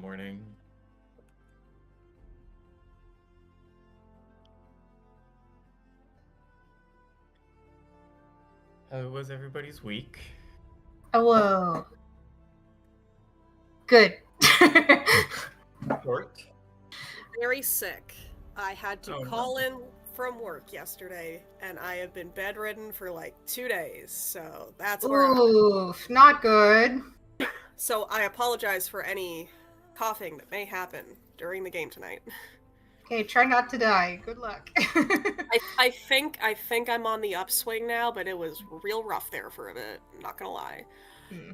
morning. How was everybody's week? Hello. Good. Short? Very sick. I had to Oh, call no. in from work yesterday, and I have been bedridden for like 2 days, so that's where I'm at. Oof, not good. So I apologize for any coughing that may happen during the game tonight. Okay, try not to die. Good luck. I think I'm on the upswing now, but it was real rough there for a bit, I'm not gonna lie. Hmm.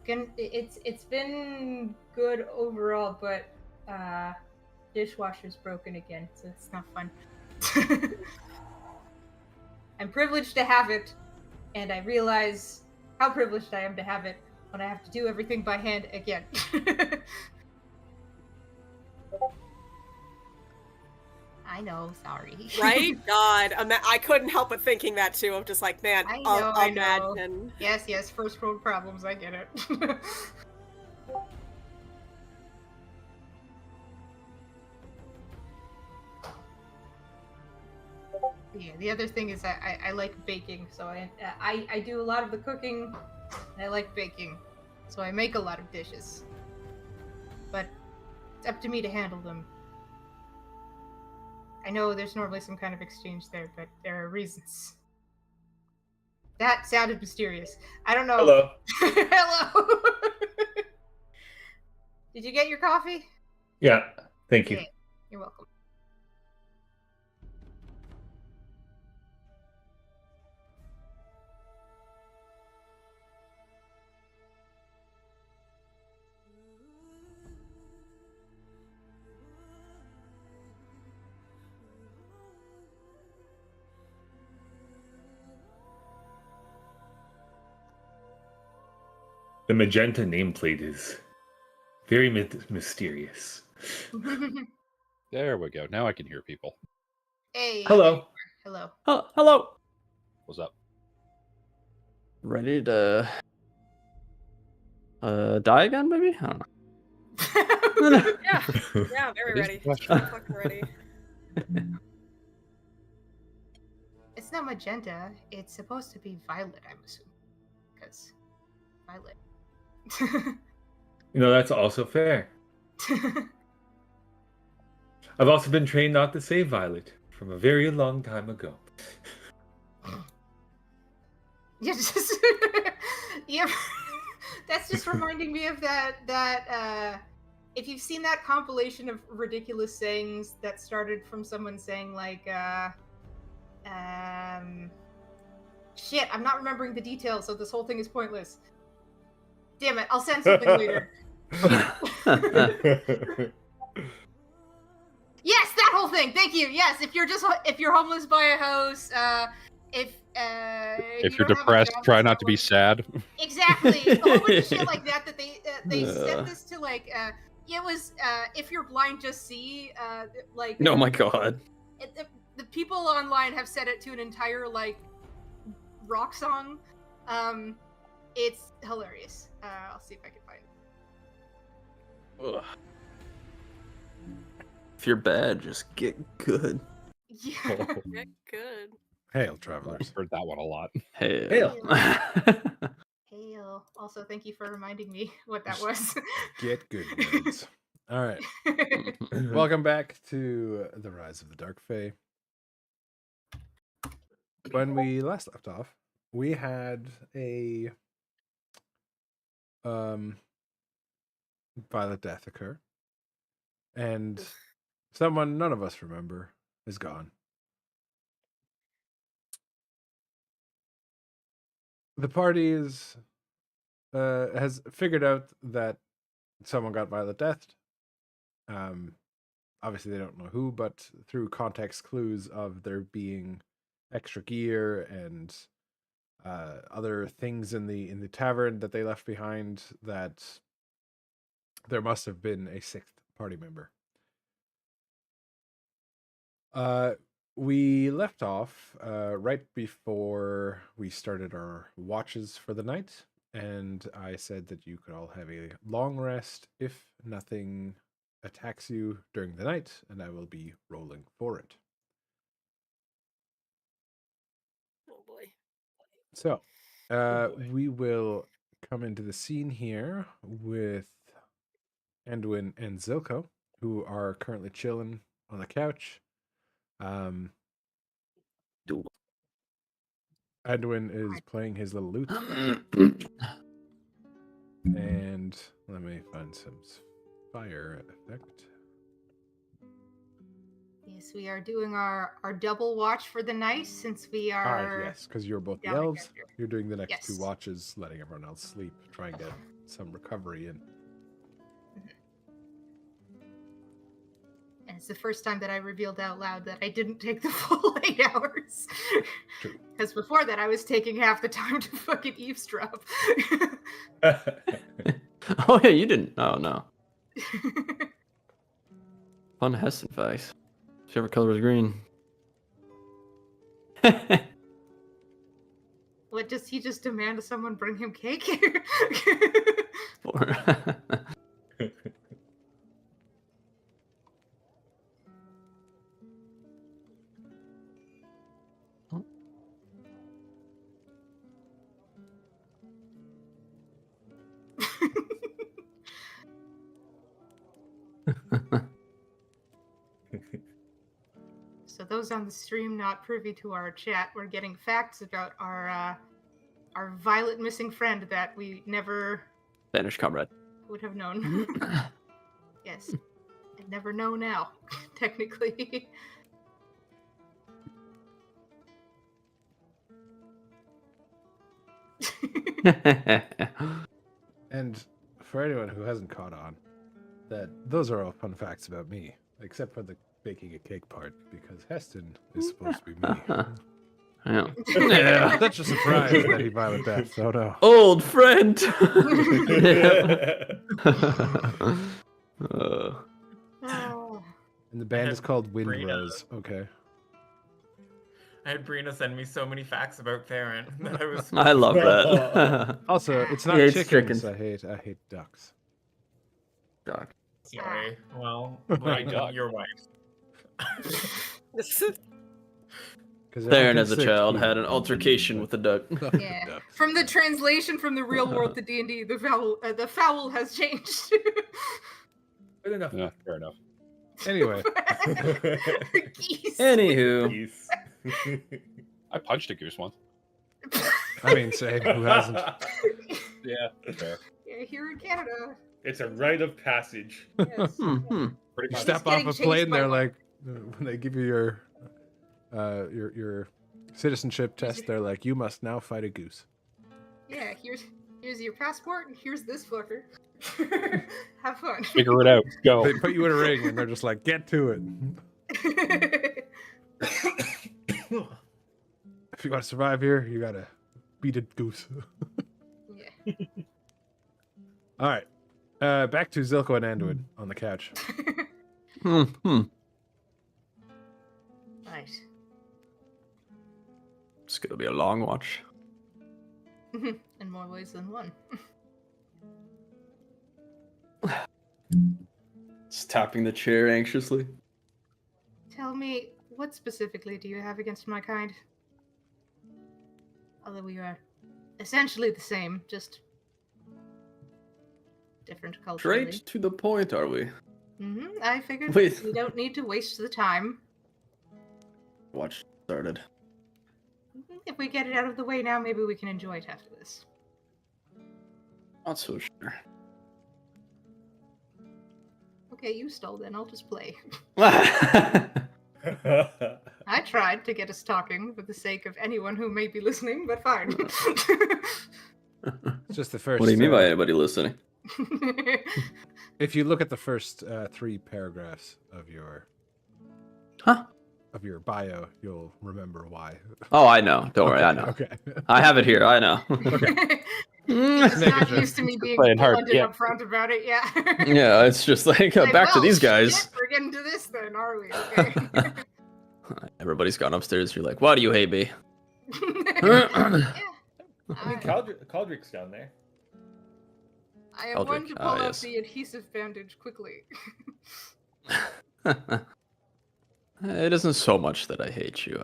It's been good overall, but dishwasher's broken again, so it's not fun. I'm privileged to have it, and I realize how privileged I am to have it when I have to do everything by hand again. I know, sorry. Right? God, I couldn't help but thinking that too. I'm just like, man, I know. imagine. Yes, first world problems, I get it. Yeah, the other thing is I like baking, so I do a lot of the cooking, and I like baking, so I make a lot of dishes. But it's up to me to handle them. I know there's normally some kind of exchange there, but there are reasons. That sounded mysterious. I don't know. Hello. Hello. Did you get your coffee? Yeah, thank you. Yeah, you're welcome. The magenta nameplate is very mysterious. There we go. Now I can hear people. Hey. Hello. Hello. Oh, hello. What's up? Ready to die again, maybe? I don't know. Yeah, very It is ready. the question. So fucking ready. It's not magenta. It's supposed to be violet, I'm assuming. Because violet. That's also fair. I've also been trained not to say violet from a very long time ago. Yeah, that's just reminding me of that if you've seen that compilation of ridiculous sayings that started from someone saying like shit, I'm not remembering the details, so this whole thing is pointless. Damn it, I'll send something later. Yes, that whole thing. Thank you. Yes, if you're homeless, buy a house. If You're depressed, try not to be sad. Exactly, a whole bunch of shit like that. That they set this to like. It was if you're blind, just see. Like. Oh my god. The people online have set it to an entire like rock song. It's hilarious. I'll see if I can find it. Ugh. If you're bad, just get good. Yeah. Yeah, good. Hail, travelers. I've heard that one a lot. Hail. Hail. Also, thank you for reminding me what that was. Get good, nerds. All right. Welcome back to The Rise of the Darkfey. When we last left off, we had a violent death occur. And someone none of us remember is gone. The party has figured out that someone got violent deathed. Obviously they don't know who, but through context clues of there being extra gear and other things in the tavern that they left behind, that there must have been a sixth party member. we left off right before we started our watches for the night, and I said that you could all have a long rest if nothing attacks you during the night, and I will be rolling for it. Oh boy. So, boy. we will come into the scene here with Anduin and Zilko, who are currently chilling on the couch. Anduin is playing his little lute, and let me find some fire effect. Yes, we are doing our double watch for the night since we are. Yes, because you're both the down elves. together. You're doing the next two Yes. watches, letting everyone else sleep, try and get some recovery in. And it's the first time that I revealed out loud that I didn't take the full 8 hours. True. Because before that, I was taking half the time to fucking eavesdrop. Oh yeah, you didn't. Oh no. Fun Hessen facts. Whichever color is green. What, does he just demand someone bring him cake? Four. So those on the stream not privy to our chat, we're getting facts about our violet missing friend that we never Spanish comrade. would have known. Yes. And never know now, technically. And for anyone who hasn't caught on, that those are all fun facts about me, except for the baking a cake part, because Heston is supposed to be me. Yeah. Yeah, such a surprise that he violent death. Oh no. Old friend. Oh. And the band is called Wind Brina. Rose. Okay. I had Brina send me so many facts about Theron that I was. I love that. Also, it's not Yeah, it's chickens. chickens. I hate ducks. Doc. Sorry. Well, My like dog. your wife. Because Theron, as a child, had an altercation with a duck. Yeah. From the translation from the real world to D&D, the foul has changed. Good enough. Yeah, fair enough. Anyway, Geese. Anywho, Peace. I punched a goose once. I mean, say who hasn't? Yeah, fair. Yeah, here in Canada. It's a rite of passage. Yes. Pretty You much. step getting off a chased plane, by they're one. like, when they give you your citizenship test, they're like, you must now fight a goose. Yeah, here's your passport, and here's this fucker. Have fun. Figure it out. Go. They put you in a ring, and they're just like, get to it. If you want to survive here, you gotta beat a goose. Yeah. All right, back to Zilko and Anduin on the couch. Right. It's gonna be a long watch. In more ways than one. Just tapping the chair anxiously. Tell me, what specifically do you have against my kind? Although we are essentially the same, just different culturally. Straight to the point, are we? I figured Wait. we don't need to waste the time. Watch started. If we get it out of the way now, maybe we can enjoy it after this. Not so sure. Okay, you stole then, I'll just play. What I tried to get us talking for the sake of anyone who may be listening, but fine. It's just the first. do you mean by anybody listening? If you look at the first 3 paragraphs of your Huh? of your bio, you'll remember why. Oh, I know. Don't worry, I know. Okay. I have it here. I know. He's Making not sure. used to me being Playing hard, blunt and yeah. upfront about it, yeah. Yeah, it's just like Like, back to well, these guys. shit, we're getting to this then, are we? Okay. Everybody's gone upstairs. You're like, why do you hate me? Yeah. I mean, Caldric's down there. I am one Eldrick, to pull out yes. the adhesive bandage quickly. It isn't so much that I hate you.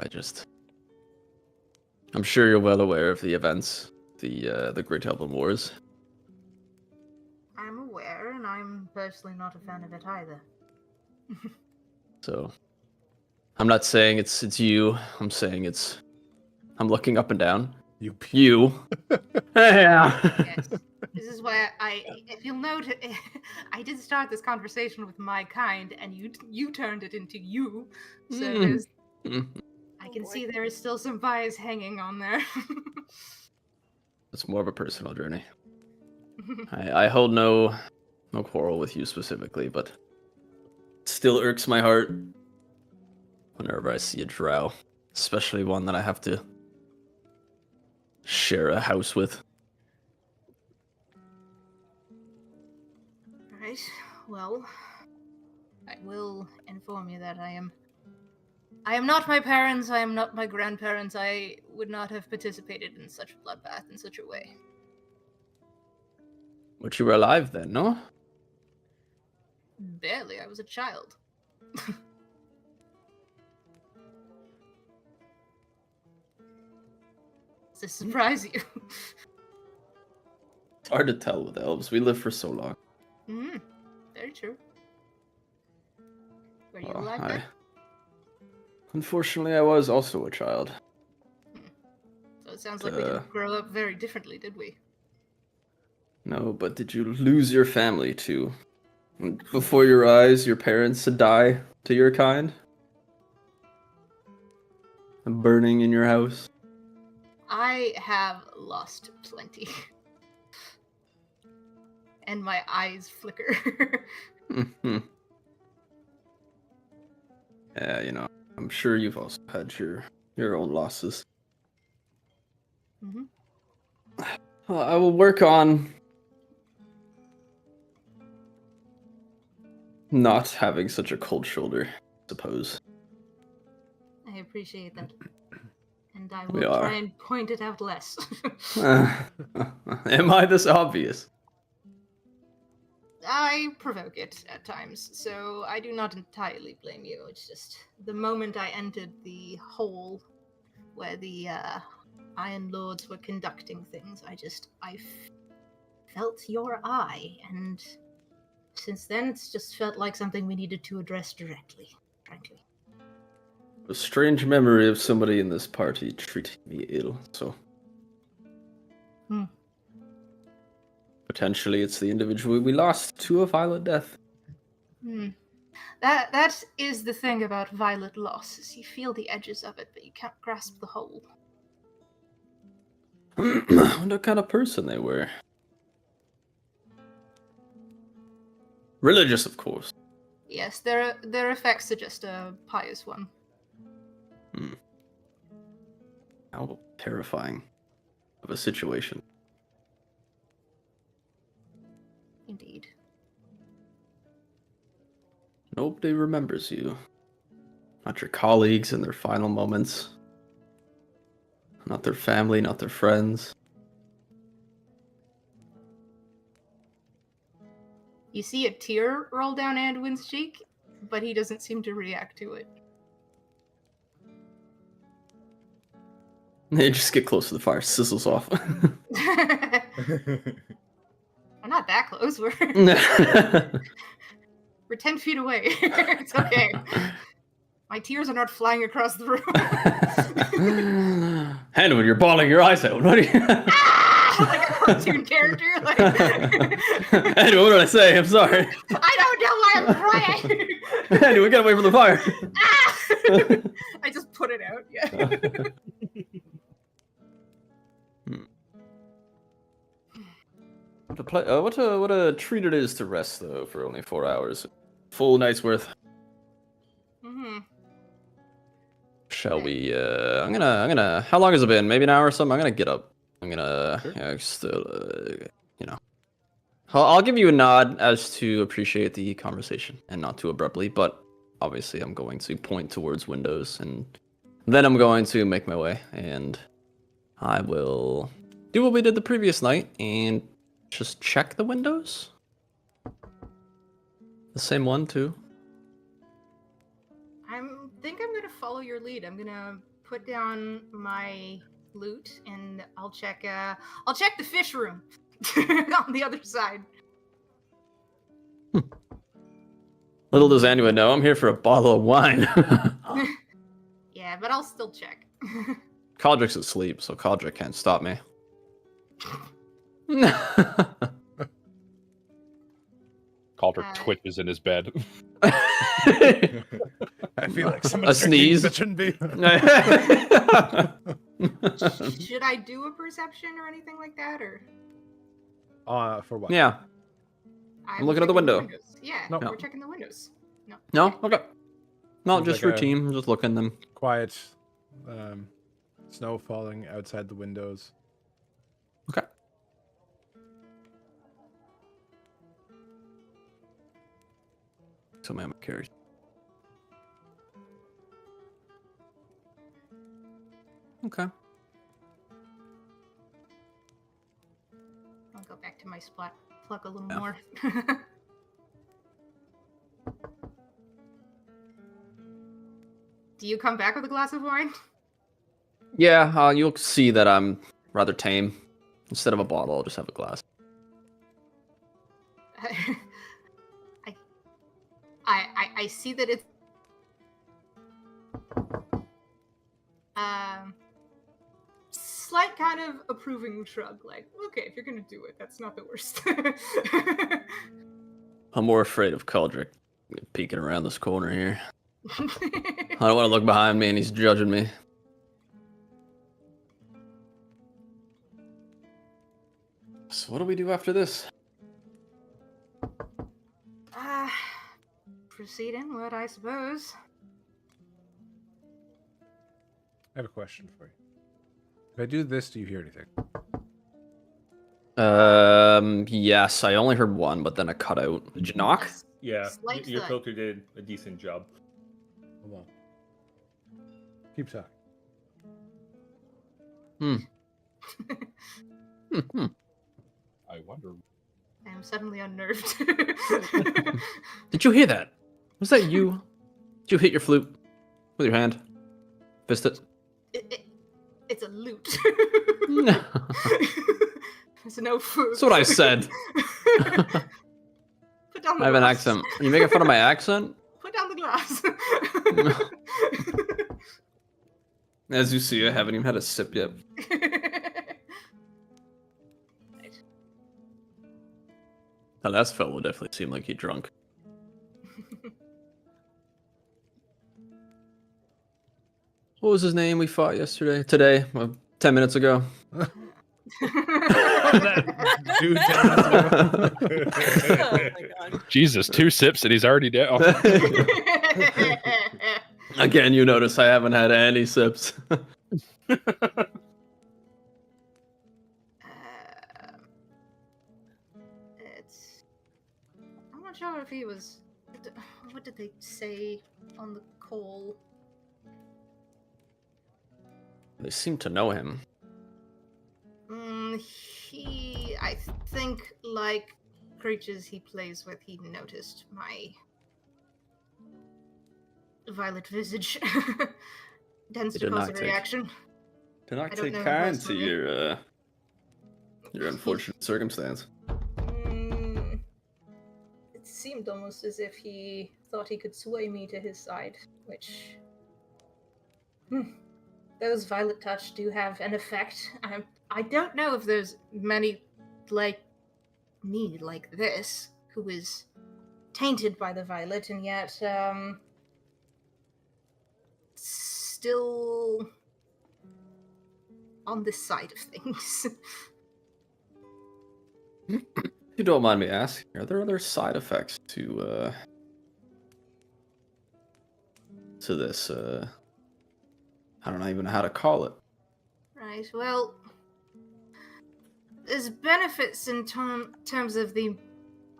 I'm sure you're well aware of the events, the Great Elven Wars. I'm aware, and I'm personally not a fan of it either. So, I'm not saying it's you. I'm saying I'm looking up and down. You. Yeah. Yes. This is why if you'll note, I did start this conversation with my kind, and you turned it into you. So there's, I can see there is still some bias hanging on there. It's more of a personal journey. I hold no quarrel with you specifically, but it still irks my heart whenever I see a drow, especially one that I have to share a house with. Right. Well, I will inform you that I am not my parents, I am not my grandparents. I would not have participated in such a bloodbath in such a way. But you were alive then, no? Barely, I was a child. Does this surprise you? It's hard to tell with elves. We live for so long. Very true. Were you alive then? Unfortunately, I was also a child. So it sounds like we didn't grow up very differently, did we? No, but did you lose your family too? Before your eyes, your parents die to your kind? And burning in your house? I have lost plenty. And my eyes flicker. Yeah, I'm sure you've also had your own losses. Well, I will work on not having such a cold shoulder, I suppose. I appreciate that. And I We will are. try and point it out less. Am I this obvious? I provoke it at times, so I do not entirely blame you. It's just the moment I entered the hole where the Iron Lords were conducting things, I felt your eye, and since then it's just felt like something we needed to address directly, frankly. A strange memory of somebody in this party treating me ill, so... Potentially it's the individual we lost to a violent death. That is the thing about violent loss, is you feel the edges of it, but you can't grasp the whole. I wonder what kind of person they were. Religious, of course. Yes, their effects suggest a pious one. How terrifying of a situation. Indeed. Nobody remembers you. Not your colleagues in their final moments. Not their family, not their friends. You see a tear roll down Anduin's cheek, but he doesn't seem to react to it. They just get close to the fire, sizzles off. We're not that close. We're 10 feet away. It's okay. My tears are not flying across the room. Hanwin, you're bawling your eyes out. What are you? Like a cartoon character. Like... Hanwin, what did I say? I'm sorry. I don't know why I'm crying. Hanwin, get away from the fire. I just put it out. Yeah. What a treat it is to rest though for only 4 hours, full night's worth. Shall we? I'm gonna. How long has it been? Maybe an hour or something. I'm gonna get up. I'm gonna. Sure. Still, I'll give you a nod as to appreciate the conversation and not too abruptly, but obviously I'm going to point towards windows, and then I'm going to make my way, and I will do what we did the previous night and just check the windows. The same one too. Think I'm gonna follow your lead. I'm gonna put down my loot and I'll check the fish room on the other side. Little does anyone know, I'm here for a bottle of wine. Yeah, but I'll still check. Caldrick's asleep, so Caldrick can't stop me. Caldrick twitches in his bed. I feel like someone A sneeze. that shouldn't be. Should I do a perception or anything like that, or? For what? Yeah. I'm looking at the window. Yeah, No. we're checking the windows. No. No? Okay. No, Seems just like routine. I'm just looking them. Quiet. Snow falling outside the windows. Okay. So I'm curious. Okay. I'll go back to my spot, pluck a little Yeah. more. Do you come back with a glass of wine? Yeah, you'll see that I'm rather tame. Instead of a bottle, I'll just have a glass. I see that it's slight kind of approving shrug, like, okay, if you're gonna do it, that's not the worst. I'm more afraid of Caldrick peeking around this corner here. I don't want to look behind me and he's judging me. So what do we do after this? Proceed inward, I suppose. I have a question for you. If I do this, do you hear anything? Yes, I only heard one, but then I cut out. Did you knock? Yeah, Slight your thud. filter did a decent job. Hold on. Keep talking. I wonder. I am suddenly unnerved. Did you hear that? Was that you? Did you hit your flute with your hand? Fist it? It's a lute. No. It's no food. That's what I said. Put down the I have an glass. accent. Are you making fun of my accent? Put down the glass. As you see, I haven't even had a sip yet. That last fellow definitely seemed like he drunk. What was his name we fought yesterday? Today? 10 minutes ago. Dude, Oh my god. Jesus, 2 sips and he's already down. Again, you notice I haven't had any sips. It's. I'm not sure if he was. What did they say on the call? They seem to know him. I think, like creatures he plays with, he noticed my violet visage. Tends He to did cause not a take- reaction. Did not I don't take know kind to personally. your unfortunate circumstance. It seemed almost as if he thought he could sway me to his side, which. Those violet touch do have an effect. I don't know if there's many like me, like this, who is tainted by the violet and yet still on this side of things. If you don't mind me asking, are there other side effects to this? I don't even know how to call it. Right, well, there's benefits in terms of the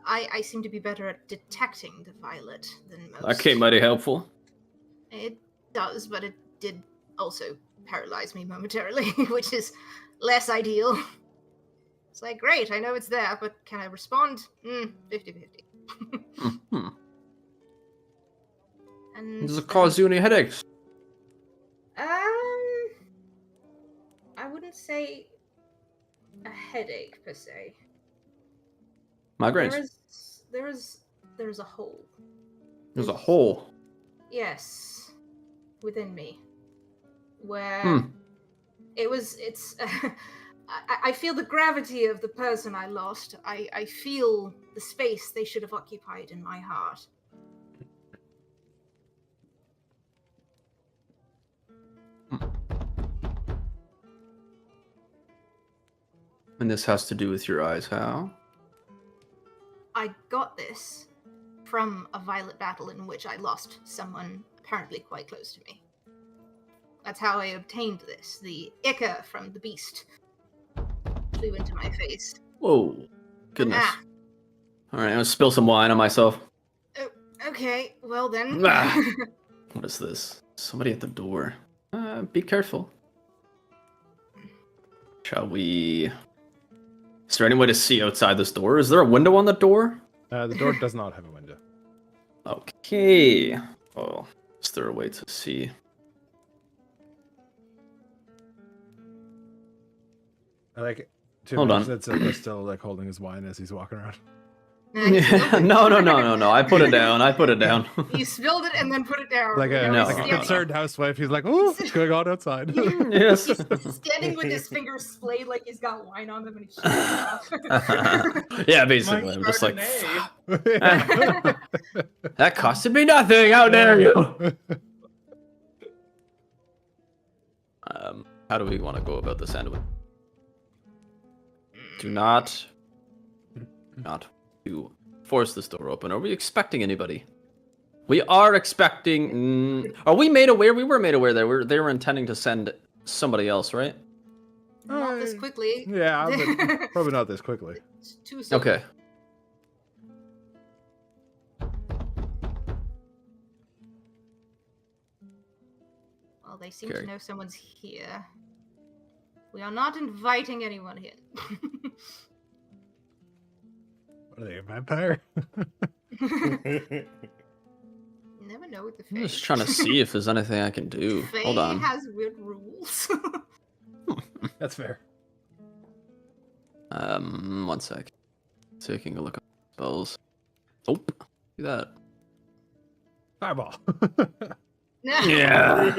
I seem to be better at detecting the violet than most. That came mighty helpful. It does, but it did also paralyze me momentarily, which is less ideal. It's like, great, I know it's there, but can I respond? 50-50. Hmm. And Does it cause you any headaches? I wouldn't say a headache per se. Migraines. There's a hole. There's a hole. Yes, within me, where it's. I feel the gravity of the person I lost. I feel the space they should have occupied in my heart. And this has to do with your eyes, how? I got this from a violet battle in which I lost someone apparently quite close to me. That's how I obtained this. The ichor from the beast flew into my face. Whoa. Goodness. Ah. Alright, I'm gonna spill some wine on myself. Oh, okay, well then. Ah. What is this? Somebody at the door. Be careful. Shall we... Is there any way to see outside this door? Is there a window on the door? The door does not have a window. Okay. Oh, is there a way to see? I like it. Hold on. That's they're still like holding his wine as he's walking around. Yeah. No. I put it down. You spilled it and then put it down. Like a, You know, like he's a concerned housewife. He's like, "Oh, what's going on outside?" Yes. He's standing with his fingers splayed like he's got wine on them and he's shaking it off. Yeah, basically. I'm just like, Chardonnay. that costed me nothing. How dare you? How do we want to go about this anyway? Do not to force this door open. Are we expecting anybody? We are expecting. Are we made aware? We were made aware that they were intending to send somebody else, right? Not this quickly. Yeah, but probably not this quickly. It's too soon. Okay. Well, they seem Okay. to know someone's here. We are not inviting anyone here. What are they, a vampire? You never know with the I'm Fae. just trying to see if there's anything I can do. Fae Hold on. has weird rules. That's fair. 1 sec. Taking a look at spells. Oh, do that. Fireball. Yeah.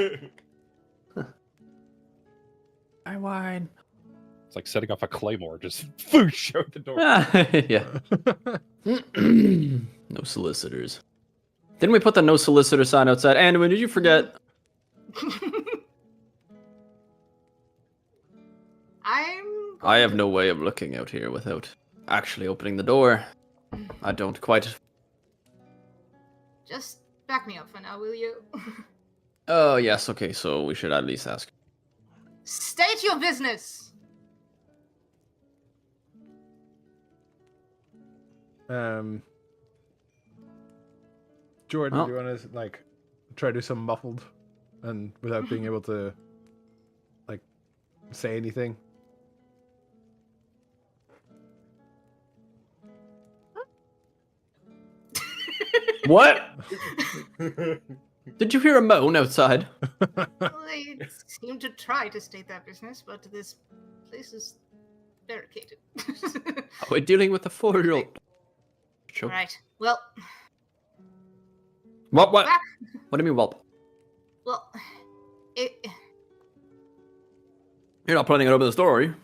I wine. It's like setting off a claymore, just foosh out the door. Yeah. No solicitors. Didn't we put the no solicitor sign outside? Anduin, did you forget? I have no way of looking out here without actually opening the door. I don't quite. Just back me up for now, will you? Oh, yes, okay, so we should at least ask. State your business! Jordan, Well. do you want to like try to do some muffled and without being able to like say anything? What? Did you hear a moan outside? Well, they seem to try to state that business, but this place is barricaded. We're dealing with a 4-year-old. Sure. Right. Well, What? back. What do you mean, whelp? Well, it. You're not planning on opening the door, are you?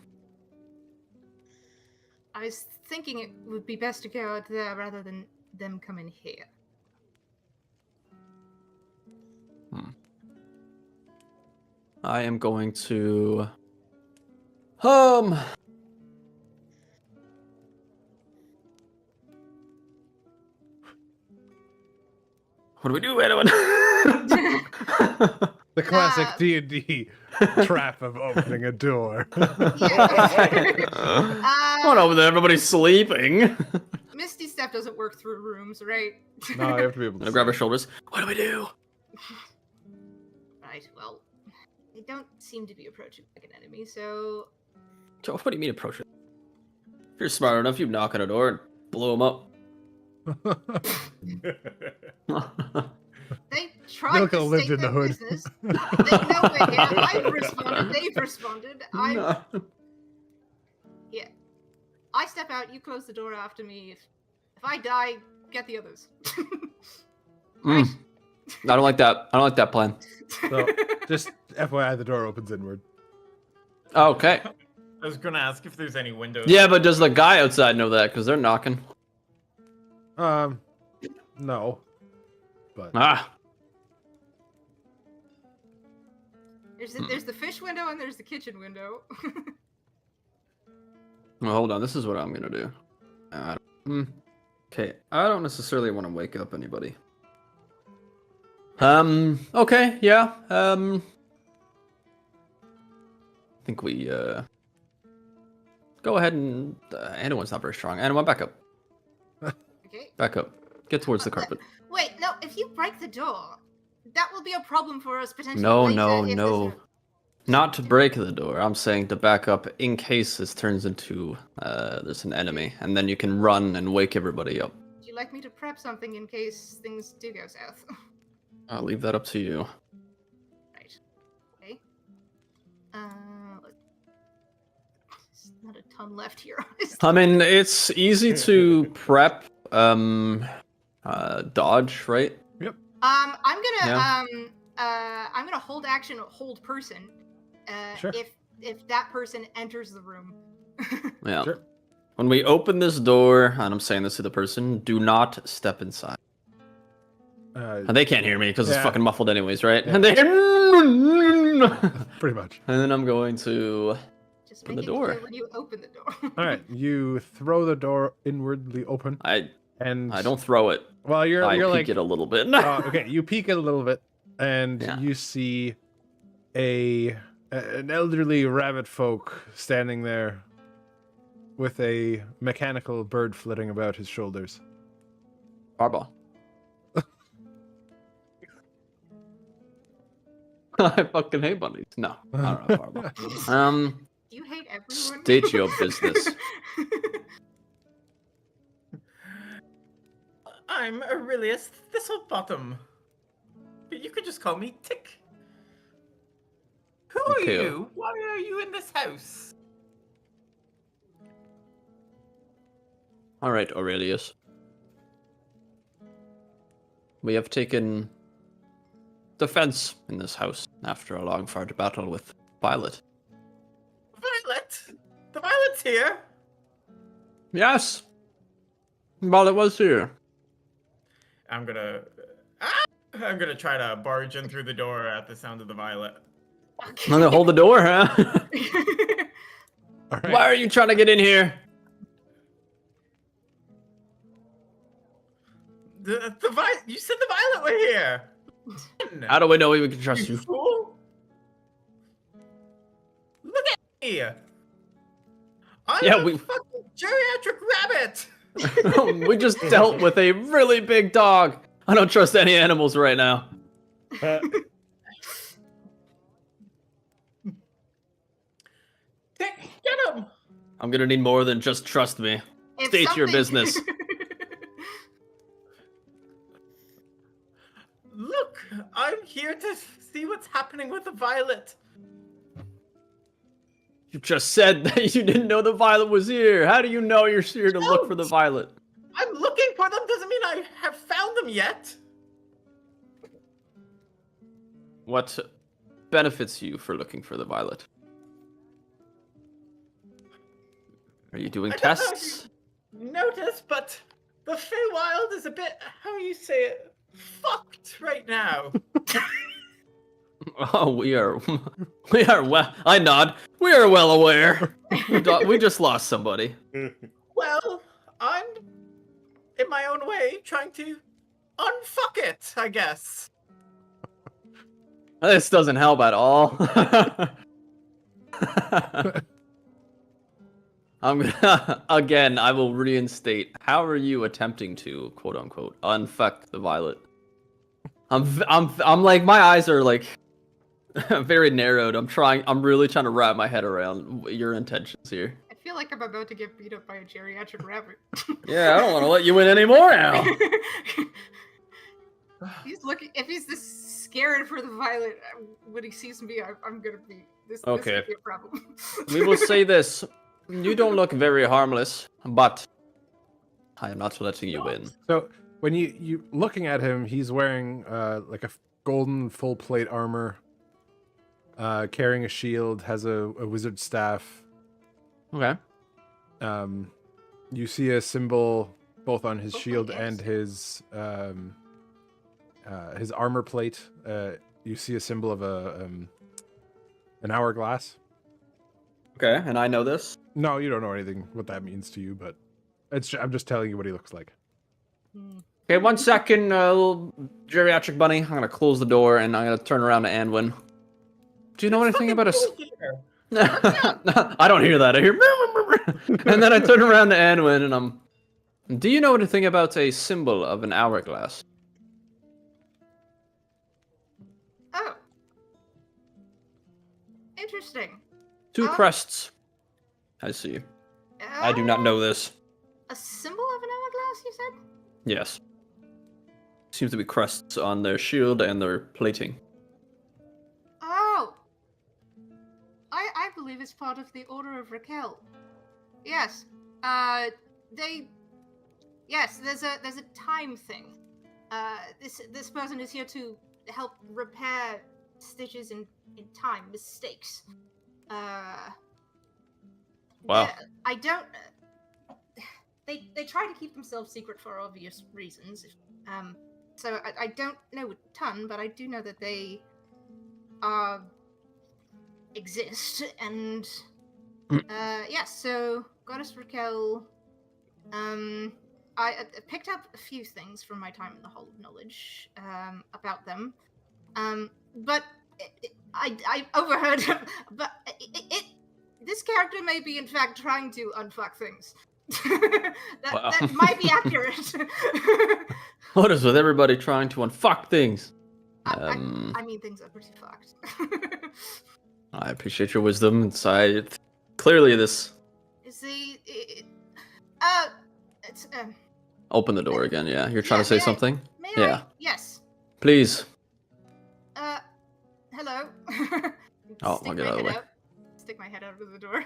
I was thinking it would be best to go out there rather than them come in here. I am going to... What do we do, anyone? The classic Ah. D&D trap of opening a door. What over there? Everybody's sleeping. Misty steps staff doesn't work through rooms, right? No, you have to be able I'm to gonna grab see. her shoulders. What do we do? Right, well, they don't seem to be approaching like an enemy, so... So, what do you mean approach it? If you're smart enough, you knock on a door and blow them up. They tried Milka to lived state in the their hood. business. They know we're here. I've responded. They've responded. No. I step out. You close the door after me. If I die, get the others. I don't like that. I don't like that plan. So, just FYI, the door opens inward. Okay. I was gonna ask if there's any windows. Yeah, but does the guy outside know that? Because they're knocking. No. But Ah. There's the fish window and there's the kitchen window. Well, hold on. This is what I'm gonna do. Okay. I don't necessarily want to wake up anybody. Okay. Yeah. I think we go ahead and anyone's not very strong. Anyone, back up. Okay. Back up. Get towards the carpet. Wait, no. If you break the door, that will be a problem for us potentially. No, later no, if no. this- Not to break the door. I'm saying to back up in case this turns into there's an enemy, and then you can run and wake everybody up. Would you like me to prep something in case things do go south? I'll leave that up to you. Right. Okay. There's not a ton left here, honestly. I mean, it's easy to prep dodge, right? I'm gonna Yeah. I'm gonna hold action, hold person. Sure. If that person enters the room. Yeah. Sure. When we open this door, and I'm saying this to the person, do not step inside. And they can't hear me because it's Yeah. fucking muffled anyways, right? Yeah. And they Pretty much. And then I'm going to Just Open make the it door. clear when you open the door. All right, you throw the door inwardly open, I and don't throw it. Well, you're I you're peek like it a little bit. okay, you peek it a little bit, and Yeah. you see an elderly rabbit folk standing there with a mechanical bird flitting about his shoulders. Barbell. I fucking hate bunnies. No, I don't know Barbell. You hate everyone. State your business. I'm Aurelius Thistlebottom. But you could just call me Tick. Who Okay. are you? Why are you in this house? All right, Aurelius. We have taken defense in this house after a long, fought battle with Violet. Violet? The Violet's here. Yes. Violet was here. I'm gonna try to barge in through the door at the sound of the Violet. I'm gonna hold the door, huh? All right. Why are you trying to get in here? The Violet. You said the Violet were here. How do we know we can trust you? fool? Look at me. I'm Yeah, a we- fucking geriatric rabbit. We just dealt with a really big dog. I don't trust any animals right now. Get him. I'm gonna need more than just trust me. If State your something- business. Look, I'm here to see what's happening with the Violet. You just said that you didn't know the Violet was here. How do you know you're here to look for the Violet? I'm looking for them doesn't mean I have found them yet. What benefits you for looking for the Violet? Are you doing I don't know if tests? you noticed, but the Feywild is a bit, how you say it, fucked right now. Oh, we are well. I nod. We are well aware. We just lost somebody. Well, I'm, in my own way, trying to unfuck it, I guess. This doesn't help at all. I'm gonna again. I will reinstate. How are you attempting to quote unquote unfuck the violet? I'm like my eyes are like very narrowed. I'm really trying to wrap my head around your intentions here. I feel like I'm about to get beat up by a geriatric rabbit. Yeah, I don't want to let you win anymore now. He's looking. If he's this scared for the violet when he sees me, I'm gonna be this. Okay. This could be a problem. We will say this: you don't look very harmless, but I am not letting you win. So when you looking at him, he's wearing like a golden full plate armor, carrying a shield, has a wizard staff. Okay. You see a symbol both on his Okay, shield yes. and his armor plate. You see a symbol of an hourglass. Okay, and I know this. No, you don't know anything what that means to you, but I'm just telling you what he looks like. Okay, 1 second, little geriatric bunny. I'm gonna close the door and I'm gonna turn around to Anwin. Do you know anything about us? I don't hear that. I hear and then I turn around to Anwin and do you know anything about a symbol of an hourglass? Oh, interesting. Two crests. I see. I do not know this. A symbol of an hourglass, you said? Yes. Seems to be crests on their shield and their plating. Oh, I believe it's part of the Order of Raquel. Yes. Yes, there's a time thing. This person is here to help repair stitches in time mistakes. Wow. I don't. They try to keep themselves secret for obvious reasons. So I don't know a ton, but I do know that they exist, and yes. So Goddess Raquel. I picked up a few things from my time in the Hall of Knowledge about them, but I overheard. But this character may be in fact trying to unfuck things. that might be accurate. What is with everybody trying to unfuck things? I mean, things are pretty fucked. I appreciate your wisdom. Inside, clearly this. Is the it's Open the door again. Yeah, you're trying to say may I- something. may Yeah. I? Yes. Please. Hello. Oh, I'll get out of the way. Stick my head out of the door.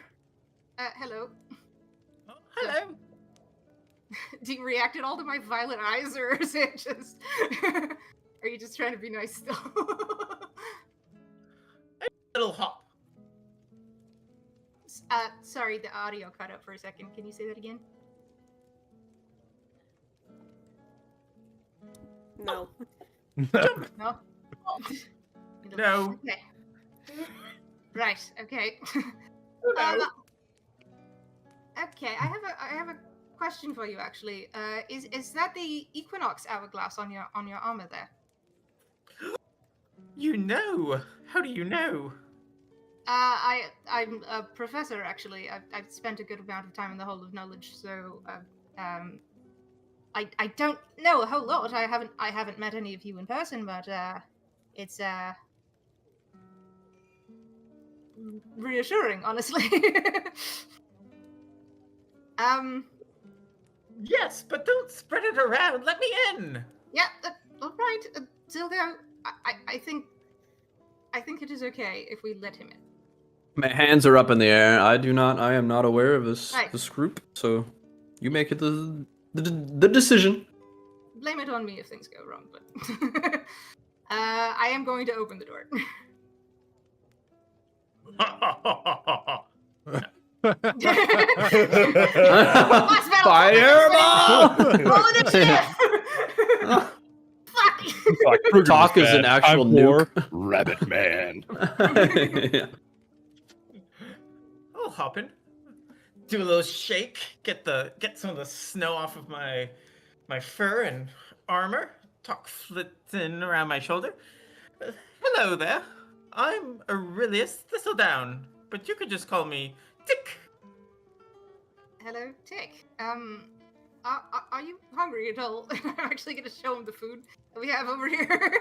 Hello. Oh, hello. Do you react at all to my violet eyes, or is it just? Are you just trying to be nice still? Little hop. Sorry, the audio cut out for a second. Can you say that again? No. No. No. Okay. Right. Okay. Hello. Okay. I have a question for you actually. Is that the Equinox hourglass on your armor there? You know? How do you know? I'm a professor actually. I've spent a good amount of time in the Hall of Knowledge, so I don't know a whole lot. I haven't met any of you in person, but it's reassuring, honestly. Yes, but don't spread it around. Let me in. Yeah, all right, Zilgo. I think it is okay if we let him in. My hands are up in the air. I am not aware of this Right. this group. So, you make it the decision. Blame it on me if things go wrong, but I am going to open the door. Fireball! Roll initiative! Fuck! Talk is an actual nuke. Rabbit Man. Yeah. I'll hop in. Do a little shake. Get some of the snow off of my fur and armor. Talk flitting around my shoulder. Hello there. I'm Aurelius Thistledown, but you could just call me Tick. hello, Tick. Are you hungry at all? I'm actually gonna show him the food that we have over here.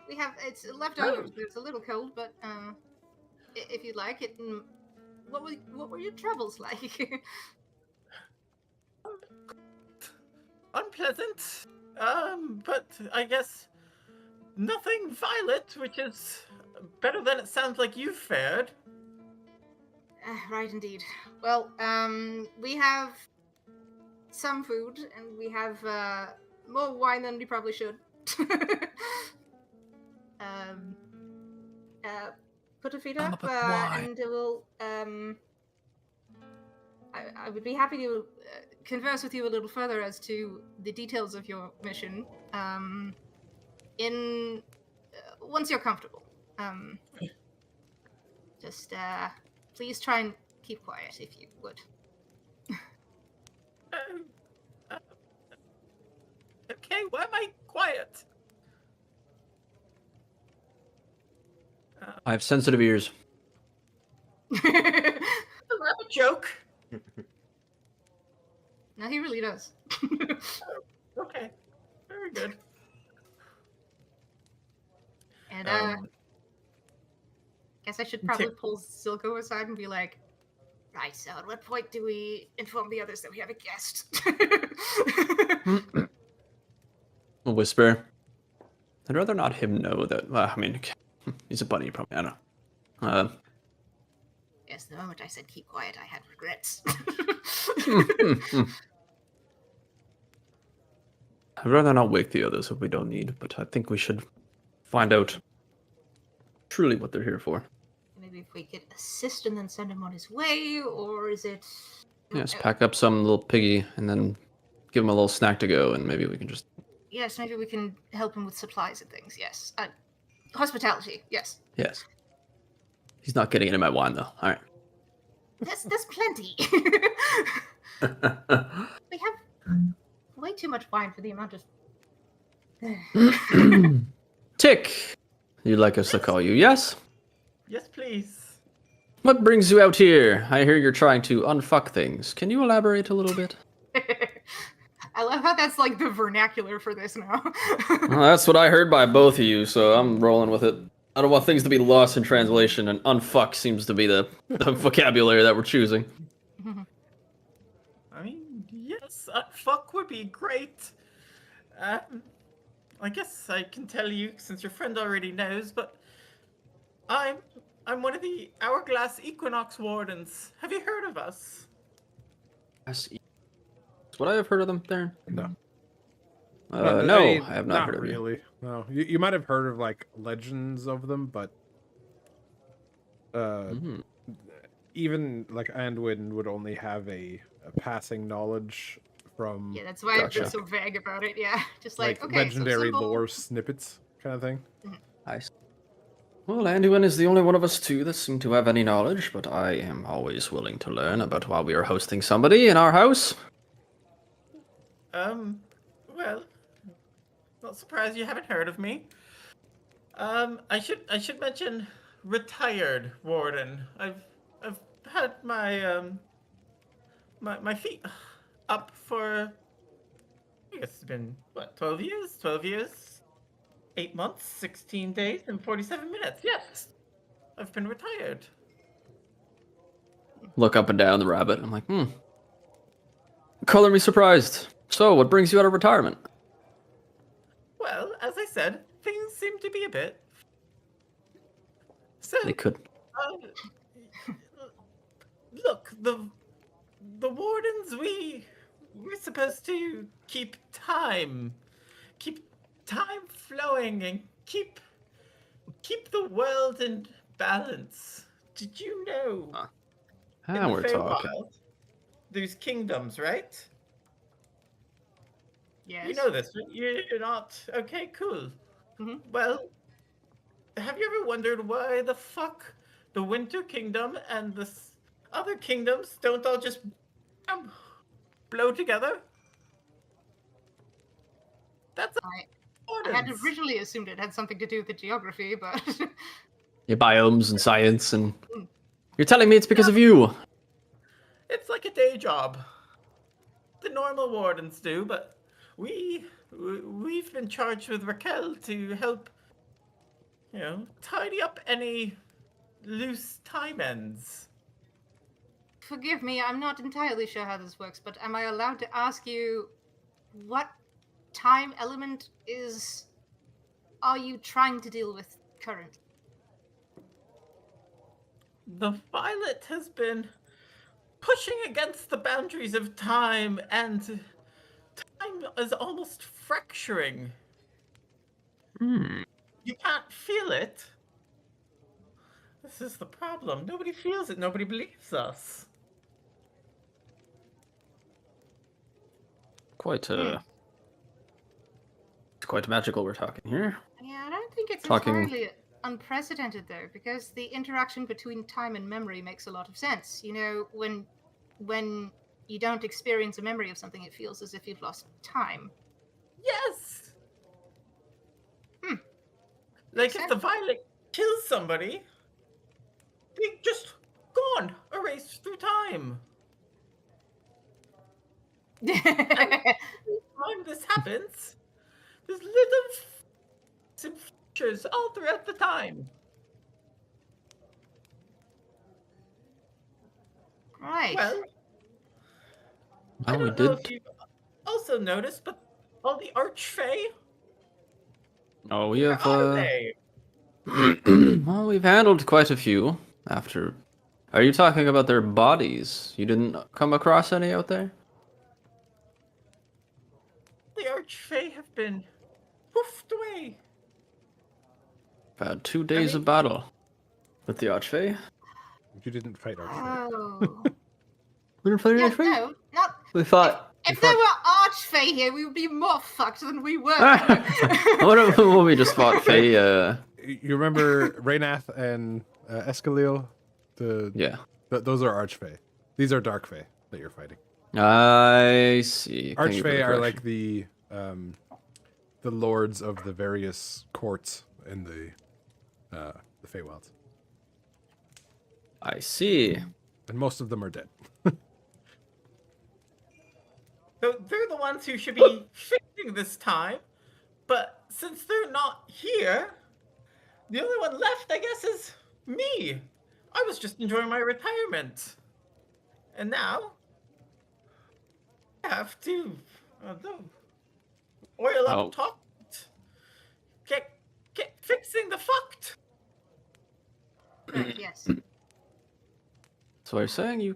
It's leftovers. It's a little cold, but if you like it, what were your troubles like? Unpleasant. But I guess nothing violent, which is better than it sounds like you've fared. Right, indeed. Well, we have some food, and we have more wine than we probably should. Put a feet up, and we'll. I would be happy to converse with you a little further as to the details of your mission. Once you're comfortable. Just please try and keep quiet if you would. Okay, why am I quiet? I have sensitive ears. A joke. No, he really does. Okay, very good. And guess I should probably pull Silco aside and be like, right, so at what point do we inform the others that we have a guest? A whisper. I'd rather not him know that. I mean, he's a bunny, probably. I don't know. Yes, the moment I said keep quiet, I had regrets. I'd rather not wake the others if we don't need, but I think we should find out truly what they're here for. Maybe if we could assist and then send him on his way, or is it... Yes, pack up some little piggy and then give him a little snack to go, and maybe we can just... Yes, maybe we can help him with supplies and things, yes. Hospitality, yes. Yes. He's not getting any of my wine, though. All right. That's plenty. We have way too much wine for the amount of... Tick! You'd like us to call you, yes? Yes, please. What brings you out here? I hear you're trying to unfuck things. Can you elaborate a little bit? I love how that's like the vernacular for this now. Well, that's what I heard by both of you, so I'm rolling with it. I don't want things to be lost in translation, and unfuck seems to be the vocabulary that we're choosing. I mean, yes, fuck would be great. I guess I can tell you, since your friend already knows, but I'm one of the Hourglass Equinox Wardens. Have you heard of us? Would I have heard of them, Darren? No. No, I have not heard of really. No, you might have heard of like legends of them, but even like Anduin would only have a passing knowledge from Yeah, that's why I've been so vague about it. Yeah, just like okay, legendary so lore snippets kind of thing. Nice. Well, Anduin is the only one of us two that seem to have any knowledge, but I am always willing to learn about why we are hosting somebody in our house. Well, not surprised you haven't heard of me. I should mention retired warden. I've had my my feet up for I guess it's been what 12 years? 12 years, 8 months, 16 days, and 47 minutes. Yes, I've been retired. Look up and down the rabbit. I'm like, Color me surprised. So, what brings you out of retirement? Well, as I said, things seem to be a bit. So They could. Look, the wardens, we're supposed to keep time flowing and keep the world in balance. Did you know? in We're the talking. Feywild, there's kingdoms, right? yes. You know this. You're not okay. Cool. Mhm. Well, have you ever wondered why the fuck the Winter Kingdom and the other kingdoms don't all just blow together? That's I had originally assumed it had something to do with the geography, but Your biomes and science, and you're telling me it's because of you. It's like a day day job. The normal wardens do, but we've been charged with Raquel to help, tidy up any loose time ends. Forgive me, I'm not entirely sure how this works, but am I allowed to ask you what time element are you trying to deal with currently? The Violet has been pushing against the boundaries of time, and time is almost fracturing. You can't feel it. This is the problem. Nobody feels it. Nobody believes us. Quite magical we're talking here. Yeah, I don't think it's Talking- entirely unprecedented though, because the interaction between time and memory makes a lot of sense. When you don't experience a memory of something, it feels as if you've lost time. Yes! Makes Like if the Violet kills somebody, they just gone, erased through time. Every time this happens, there's little features all throughout the time. Right. Well, I Well, we don't know did. if you've also noticed, but all the Archfey, Oh, we where have. are they? Well, we've handled quite a few. After, are you talking about their bodies? You didn't come across any out there? The Archfey have been poofed away. I've had 2 days of battle with the Archfey. You didn't fight Archfey. Oh. We didn't fight Yeah, Archfey. no, not. We fought. If there were Archfey here, we would be more fucked than we were. What if we just fought Faye? You remember Raynath and Escalil? Yeah. Those are Archfey. These are Darkfey that you're fighting. I see. Thank you for the Archfey are correction. like the lords of the various courts in the Feywilds, I see. and most of them are dead. So they're the ones who should be fixing this time, but since they're not here, the only one left, I guess, is me. I was just enjoying my retirement. And now, I have to oil up Oh. top. Get fixing the fucked. Right, yes. So you're saying you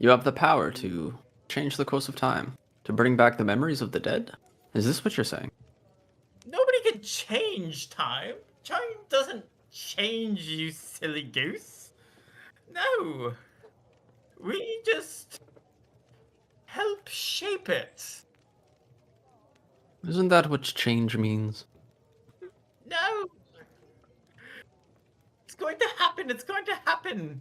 have the power to change the course of time, to bring back the memories of the dead? Is this what you're saying? Nobody can change time. Time doesn't change, you silly goose. No. We just help shape it. Isn't that what change means? No. It's going to happen. It's going to happen.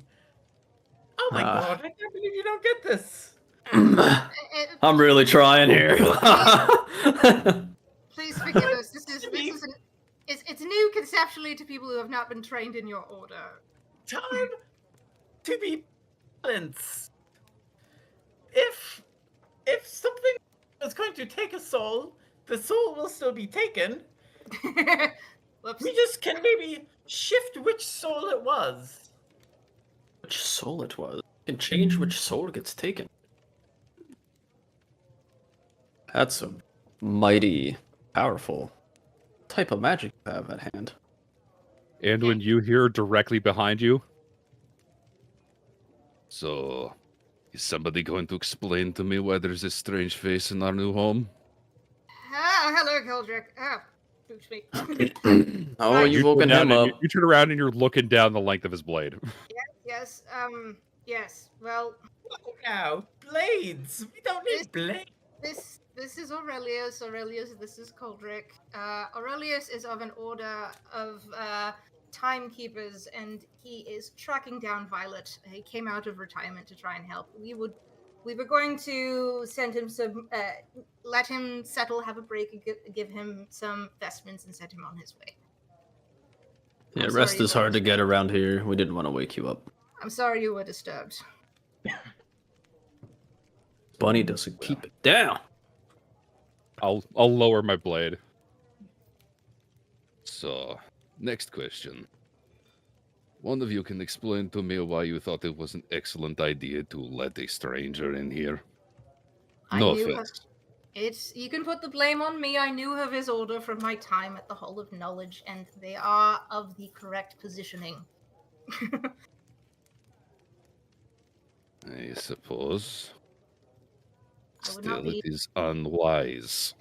Oh my god, I can't believe you don't get this. I'm really trying here. Please forgive us. It's new conceptually to people who have not been trained in your order. Time to be balanced. If something is going to take a soul, the soul will still be taken. Whoops. We just can maybe shift which soul it was. Which soul it was. You can change which soul gets taken. That's a mighty powerful type of magic you have at hand. And when you hear directly behind you, so is somebody going to explain to me why there's this strange face in our new home? Hello, Keldrick. Oops, me. Oh, you've You woken turn him down up. and you turn around and you're looking down the length of his blade. Yes, yes. Well, Now, blades. We don't need blades. this is Aurelius. Aurelius, this is Keldrick. Aurelius is of an order of timekeepers, and he is tracking down Violet. He came out of retirement to try and help. We were going to send him some, let him settle, have a break, and give him some vestments, and send him on his way. Yeah, I'm rest sorry is you hard to get understand. around here. We didn't want to wake you up. I'm sorry you were disturbed. bunny doesn't keep it down. I'll lower my blade. So, next question. One of you can explain to me why you thought it was an excellent idea to let a stranger in here. I No knew offense. you can put the blame on me. I knew of his order from my time at the Hall of Knowledge, and they are of the correct positioning. I suppose. I would not Still, it be. is unwise.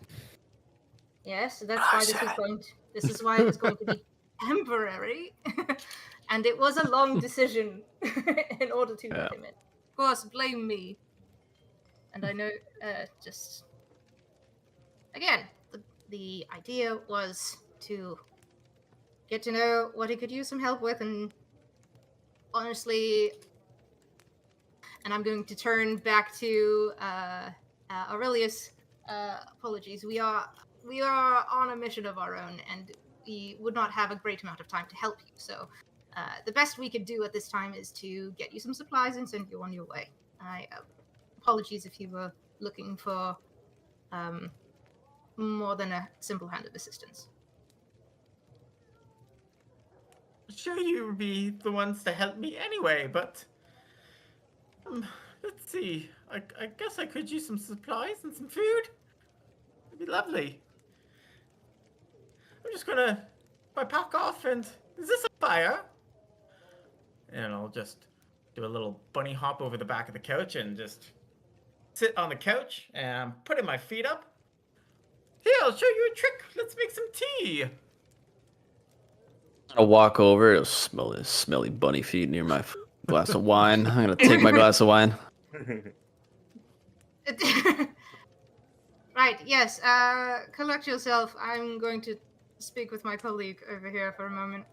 Yes, that's why this is why it was going to be temporary. And it was a long decision in order to let him in. Of course, blame me. And I know, just again, the idea was to get to know what he could use some help with, and honestly, and I'm going to turn back to Aurelius. Apologies, we are on a mission of our own, and we would not have a great amount of time to help you. So, the best we could do at this time is to get you some supplies and send you on your way. Apologies if you were looking for more than a simple hand of assistance. Sure, you would be the ones to help me anyway, but let's see. I guess I could use some supplies and some food. It'd be lovely. I'm just gonna pack off, and is this a fire? And I'll just do a little bunny hop over the back of the couch and just sit on the couch, and I'm putting my feet up. Here, I'll show you a trick. Let's make some tea. I'll walk over. It'll smell this smelly bunny feet near my glass of wine. I'm gonna take my glass of wine. Right, yes, collect yourself. I'm going to speak with my colleague over here for a moment.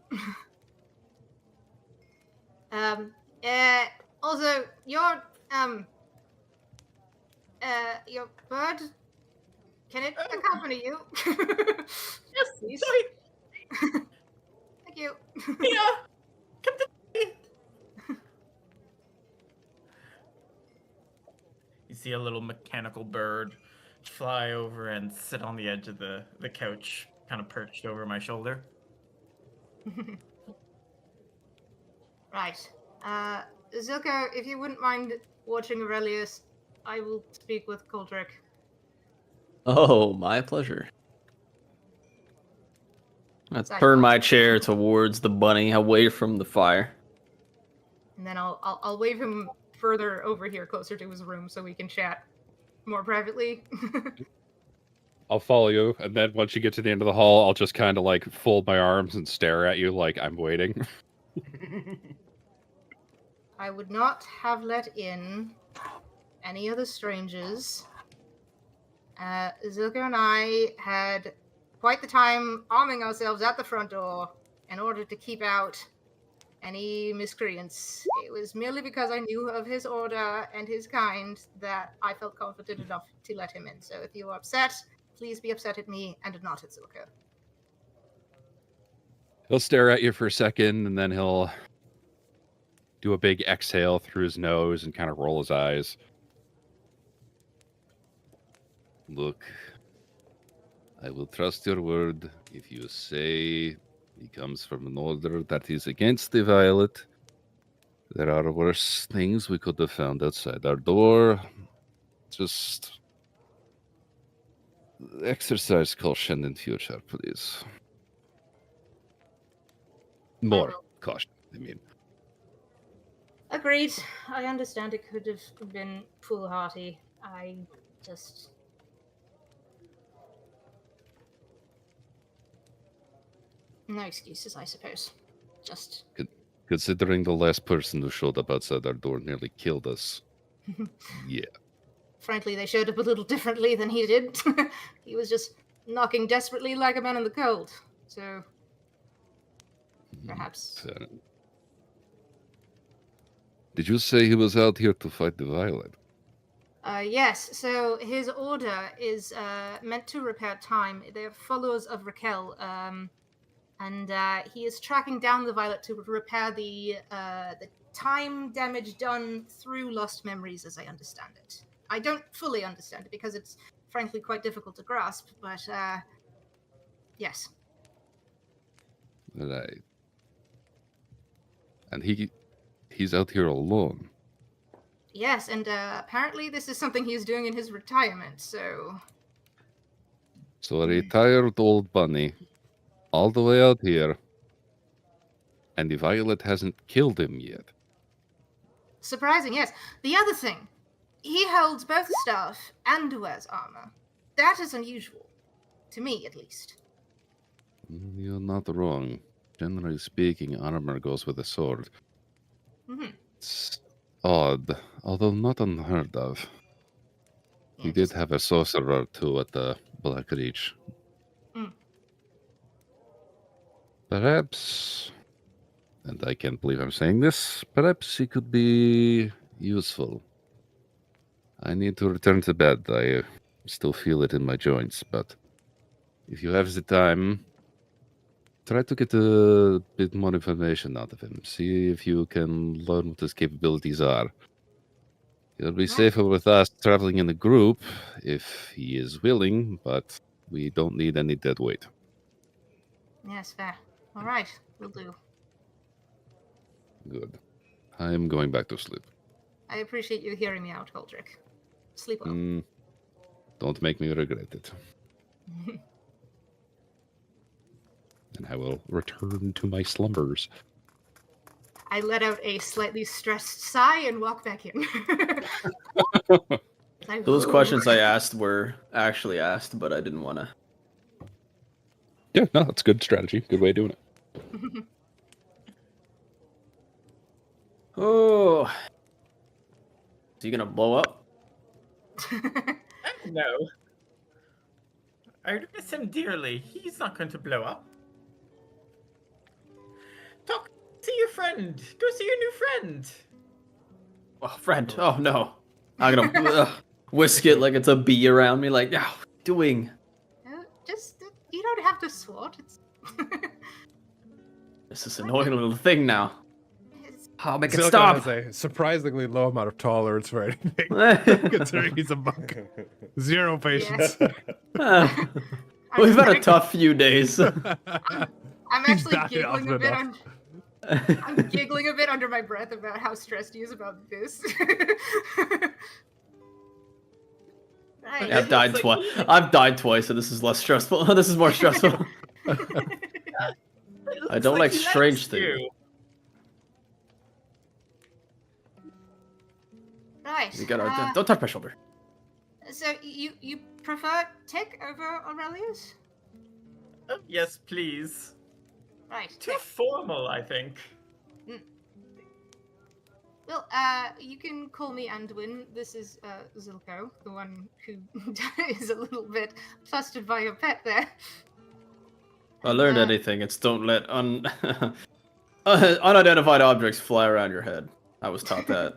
Also, your bird, can it accompany you? Yes, Please. sorry. Thank you. Yeah, come to me. You see a little mechanical bird fly over and sit on the edge of the couch, kind of perched over my shoulder. Right. Zilko, if you wouldn't mind watching Aurelius, I will speak with Coldrick. Oh, my pleasure. I turn my chair towards the bunny, away from the fire. And then I'll wave him further over here, closer to his room, so we can chat more privately. I'll follow you, and then once you get to the end of the hall, I'll just kind of like fold my arms and stare at you like I'm waiting. I would not have let in any other strangers. Zilko and I had quite the time arming ourselves at the front door in order to keep out any miscreants. It was merely because I knew of his order and his kind that I felt confident enough to let him in. So if you are upset, please be upset at me and not at Zilko. He'll stare at you for a second, and then he'll do a big exhale through his nose and kind of roll his eyes. Look, I will trust your word if you say he comes from an order that is against the violet. There are worse things we could have found outside our door. Just exercise caution in future, please. More caution, I mean. Agreed. I understand it could have been foolhardy. I just... No excuses, I suppose. Just... Considering the last person who showed up outside our door nearly killed us. Yeah. Frankly, they showed up a little differently than he did. He was just knocking desperately like a man in the cold. So... perhaps... Did you say he was out here to fight the violet? Yes, so his order is meant to repair time. They're followers of Raquel, and he is tracking down the violet to repair the time damage done through lost memories, as I understand it. I don't fully understand it because it's frankly quite difficult to grasp, but yes. Right. And he's out here alone. Yes, and apparently this is something he's doing in his retirement, so... So a retired old bunny, all the way out here, and the Violet hasn't killed him yet. Surprising, yes. The other thing, he holds both staff and wears armor. That is unusual. To me, at least. You're not wrong. Generally speaking, armor goes with a sword. Mm-hmm. It's odd, although not unheard of. Yeah, We did have a sorcerer too at the Black Reach. Mm. Perhaps, and I can't believe I'm saying this, perhaps he could be useful. I need to return to bed. I still feel it in my joints, but if you have the time, try to get a bit more information out of him. See if you can learn what his capabilities are. He'll be safer with us traveling in a group if he is willing, but we don't need any dead weight. Yes, fair. All right, will do. Good. I'm going back to sleep. I appreciate you hearing me out, Goldrick. Sleep well. Don't make me regret it. And I will return to my slumbers. I let out a slightly stressed sigh and walk back in. Those questions I asked were actually asked, but I didn't want to. Yeah, no, that's good strategy. Good way of doing it. Oh. Is he going to blow up? No. I miss him dearly. He's not going to blow up. See your friend. Go see your new friend. Oh, friend. Oh, no. I'm going to whisk it like it's a bee around me. Like, yeah, what are you doing? Just, you don't have to swat. It's... This is an annoying little thing now. I'll make it Zilka stop. has a surprisingly low amount of tolerance for anything, considering he's a monk. Zero patience. Yes. We've had a tough few days. I'm actually not giggling a often bit. enough. I'm giggling a bit under my breath about how stressed he is about this. Right. Yeah, I've died twice, so this is less stressful. This is more stressful. I don't like strange things. Right. You gotta don't touch my shoulder. So you prefer Tick over Aurelius? Oh, yes, please. Right. Too formal, I think. Well, you can call me Anduin. This is Zilko, the one who is a little bit flustered by your pet there. If I learned anything, it's don't let unidentified objects fly around your head. I was taught that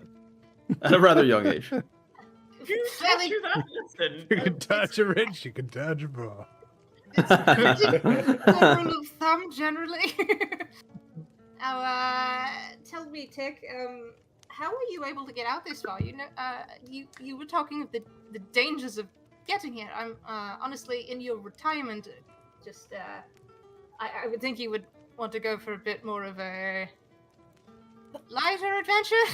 at a rather young age. You taught you that lesson. You can touch a rich, you can touch a bra. It's a rule of thumb, generally. Now, tell me, Tick, how were you able to get out this far? You know, you were talking of the dangers of getting here. I'm honestly, in your retirement, just I would think you would want to go for a bit more of a lighter adventure.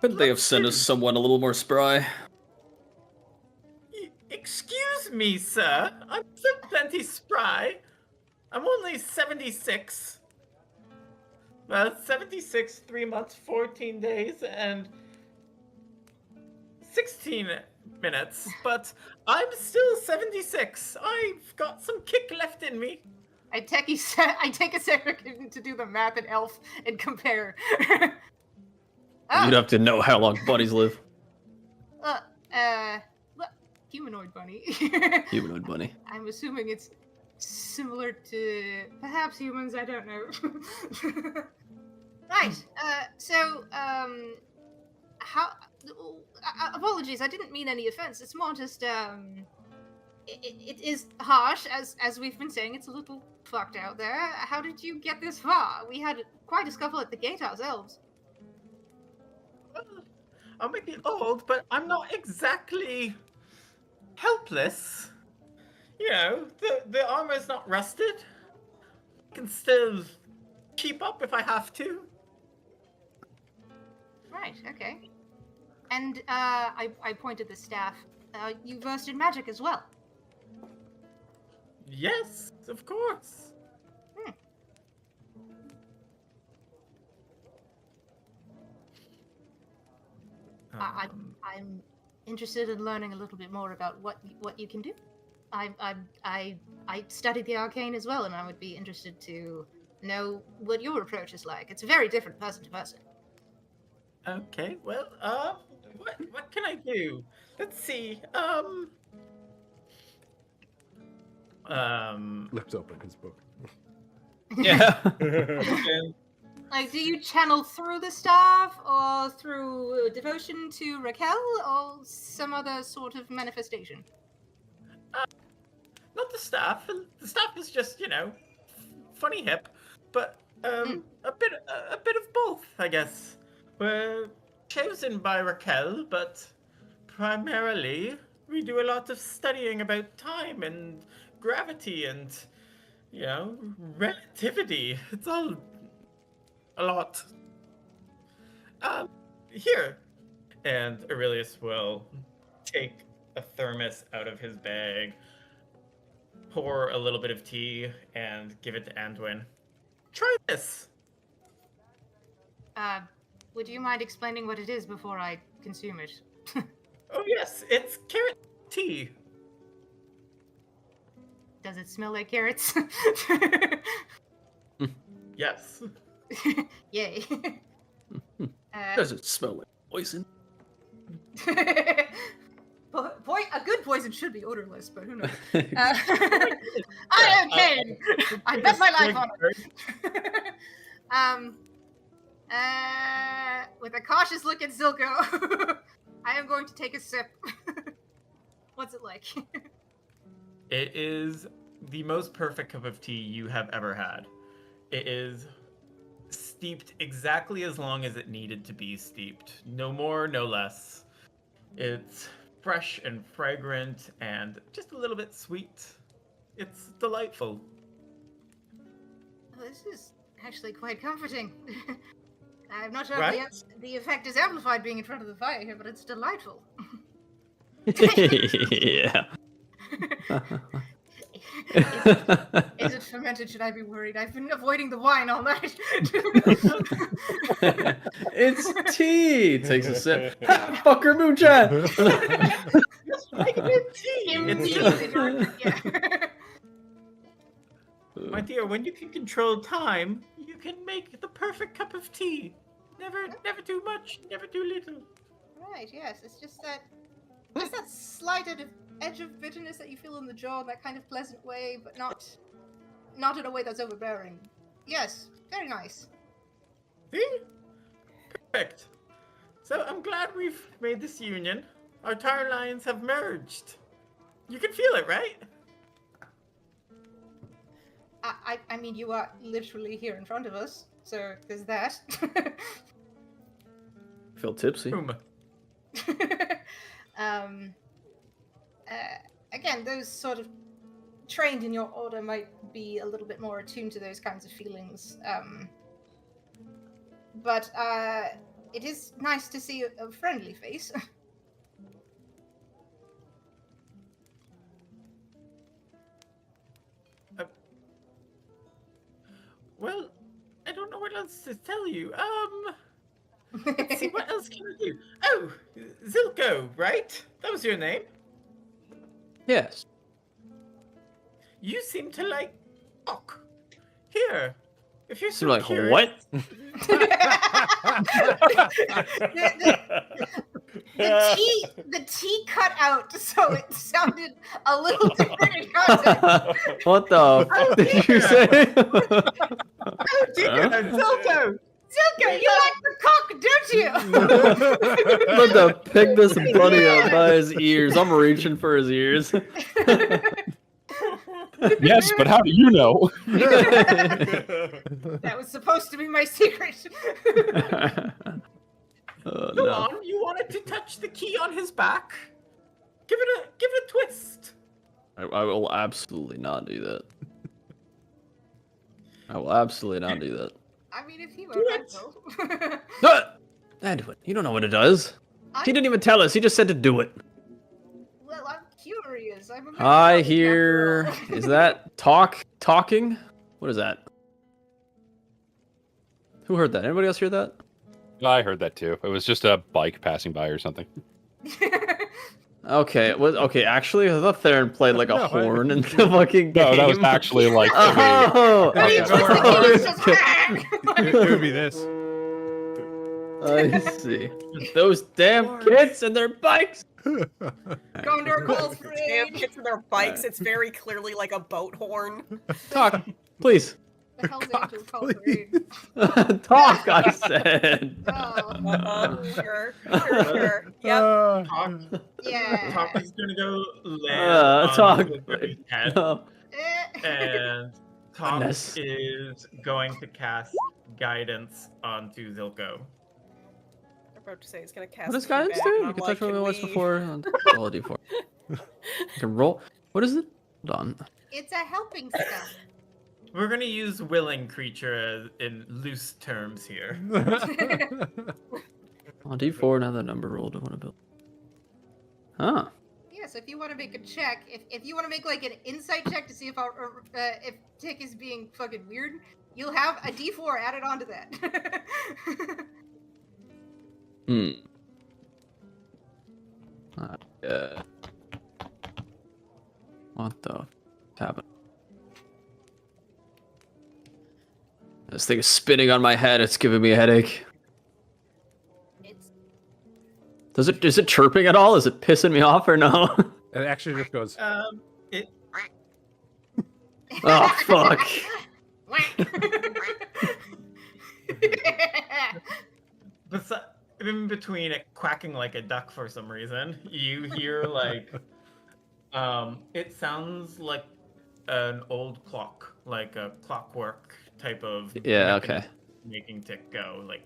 Couldn't they have sent us someone a little more spry? Excuse me, sir. I'm still plenty spry. I'm only 76. Well, 76, 3 months, 14 days, and 16 minutes. But I'm still 76. I've got some kick left in me. I take a second to do the math in elf and compare. You'd have to know how long bunnies live. Humanoid bunny. Humanoid bunny. I'm assuming it's similar to perhaps humans. I don't know. Right. So, how? Apologies. I didn't mean any offense. It's more just it is harsh, as we've been saying. It's a little fucked out there. How did you get this far? We had quite a scuffle at the gate ourselves. I might be old, but I'm not exactly helpless. You know, the armor's not rusted. I can still keep up if I have to. Right, okay. And I pointed the staff. You versed in magic as well. Yes, of course. I'm interested in learning a little bit more about what you can do. I studied the arcane as well, and I would be interested to know what your approach is like. It's very different person to person. Okay, well, what can I do? Let's see. Flips open his book. Yeah. and- Like, do you channel through the staff, or through devotion to Raquel, or some other sort of manifestation? not the staff. The staff is just, you know, funny hip, but a bit of both, I guess. We're chosen by Raquel, but primarily we do a lot of studying about time and gravity and, you know, relativity. It's all a lot. Here. And Aurelius will take a thermos out of his bag, pour a little bit of tea, and give it to Anduin. Try this. Would you mind explaining what it is before I consume it? Oh yes, it's carrot tea. Does it smell like carrots? Yes. Yay. Does it smell like poison? A good poison should be odorless, but who knows? I am kidding. I bet my life on it. With a cautious look at Zilko, I am going to take a sip. What's it like? It is the most perfect cup of tea you have ever had. It is steeped exactly as long as it needed to be steeped. No more, no less. It's fresh and fragrant and just a little bit sweet. It's delightful. Well, this is actually quite comforting. I'm not sure Right? if the effect is amplified being in front of the fire here, but it's delightful. Yeah. Is it fermented? Should I be worried? I've been avoiding the wine all night. It's tea. Takes a sip. Ha, fucker moonshine. Make it tea. It's just- Yeah. My dear, when you can control time, you can make the perfect cup of tea. Never too much, never too little. Right, yes. It's just that slight edge of bitterness that you feel in the jaw in that kind of pleasant way, but not in a way that's overbearing. Yes, very nice. See? Perfect. So I'm glad we've made this union. Our tire lines have merged. You can feel it, right? I mean, you are literally here in front of us, so there's that. Feel tipsy. Boom. Again, those sort of trained in your order might be a little bit more attuned to those kinds of feelings. But it is nice to see a friendly face. Well, I don't know what else to tell you. Let's see, what else can I do? Oh, Zilko, right? That was your name. Yes. You seem to like talk. Here, if you're So so like curious, what? The tea cut out, so it sounded a little different in context. What the fuck did you say? oh dear, Huh? Zilko! Zilka, you like the cock, don't you? I'm about to pick this bunny up by his ears. I'm reaching for his ears. Yes, but how do you know? That was supposed to be my secret. Go No. on, you wanted to touch the key on his back? Give it a twist. I will absolutely not do that. I will absolutely not do that. I mean, if he Do won't, I it. will. Do it. You don't know what it does. I- He didn't even tell us. He just said to do it. Well, I'm curious. I'm a I mixologist hear. after all. Is that talking? What is that? Who heard that? Anybody else hear that? I heard that too. It was just a bike passing by or something. Okay. Okay. Actually, I thought Theron played like a No, horn in the fucking game. No, that was actually like. Oh. When he Yeah, puts don't the worry. keys, just It would be this. I see. Those damn kids and their bikes. Going to our calls for Damn aid. kids and their bikes. It's very clearly like a boat horn. Talk, please. The Hell's Angels call for aid. Talk, I said. Oh, Sure. Yep. Talk yeah. is gonna go land Talk. on Zilgo's head, Oh, Eh. and Talk Goodness. is going to cast guidance onto Zilgo. I'm about to say it's gonna cast. what does feedback, guidance do? and You I'm can like, touch what it was we- before. Roll a d4. You can roll. What is it? Hold on. It's a helping stuff. We're gonna use willing creature in loose terms here. On d4, another number rolled. I want to build. Huh. Yeah, so if you want to make a check, if you want to make like an insight check to see if Tick is being fucking weird, you'll have a D4 added onto that. What the happened? This thing is spinning on my head. It's giving me a headache. It's Is it chirping at all? Is it pissing me off or no? It actually just goes. It Oh fuck. in between it quacking like a duck for some reason, you hear like it sounds like an old clock, like a clockwork type of Yeah, mechanism okay. making Tick go like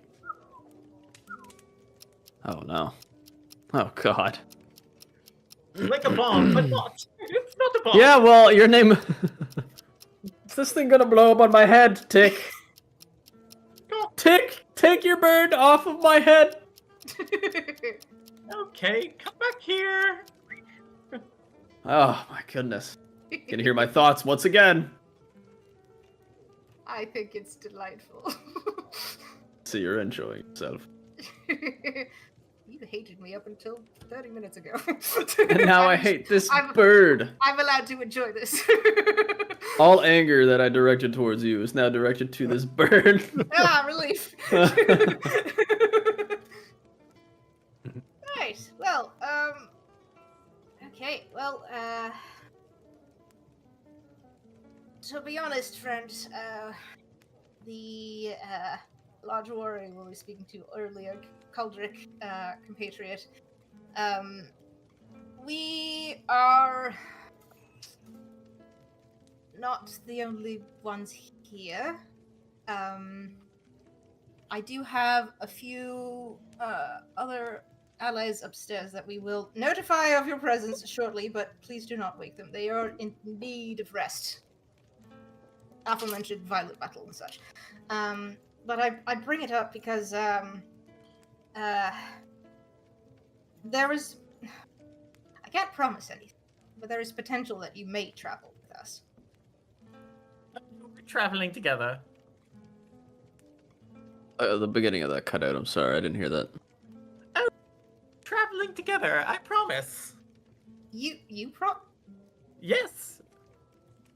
Oh no. Oh god. like a bomb, but not. It's not a bomb. Yeah, well, your name. Is this thing gonna blow up on my head, Tick? Tick, take your bird off of my head. Okay, come back here. Oh my goodness. Can hear my thoughts once again. I think it's delightful. So you're enjoying yourself. You hated me up until 30 minutes ago. And now I hate this I'm- bird. I'm allowed to enjoy this. All anger that I directed towards you is now directed to this bird. Relief. Right. Well, okay. Well, to be honest, friend, the large warrior we were speaking to earlier, Kuldrick, compatriot, we are not the only ones here. I do have a few other allies upstairs that we will notify of your presence shortly, but please do not wake them. They are in need of rest. Aforementioned Violet Battle and such. But I bring it up because there is... I can't promise anything, but there is potential that you may travel with us. We're traveling together. The beginning of that cut out. I'm sorry, I didn't hear that. Traveling together, I promise. You Yes,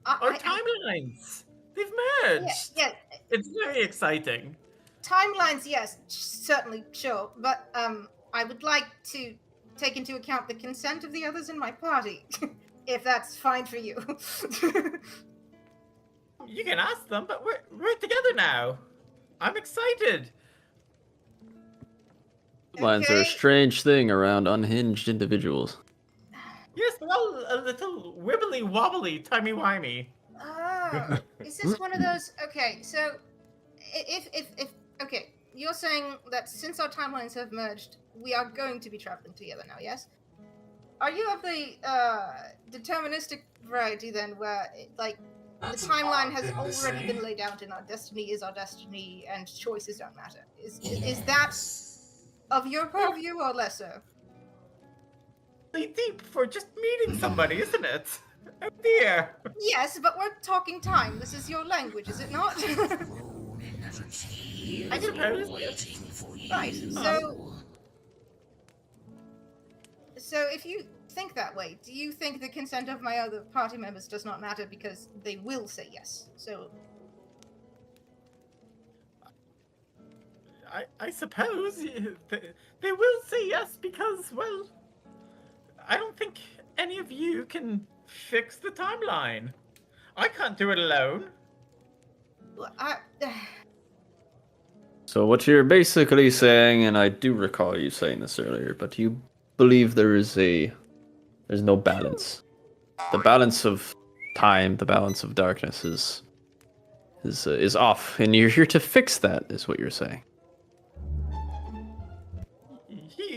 our timelines. They've merged. Yeah, It's very exciting. timelines, yes, certainly, sure. But I would like to take into account the consent of the others in my party, if that's fine for you. You can ask them, but we're together now. I'm excited. Lines are a Okay. strange thing around unhinged individuals. Yes, they're all a little wibbly wobbly, timey wimey. Oh, is this one of those? Okay, so if okay, you're saying that since our timelines have merged, we are going to be traveling together now, yes? Are you of the deterministic variety then, where like the timeline has already been laid out and our destiny is our destiny and choices don't matter? Is that of your purview or less so? Really deep for just meeting somebody, isn't it? Oh dear. Yes, but we're talking time. This is your language, is it not? I suppose. Right. So if you think that way, do you think the consent of my other party members does not matter because they will say yes? So I suppose they will say yes because, well, I don't think any of you can fix the timeline. I can't do it alone. well, So what you're basically saying, and I do recall you saying this earlier, but you believe there's no balance. The balance of time, the balance of darkness is off, and you're here to fix that, is what you're saying.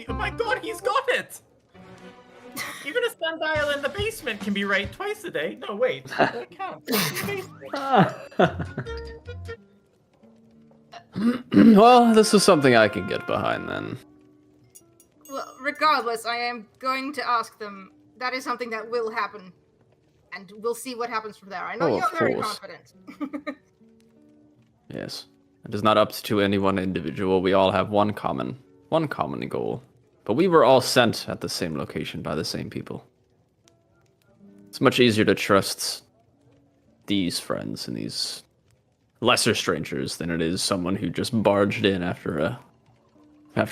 Oh my god, he's got it! Even a sundial in the basement can be right twice a day. No, wait. That counts. Well, this is something I can get behind then. well, regardless, I am going to ask them. That is something that will happen, and we'll see what happens from there. I know Oh, you're of very course. confident. Yes. It is not up to any one individual. We all have one common goal. But we were all sent at the same location by the same people. It's much easier to trust these friends and these lesser strangers than it is someone who just barged in after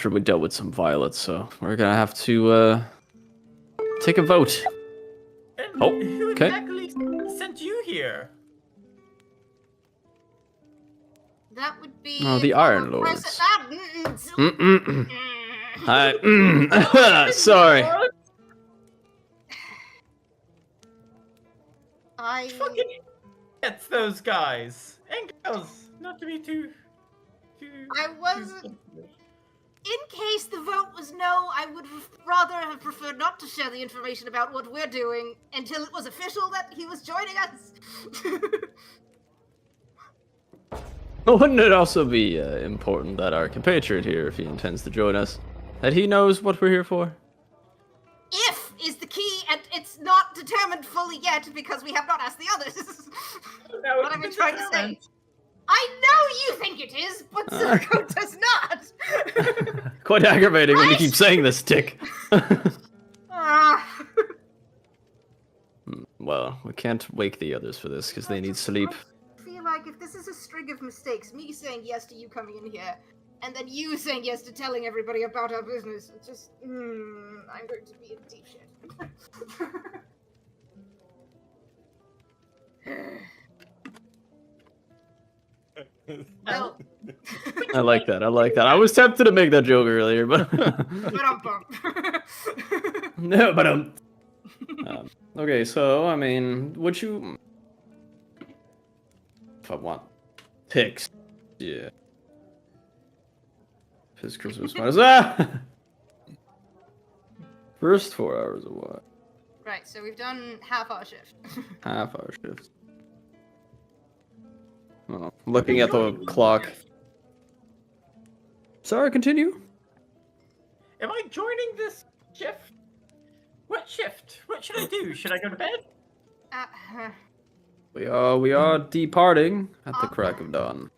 we dealt with some violets. So we're gonna have to take a vote. And Oh, who okay. exactly sent you here? That would be. Oh, the former Iron Lords. president- Sorry. I. Fucking it's those guys and girls. Not to be too. I was. In case the vote was no, I would rather have preferred not to share the information about what we're doing until it was official that he was joining us. Wouldn't it also be important that our compatriot here, if he intends to join us, that he knows what we're here for? If is the key, and it's not determined fully yet because we have not asked the others. No, What I've been trying to say. I know you think it is, but Silco does not. Quite aggravating when you keep saying this, Dick. Ah. Well, we can't wake the others for this because they need sleep. I feel like if this is a string of mistakes, me saying yes to you coming in here, and then you saying yes to telling everybody about our business, it's just, I'm going to be in deep shit. Well, I like that. I was tempted to make that joke earlier, but no, but okay, so I mean, would you? If I want picks, yeah. His Christmas bonus. First 4 hours of what? Right, so we've done half our shift. Half hour shifts. Well, looking at the clock. Sorry, continue. Am I joining this shift? What shift? What should I do? Should I go to bed? We are departing at the crack of dawn.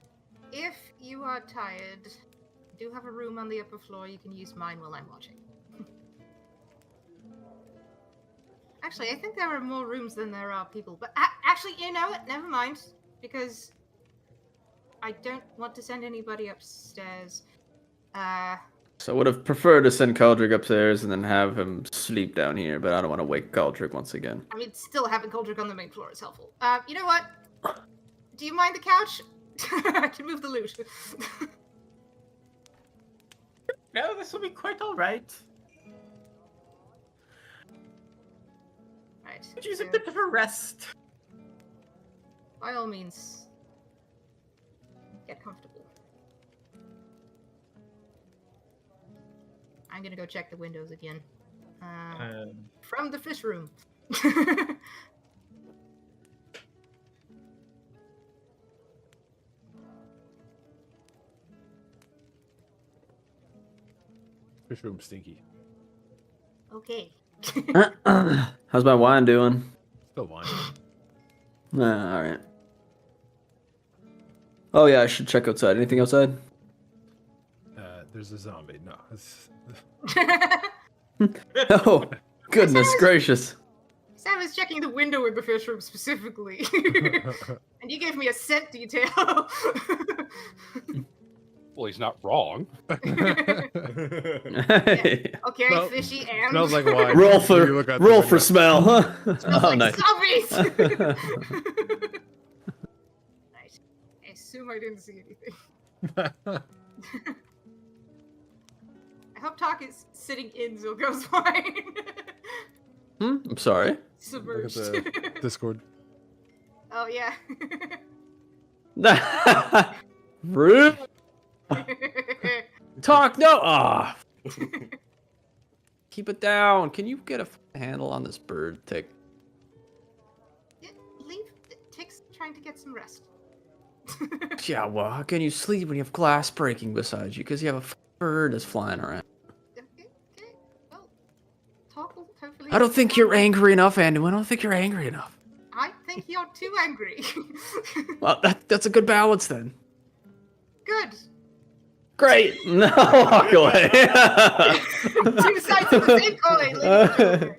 If you are tired, I do have a room on the upper floor. You can use mine while I'm watching. Actually, I think there are more rooms than there are people. But actually, you know what? Never mind. Because I don't want to send anybody upstairs. So I would have preferred to send Caldric upstairs and then have him sleep down here, but I don't want to wake Caldric once again. I mean, still having Caldric on the main floor is helpful. You know what? Do you mind the couch? I can move the loot. No, this will be quite alright. Right. Could use a so bit of a rest. by all means, get comfortable. I'm gonna go check the windows again. Um, From the fish room. Fish room stinky. Okay. How's my wine doing? Still wine. All right. Oh yeah, I should check outside. Anything outside? There's a zombie. No. Oh, goodness gracious. Sam was checking the window in the fish room specifically. And you gave me a scent detail. Well, he's not wrong. Hey. Okay, Well, fishy and smells like wine. Roll You for look out the roll for window. smell, huh? Smells Oh, like nice. zombies. Nice. I assume I didn't see anything. I hope Talk is sitting in Zilgo's wine. I'm sorry. Look at Submerged. the Discord. Oh yeah. Rude. Talk. No. Ah. Keep it down. Can you get a handle on this bird tick? Leave. Tick's trying to get some rest. Yeah. Well, how can you sleep when you have glass breaking beside you? Because you have a bird that's flying around. Okay. Well, Talk will hopefully. I don't think you're angry enough, Anduin. I don't think you're angry enough. I think you're too angry. Well, that's a good balance then. Good. Great. No, walk away. Two sides of the same coin.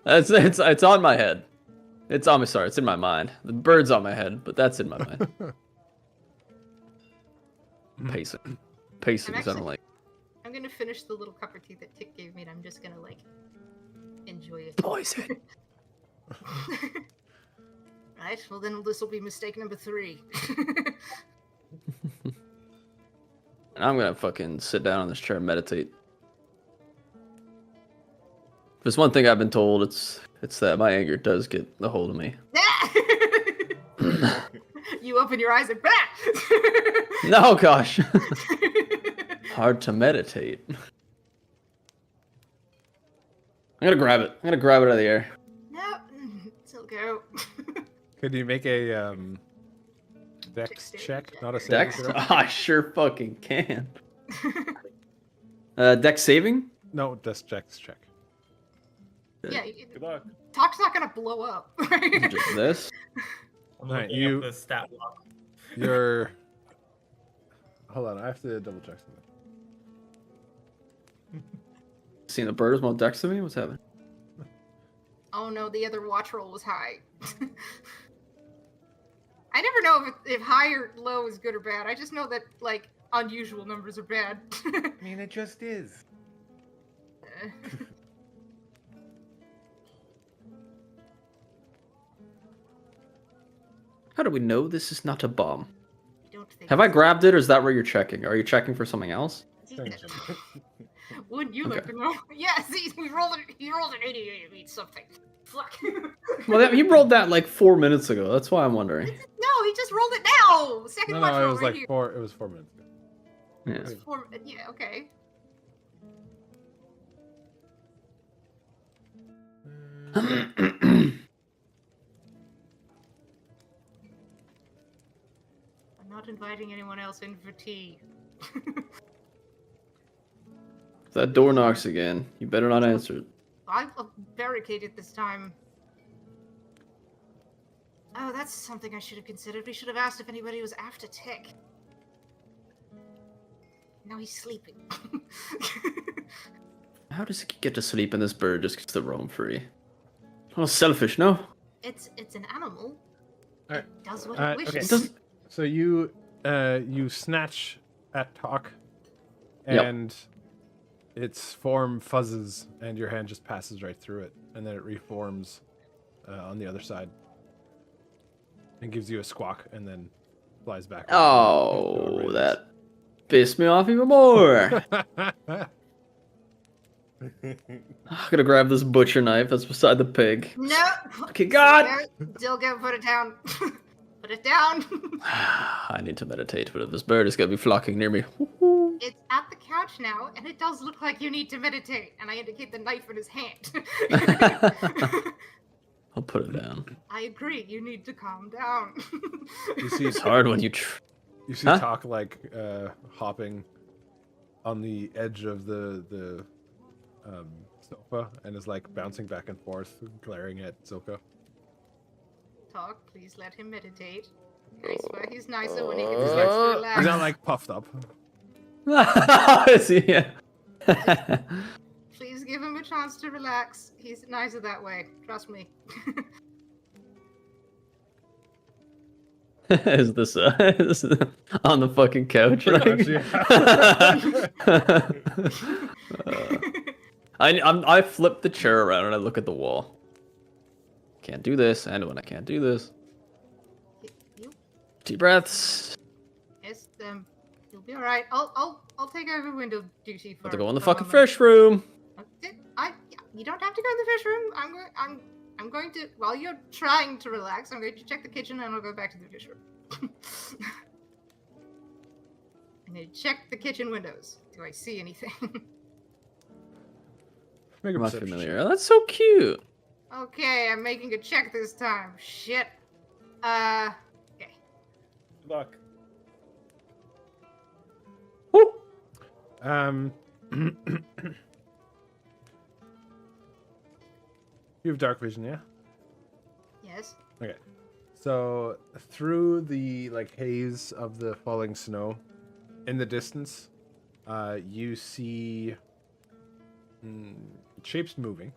ladies It's on my head. It's on me. Sorry, it's in my mind. The bird's on my head, but that's in my mind. Pacing. Pacing is actually- unlike. I'm gonna finish the little cup of tea that Tick gave me, and I'm just gonna like enjoy it. Poison. Right. Well, then this will be mistake number 3. And I'm gonna fucking sit down on this chair and meditate. If there's one thing I've been told, it's that my anger does get the hold of me. You open your eyes and bah! No, gosh. Hard to meditate. I'm gonna grab it. I'm gonna grab it out of the air. No, still go. Could you make a dex Dexterity check, check. not a saving Dex? throw? I sure fucking can. Dex saving? No, just dex check. Yeah, Good luck. Talk's not gonna blow up. Just this? I'm Alright, looking you- up the stat block. You're. Hold on, I have to double check something. Seeing the bird is more dex than me? What's happening? Oh no, the other watch roll was high. I never know if high or low is good or bad. I just know that like unusual numbers are bad. I mean, it just is. How do we know this is not a bomb? I don't think. Have I grabbed it, or is that where you're checking? Are you checking for something else? Wouldn't you like Okay. to know? Yeah, see, we rolled it. He rolled an 88. It means something. Fuck. Well, he rolled that like 4 minutes ago. That's why I'm wondering. No, he just rolled it now. Second No, watch no, it roll was right like here. 4. It was 4 minutes. Yeah. Yeah, okay. I'm not inviting anyone else in for tea. If that door knocks again, you better not answer it. I've barricaded this time. Oh, that's something I should have considered. We should have asked if anybody was after Tick. Now he's sleeping. How does he get to sleep and this bird just gets to roam free? Well, selfish, no? It's an animal. Alright. It does what it wishes. It doesn't. So you snatch at Talk, Yep. and its form fuzzes, and your hand just passes right through it, and then it reforms on the other side, and gives you a squawk, and then flies back. Oh, that pissed me off even more. I'm gonna grab this butcher knife that's beside the pig. No. Okay, God. No, Dilgo, put it down. Put it down. I need to meditate, but this bird is gonna be flocking near me. It's at the couch now, and it does look like you need to meditate. And I indicate the knife in his hand. I'll put it down. I agree. You need to calm down. You see, It's hard when you. you see Huh? Talk like hopping on the edge of the sofa and is like bouncing back and forth, glaring at Silka. Talk, please let him meditate. I swear he's nicer when he gets a chance to relax. He's not like puffed up. Is he? Yeah. Please give him a chance to relax. He's nicer that way. Trust me. Is this on the fucking couch? Pretty Like? I flip the chair around and I look at the wall. Can't do this, and when I can't do this, You, deep breaths. yes, you'll be all right. I'll take over window duty for. Have to go in the for a fucking moment. fish room. You don't have to go in the fish room. I'm going to, while you're trying to relax, I'm going to check the kitchen and I'll go back to the fish room. I'm going to check the kitchen windows. Do I see anything? Make a I'm not perception familiar. check. Oh, that's so cute. Okay, I'm making a check this time. Shit. Okay. Good luck. Woo. You have dark vision, yeah? Yes. Okay. So through the like haze of the falling snow, in the distance, you see shapes moving.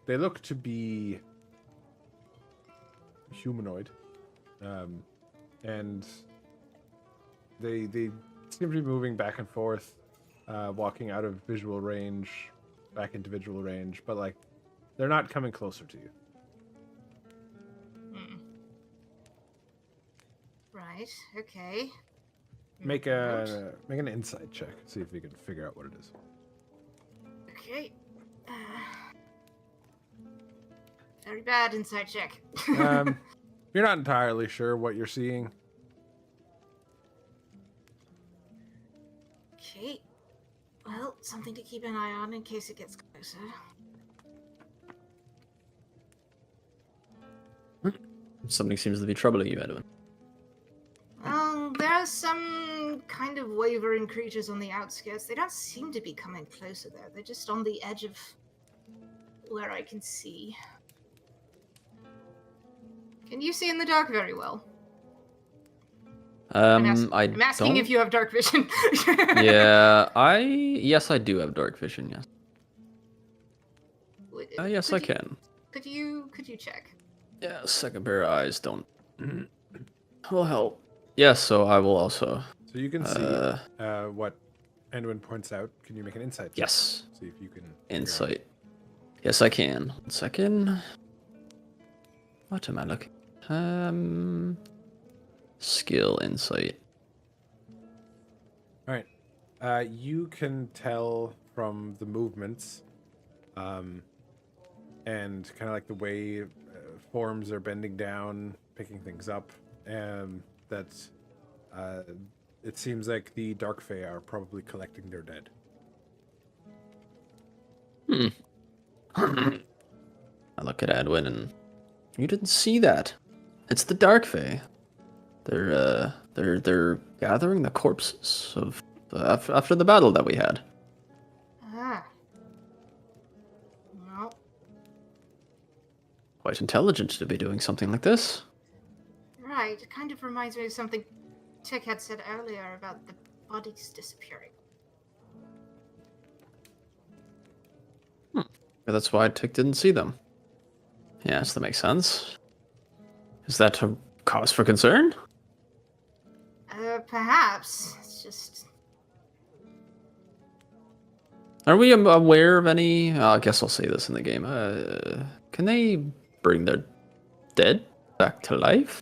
They look to be humanoid, and they seem to be moving back and forth, walking out of visual range, back into visual range, but like they're not coming closer to you. Right. Okay. Make an insight check. See if you can figure out what it is. Okay. Very bad insight check. You're not entirely sure what you're seeing. Okay. Well, something to keep an eye on in case it gets closer. Something seems to be troubling you, Edwin. There are some kind of wavering creatures on the outskirts. They don't seem to be coming closer though. They're just on the edge of where I can see. Can you see in the dark very well? I'm asking don't. if you have dark vision. Yeah, yes, I do have dark vision. Yes. Yes, I can. Could you check? Yeah, second pair of eyes don't. Will help. Yes, so I will also. So you can see what Edwin points out. Can you make an insight check? Yes. See if you can. figure out- Insight. Yes, I can. 1 second. What am I looking? Skill insight. All right. You can tell from the movements, and kind of like the way forms are bending down, picking things up, that it seems like the Darkfey are probably collecting their dead. I look at Edwin and you didn't see that. It's the Darkfey. They're gathering the corpses of after the battle that we had. Ah. Well, Quite intelligent to be doing something like this. right. It kind of reminds me of something Tick had said earlier about the bodies disappearing. That's why Tick didn't see them. Yes, that makes sense. Is that a cause for concern? Perhaps. It's just... Are we aware of any? I guess I'll say this in the game. Can they bring their dead back to life?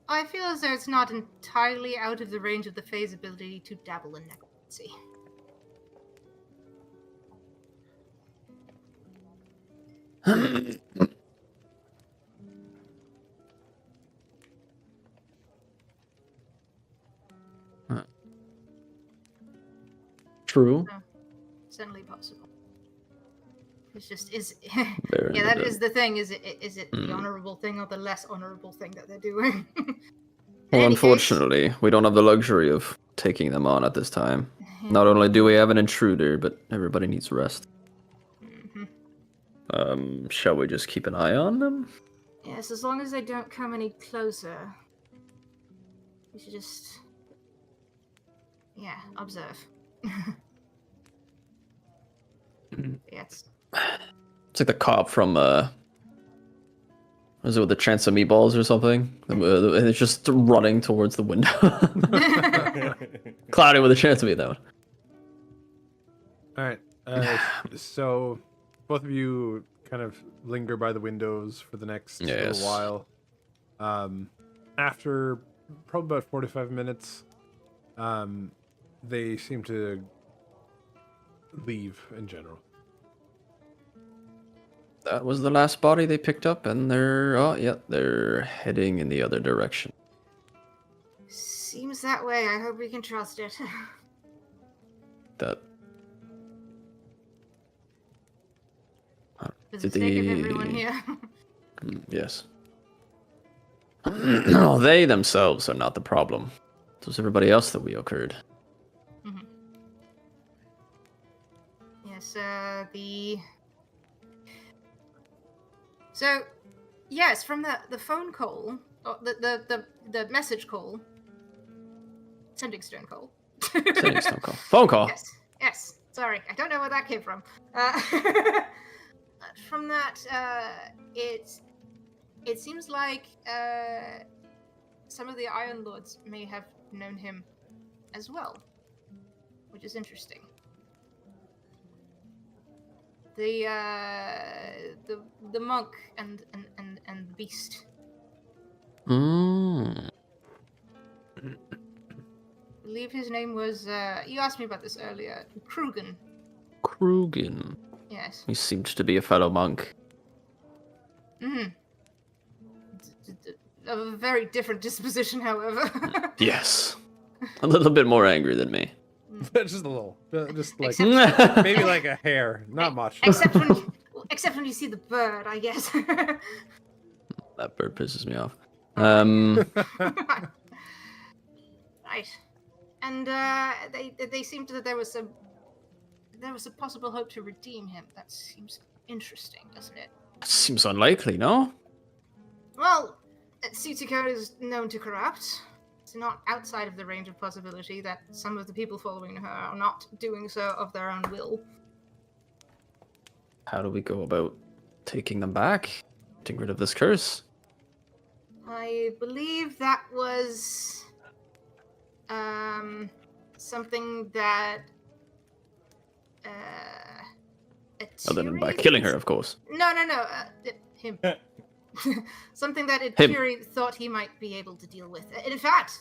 I feel as though it's not entirely out of the range of the Fae's ability to dabble in necromancy. True. Certainly possible. It's just is Very yeah, that good. is the thing. Is it the honorable thing or the less honorable thing that they're doing? In Well, any unfortunately, we don't have the luxury of taking them on at this time. case, Not only do we have an intruder, but everybody needs rest. Mhm. Shall we just keep an eye on them? Yes, as long as they don't come any closer, we should just observe. Yeah, it's It's like the cop from was it with the chance of meatballs or something? It's just running towards the window. Cloudy with a chance of meat, that one. All right. So both of you kind of linger by the windows for the next Yes. little while. After probably about 45 minutes, they seem to leave in general. That was the last body they picked up, and they're heading in the other direction. seems that way. I hope we can trust it. That For the Did sake of they- everyone here. yes. No, they themselves are not the problem. It was everybody else that we occurred. Mhm. Yes, So, yes, from the phone call, or the message call, sending stone call. Sending stone call. Phone call. Yes. Sorry, I don't know where that came from. From that, it seems like some of the Iron Lords may have known him as well, which is interesting. The monk and the beast. Mm. I believe his name was. You asked me about this earlier. Krugen. Krugen. Yes. He seemed to be a fellow monk. Mm-hmm. Of a very different disposition, however. Yes. A little bit more angry than me. Just a little. Just like Except- maybe like a hair. Not much. Except when you see the bird, I guess. That bird pisses me off. Right. And they seemed that there was a possible hope to redeem him. That seems interesting, doesn't it? Seems unlikely, no? Well, Tsuchiko is known to corrupt. It's not outside of the range of possibility that some of the people following her are not doing so of their own will. How do we go about taking them back? Getting rid of this curse? I believe that was something that Other than by Atiri- killing her, of course. No, him. Something that Him. Atiri thought he might be able to deal with. In fact,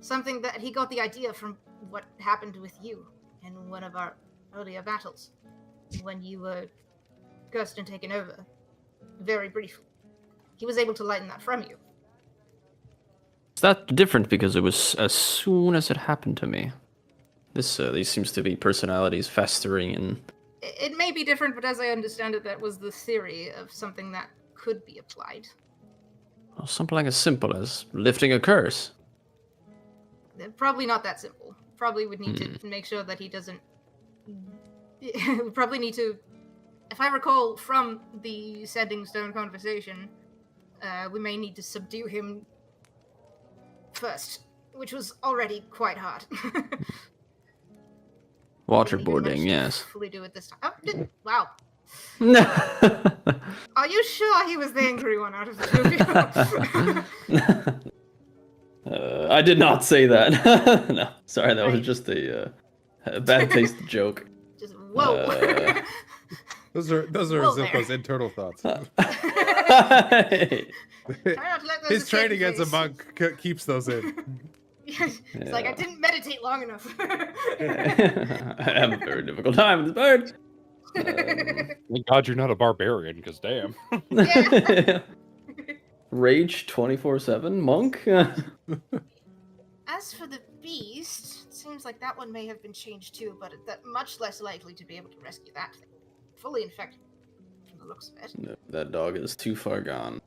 something that he got the idea from what happened with you in one of our earlier battles, when you were cursed and taken over. Very briefly. He was able to lighten that from you. Is that different because it was as soon as it happened to me? These seems to be personalities festering in... It may be different, but as I understand it, that was the theory of something that could be applied. Well, something like as simple as lifting a curse. Probably not that simple. Probably would need to make sure that he doesn't... We probably need to... If I recall from the Sending Stone conversation, we may need to subdue him first, which was already quite hard. Waterboarding, yes. Fully do it this time. Oh, wow. Are you sure he was the angry one out of the two of you? I did not say that. No, sorry, that was Right. just a bad taste joke. Just whoa. Those are Whoa there. Zippo's internal thoughts. Try not to let those His escape training your as a face. monk keeps those in. Yes, it's like I Yeah. didn't meditate long enough. I have a very difficult time with this bird. Thank God you're not a barbarian, because damn. Yeah. Rage 24/7 monk. As for the beast, it seems like that one may have been changed too, but that much less likely to be able to rescue that thing. Fully infected, from the looks of it. No, that dog is too far gone.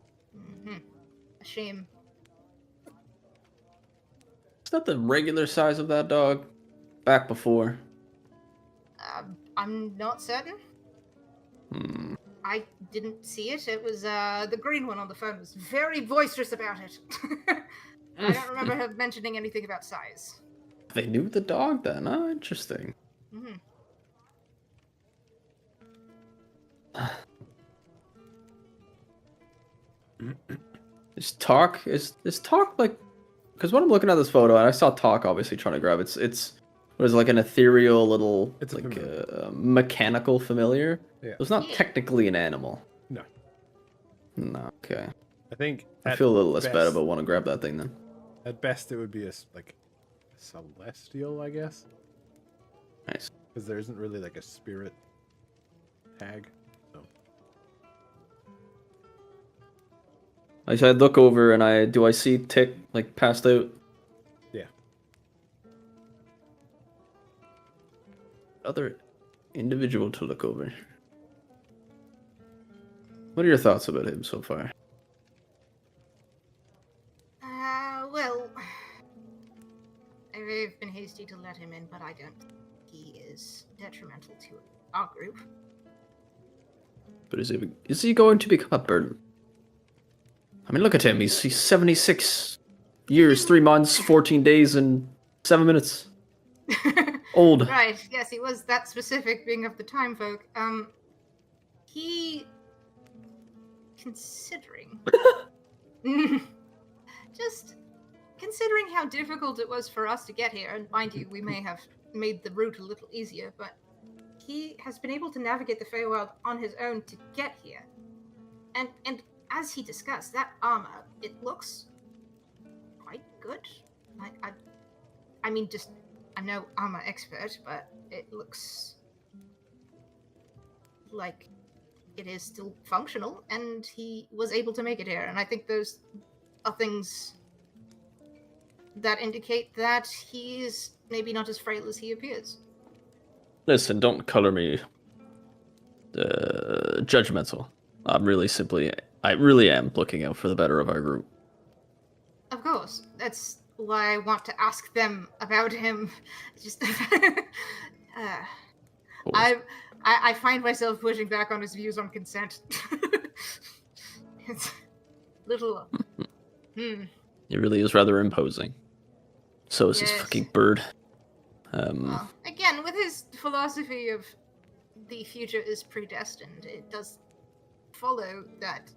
A shame. Is that the regular size of that dog? Back before. I'm not certain. Hmm. I didn't see it. It was the green one on the phone was very boisterous about it. I don't remember her mentioning anything about size. They knew the dog then. Oh, interesting. Mm-hmm. Is Talk like? Because when I'm looking at this photo, and I saw Talk obviously trying to grab it's what is it, like an ethereal little It's a like familiar. mechanical familiar. Yeah. So it's not Yeah. technically an animal. No. No. Okay. I think I at feel a little less bad best- about want to grab that thing then. At best, it would be a celestial, I guess, Nice. because there isn't really like a spirit tag. So I look over and I see Tick like passed out. yeah, Other individual to look over. What are your thoughts about him so far? Well, I may have been hasty to let him in, but I don't think he is detrimental to our group. But is he going to become a burden? I mean, look at him. He's 76 years, 3 months, 14 days, and 7 minutes. Old. Right, yes, he was that specific, being of the time folk. He... Considering... Just considering how difficult it was for us to get here, and mind you, we may have made the route a little easier, but he has been able to navigate the Feywild on his own to get here. And as he discussed, that armor, it looks quite good. I mean, just, I'm no armor expert, but it looks like it is still functional, and he was able to make it here. And I think those are things that indicate that he's maybe not as frail as he appears. Listen, don't color me judgmental. I really am looking out for the better of our group. Of course, that's why I want to ask them about him. Just, I find myself pushing back on his views on consent. It's little. He really is rather imposing. So is his Yes. fucking bird. Well, again, with his philosophy of the future is predestined, it does follow that.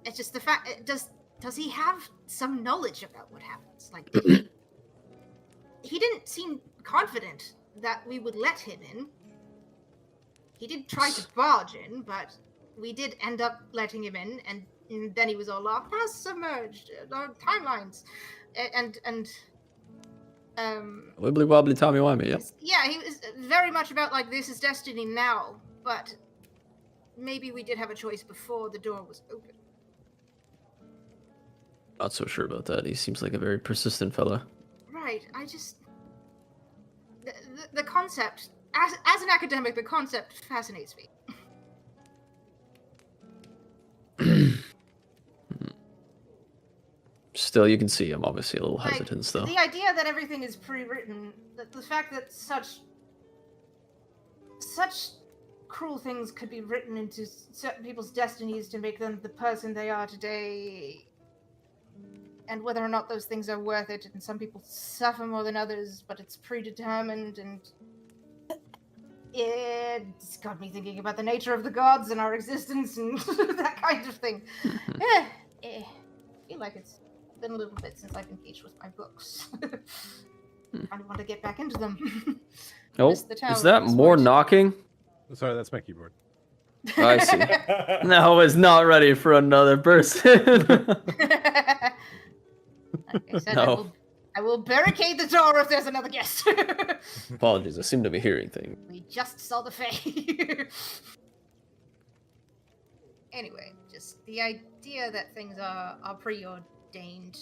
It's just the fact. Does he have some knowledge about what happens? Like, he didn't seem confident that we would let him in. He did try to barge in, but we did end up letting him in, and then he was all off, submerged, timelines, and Wibbly wobbly Tommy Wimey, yep. yeah, he was very much about like this is destiny now, but maybe we did have a choice before the door was open. Not so sure about that. He seems like a very persistent fella. Right, I just the concept as an academic, the concept fascinates me. Still, you can see him obviously a little Like, hesitant still. the idea that everything is pre-written, the fact that such cruel things could be written into certain people's destinies to make them the person they are today, and whether or not those things are worth it, and some people suffer more than others, but it's predetermined, and it's got me thinking about the nature of the gods and our existence and that kind of thing. I feel like it's been a little bit since I've engaged with my books. I want to get back into them. Oh, Miss the town is that once more more. knocking? sorry, that's my keyboard. I see. No, is not ready for another person. Like I said, No. I will barricade the door if there's another guest. Apologies, I seem to be hearing things. We just saw the Fae. Anyway, just the idea that things are preordained.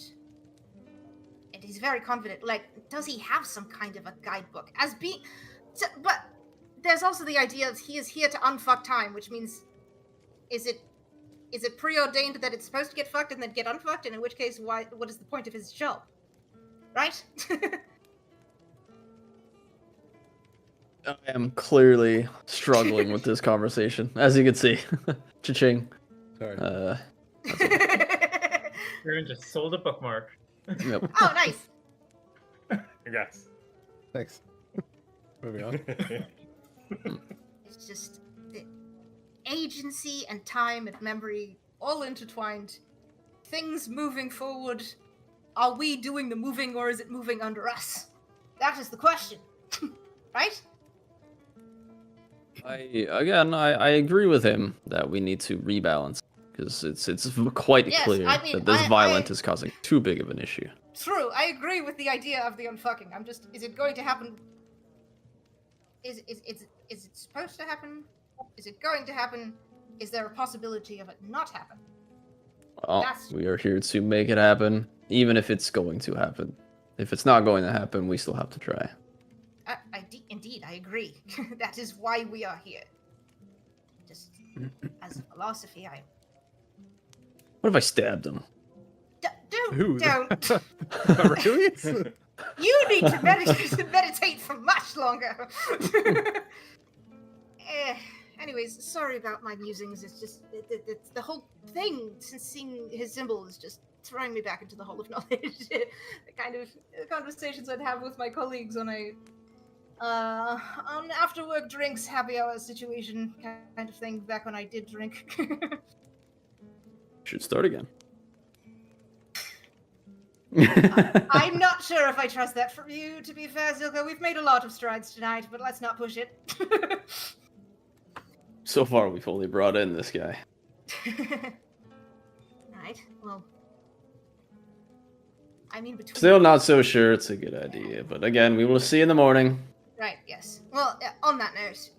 And he's very confident. Like, does he have some kind of a guidebook? But there's also the idea that he is here to unfuck time, which means, is it preordained that it's supposed to get fucked and then get unfucked? And in which case, what is the point of his job? Right? I am clearly struggling with this conversation, as you can see. Cha-ching. Sorry. Aaron just sold a bookmark. Yep. Oh, nice. Congrats. Thanks. Moving on. It's just the agency and time and memory all intertwined. Things moving forward. Are we doing the moving or is it moving under us? That is the question. Right? I agree with him that we need to rebalance because it's quite Yes, clear I mean, that this I- violent is causing too big of an issue. True, I agree with the idea of the unfucking. I'm just, is it going to happen? Is it supposed to happen? Is it going to happen? Is there a possibility of it not happen? Well, That's- we are here to make it happen, even if it's going to happen. If it's not going to happen, we still have to try. Indeed, I agree. That is why we are here. Just as a philosophy, What if I stabbed him? Who? Don't. Really? You need to meditate for much longer. Anyways, sorry about my musings. It's just it's the whole thing since seeing his symbol is just throwing me back into the hole of knowledge. The kind of conversations I'd have with my colleagues on after work drinks, happy hour situation kind of thing back when I did drink. Should start again. I'm not sure if I trust that from you, to be fair, Zilka. We've made a lot of strides tonight, but let's not push it. So far, we've only brought in this guy. Right, well... I mean, between... Still not so sure it's a good idea, but again, we will see in the morning. Right, yes. Well, on that note,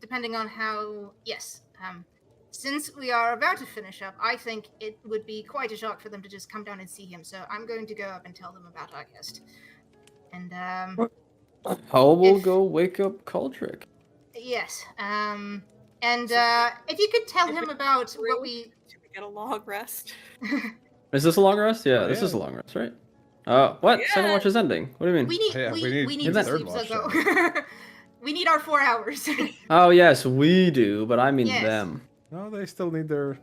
depending on how... Yes, since we are about to finish up, I think it would be quite a shock for them to just come down and see him, so I'm going to go up and tell them about our guest. And, How will If- go wake up Caldric? yes, and, if you could tell him about what we... Should we get a long rest? Is this a long rest? Yeah, Oh, this yeah. is a long rest, right? What? Second Yeah. watch is ending. What do you mean? We need, Yeah, we, we need we the need to third sleep, watch Zoko. We need our 4 hours. Oh, yes, we do, but I mean Yes. them. No, they still need their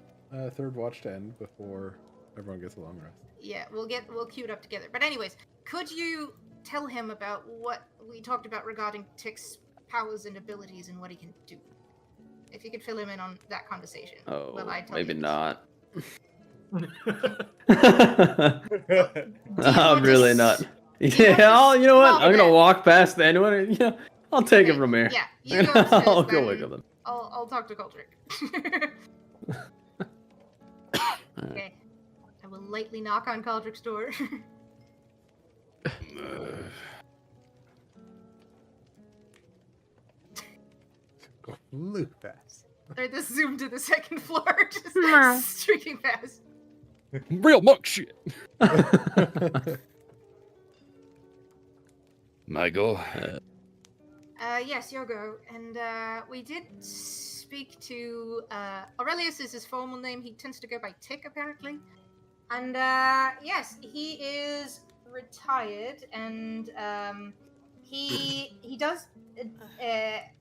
third watch to end before everyone gets a long rest. Yeah, we'll queue it up together. But anyways, could you tell him about what we talked about regarding Tick's powers and abilities and what he can do? If you could fill him in on that conversation. Oh, while I tell maybe you. not. you I'm want really to not. s- Yeah, want to you know what? swallow I'm gonna it? walk past anyone. Yeah, I'll take it Okay, from here. Yeah, you go upstairs, I'll go then wake up them. I'll talk to Coldrick. Okay. I will lightly knock on Caldrick's door. Go flew fast. Or the zoom to the second floor, just streaking past. Real monk shit. Michael, Yes, Yogo. And we did speak to Aurelius is his formal name. He tends to go by Tick, apparently. And yes, he is retired, and he does.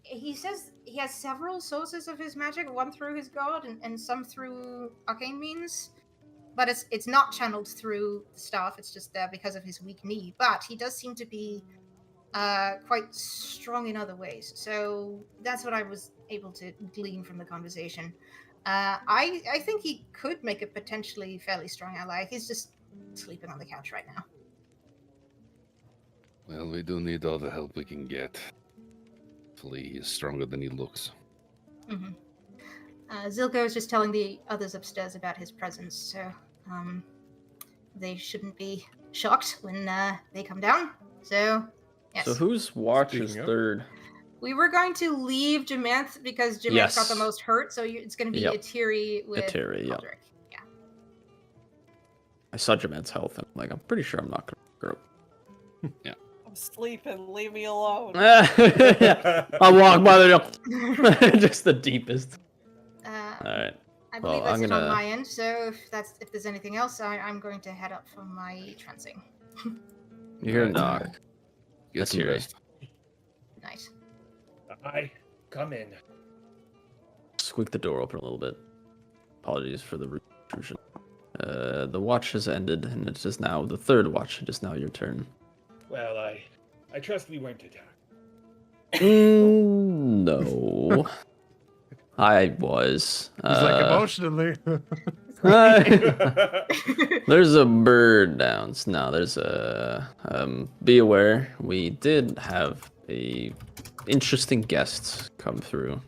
He says he has several sources of his magic, one through his god, and some through arcane means. But it's not channeled through the staff. It's just there because of his weak knee. But he does seem to be quite strong in other ways. So that's what I was able to glean from the conversation. I think he could make a potentially fairly strong ally. He's just sleeping on the couch right now. well, we do need all the help we can get. Hopefully, he is stronger than he looks. Hmm Zilko is just telling the others upstairs about his presence, so they shouldn't be shocked when they come down. So, yes. So whose watch is Speaking of- third? We were going to leave Jamanth because Jamanth got the Yes. most hurt, so it's going to be Yep. Atiri with Atiri, yep. Aldrich. Yeah. I saw Jaman's health, and I'm pretty sure I'm not gonna grow. I'm sleeping. Leave me alone. I'll walk by the just the deepest. All right. I Well, believe that's I'm it on gonna- my end, so if there's anything else, I'm going to head up for my trancing. You hear a knock. Get That's some Yuri. rest. Nice. I come in. Squeak the door open a little bit. Apologies for the intrusion. The watch has ended, and it is now the third watch. It is now your turn. Well, I trust we weren't attacked. No. I was. He's like emotionally. There's a bird down. No, there's a. Be aware, we did have a interesting guest come through.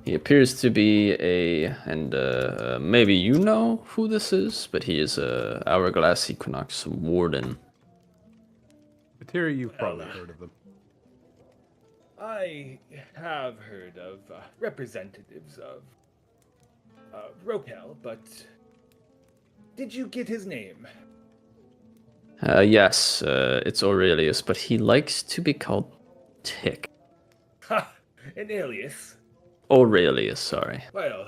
He appears to be and maybe you know who this is, but he is a Hourglass Equinox warden. Atiri, you've probably heard of them. I have heard of representatives of Rokel, but did you get his name? Yes, it's Aurelius, but he likes to be called Tick. Ha! An alias. Aurelius, sorry. Well,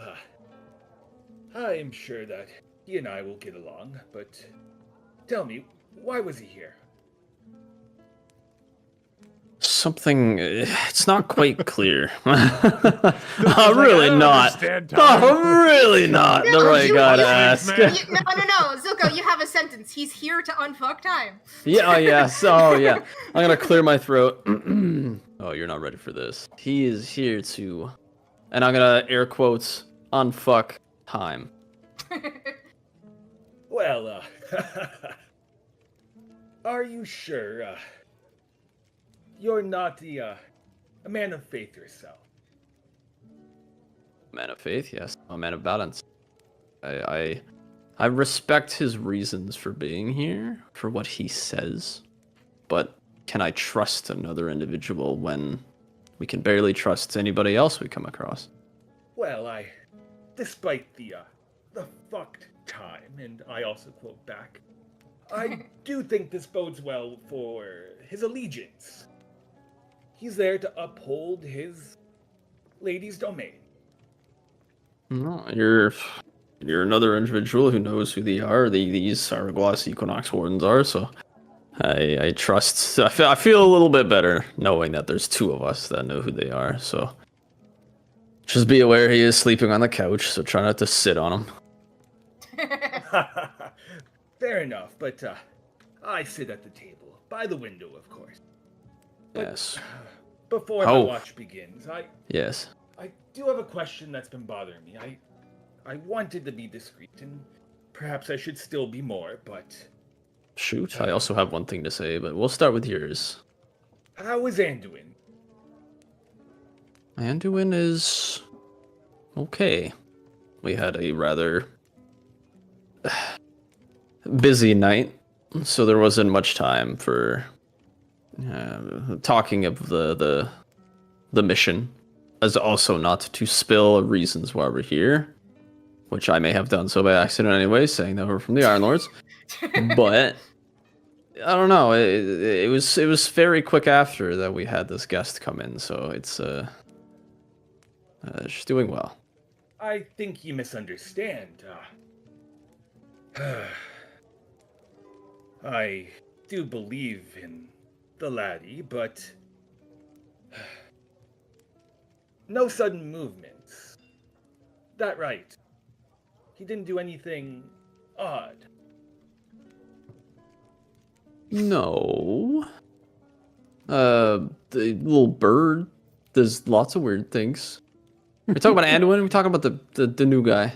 I'm sure that he and I will get along, but tell me, why was he here? Something. It's not quite clear. I Really don't not. understand No, time. I'm really not the No, right you- guy to you- ask. man. No, Zilko, you have a sentence. He's here to unfuck time. Yeah, oh, yes. Oh, yeah. I'm gonna clear my throat. Oh, you're not ready for this. He is here to, and I'm gonna air quotes, unfuck time. Well, are you sure you're not a man of faith yourself? Man of faith, yes. A man of balance. I respect his reasons for being here, for what he says, but can I trust another individual when we can barely trust anybody else we come across? Well, despite the fucked time, and I also quote back, I do think this bodes well for his allegiance. He's there to uphold his lady's domain. No, you're another individual who knows who they are. These Hourglass Equinox Wardens are, so I trust. I feel a little bit better knowing that there's two of us that know who they are. So just be aware he is sleeping on the couch, so try not to sit on him. Fair enough, but I sit at the table, by the window, of course. Yes. Before the Oh. watch begins, Yes. I do have a question that's been bothering me. I wanted to be discreet, and perhaps I should still be more, but Shoot. I also have one thing to say, but we'll start with yours. how is Anduin? Anduin is okay. We had a rather busy night, so there wasn't much time for talking of the mission, as also not to spill reasons why we're here, which I may have done so by accident anyway, saying that we're from the Iron Lords. But I don't know. It was very quick after that we had this guest come in, so it's she's doing well. I think you misunderstand. I do believe in the laddie, but no sudden movements. That right? He didn't do anything odd. No. The little bird does lots of weird things. We're talking about Anduin. We're talking about the new guy.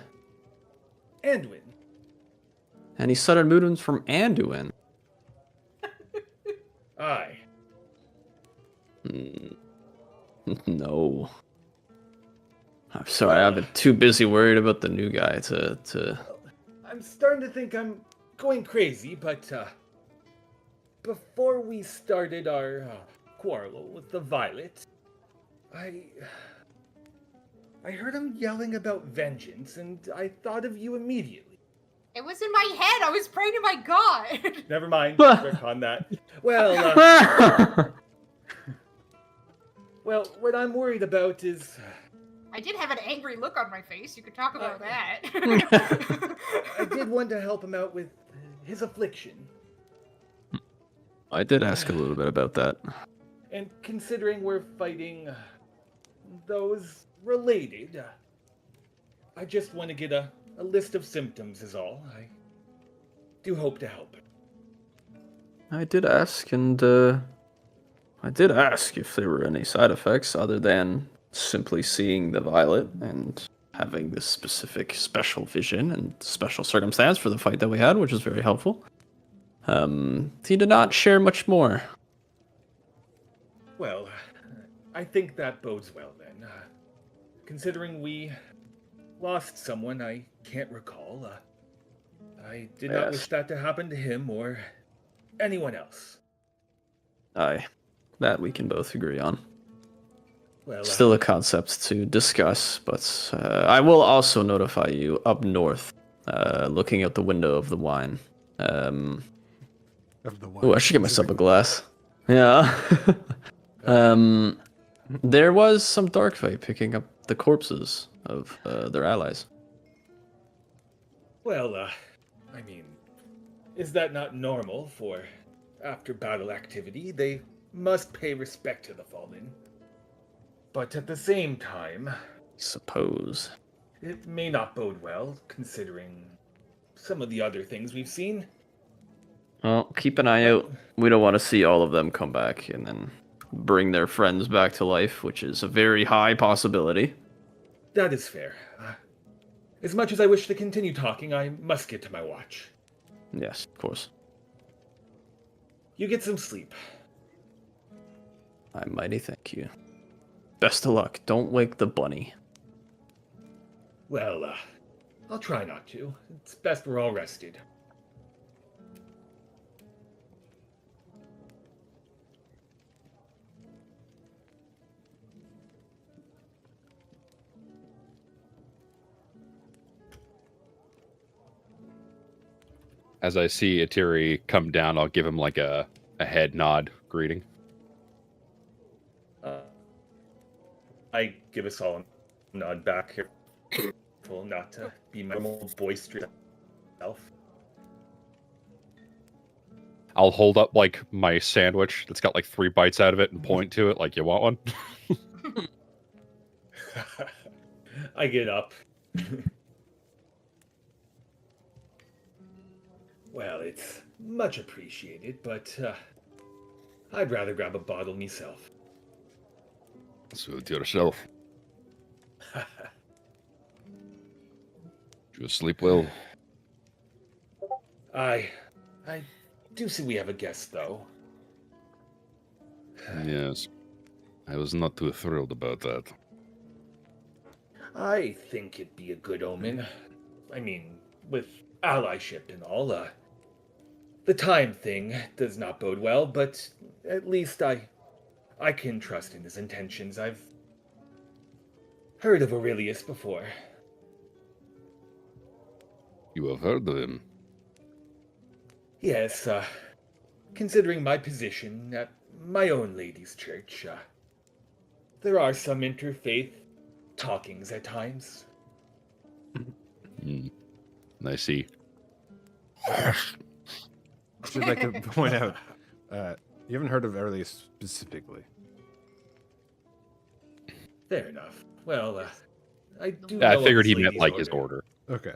Anduin. And he sudden movements from Anduin. Aye. No. I'm sorry, I've been too busy worried about the new guy to. I'm starting to think I'm going crazy, but before we started our quarrel with the Violet, I heard him yelling about vengeance, and I thought of you immediately. It was in my head. I was praying to my god. Never mind, work on that. Well, well, what I'm worried about is I did have an angry look on my face. You could talk about that. I did want to help him out with his affliction. I did ask a little bit about that. And considering we're fighting those related, I just want to get a list of symptoms is all. I do hope to help. I did ask, and I did ask if there were any side effects other than simply seeing the Violet and having this specific special vision and special circumstance for the fight that we had, which was very helpful. He did not share much more. Well, I think that bodes well then. Considering we lost someone I can't recall, I did not wish that to happen to him or anyone else. Aye, that we can both agree on. Well, Still a concept to discuss, but I will also notify you up north, looking out the window of the wine. Oh, I should get myself a glass. Yeah. There was some Darkfey picking up the corpses of their allies. Well, I mean, is that not normal for after battle activity? They must pay respect to the fallen. But at the same time, Suppose. it may not bode well, considering some of the other things we've seen. Well, keep an eye out. We don't want to see all of them come back and then bring their friends back to life, which is a very high possibility. That is fair. As much as I wish to continue talking, I must get to my watch. Yes, of course. You get some sleep. I mighty thank you. Best of luck. Don't wake the bunny. Well, I'll try not to. It's best we're all rested. As I see Atiri come down, I'll give him like a head nod greeting. I give us all a nod back here. Careful not to be my normal boisterous self. I'll hold up like my sandwich that's got like 3 bites out of it and point to it like, you want one? I get up. Well, it's much appreciated, but I'd rather grab a bottle myself. Suit yourself. Just sleep well. I do see we have a guest, though. Yes. I was not too thrilled about that. I think it'd be a good omen. I mean, with allyship and all, the time thing does not bode well, but at least I can trust in his intentions. I've heard of Aurelius before. You have heard of him? Yes, considering my position at my own lady's church, there are some interfaith talkings at times. I see. I should like to point out, you haven't heard of Aurelius specifically. Fair enough. Well, I do. I know of figured this he meant lady's like his order. Okay.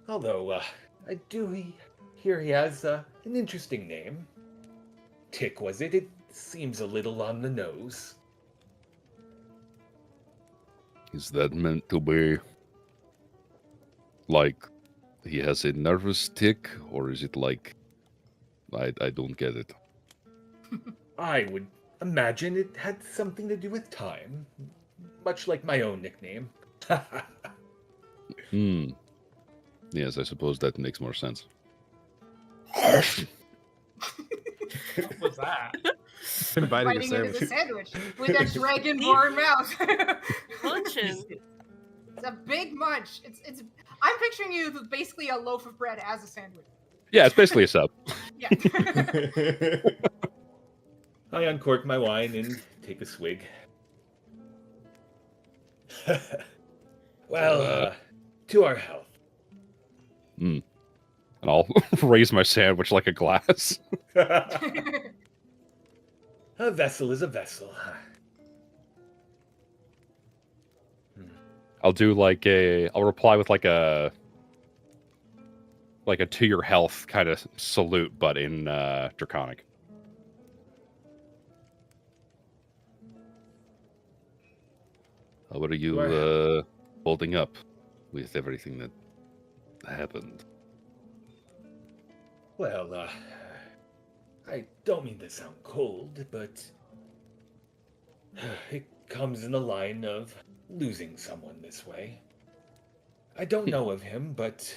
Although, I do hear he has an interesting name. Tick, was it? It seems a little on the nose. Is that meant to be like he has a nervous tick, or is it like I don't get it? I would imagine it had something to do with time, much like my own nickname. Hmm. Yes, I suppose that makes more sense. What was that? Been biting a Biting it as a sandwich. sandwich with a dragonborn mouth. Munching. It's a big munch. It's. I'm picturing you with basically a loaf of bread as a sandwich. Yeah, it's basically a sub. Yeah. I uncork my wine and take a swig. Well, to our health. And I'll raise my sandwich like a glass. A vessel is a vessel. I'll do I'll reply with like a to your health kind of salute, but in Draconic. How are you holding up with everything that happened? Well, I don't mean to sound cold, but it comes in the line of losing someone this way. I don't know of him, but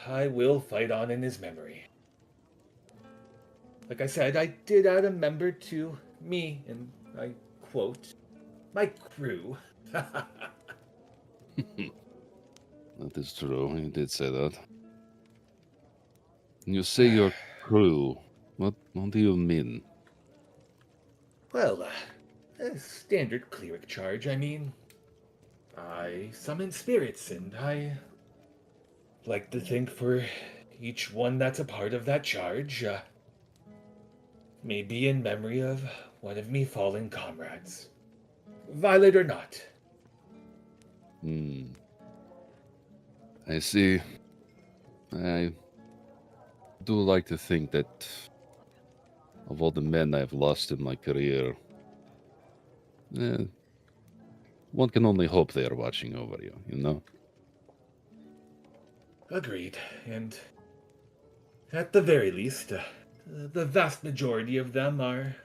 I will fight on in his memory. Like I said, I did add a member to me, and I quote, my crew. That is true. You did say that. You say your crew. What do you mean? Well, a standard cleric charge, I mean. I summon spirits, and I like to think for each one that's a part of that charge, may be in memory of one of me fallen comrades. Violet or not. I see. I do like to think that of all the men I've lost in my career, one can only hope they are watching over you, you know? Agreed, and at the very least, the vast majority of them are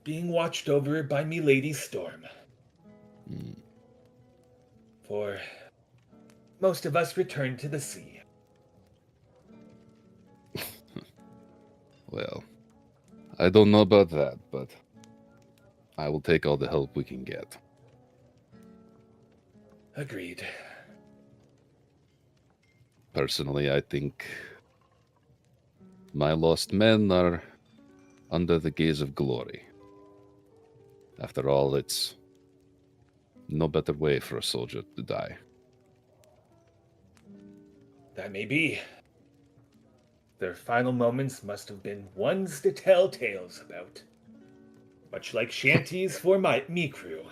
being watched over by Milady Storm. For most of us return to the sea. Well, I don't know about that, but I will take all the help we can get. Agreed. Personally, I think my lost men are under the gaze of glory. After all, it's no better way for a soldier to die. That may be. Their final moments must have been ones to tell tales about. Much like shanties for me crew.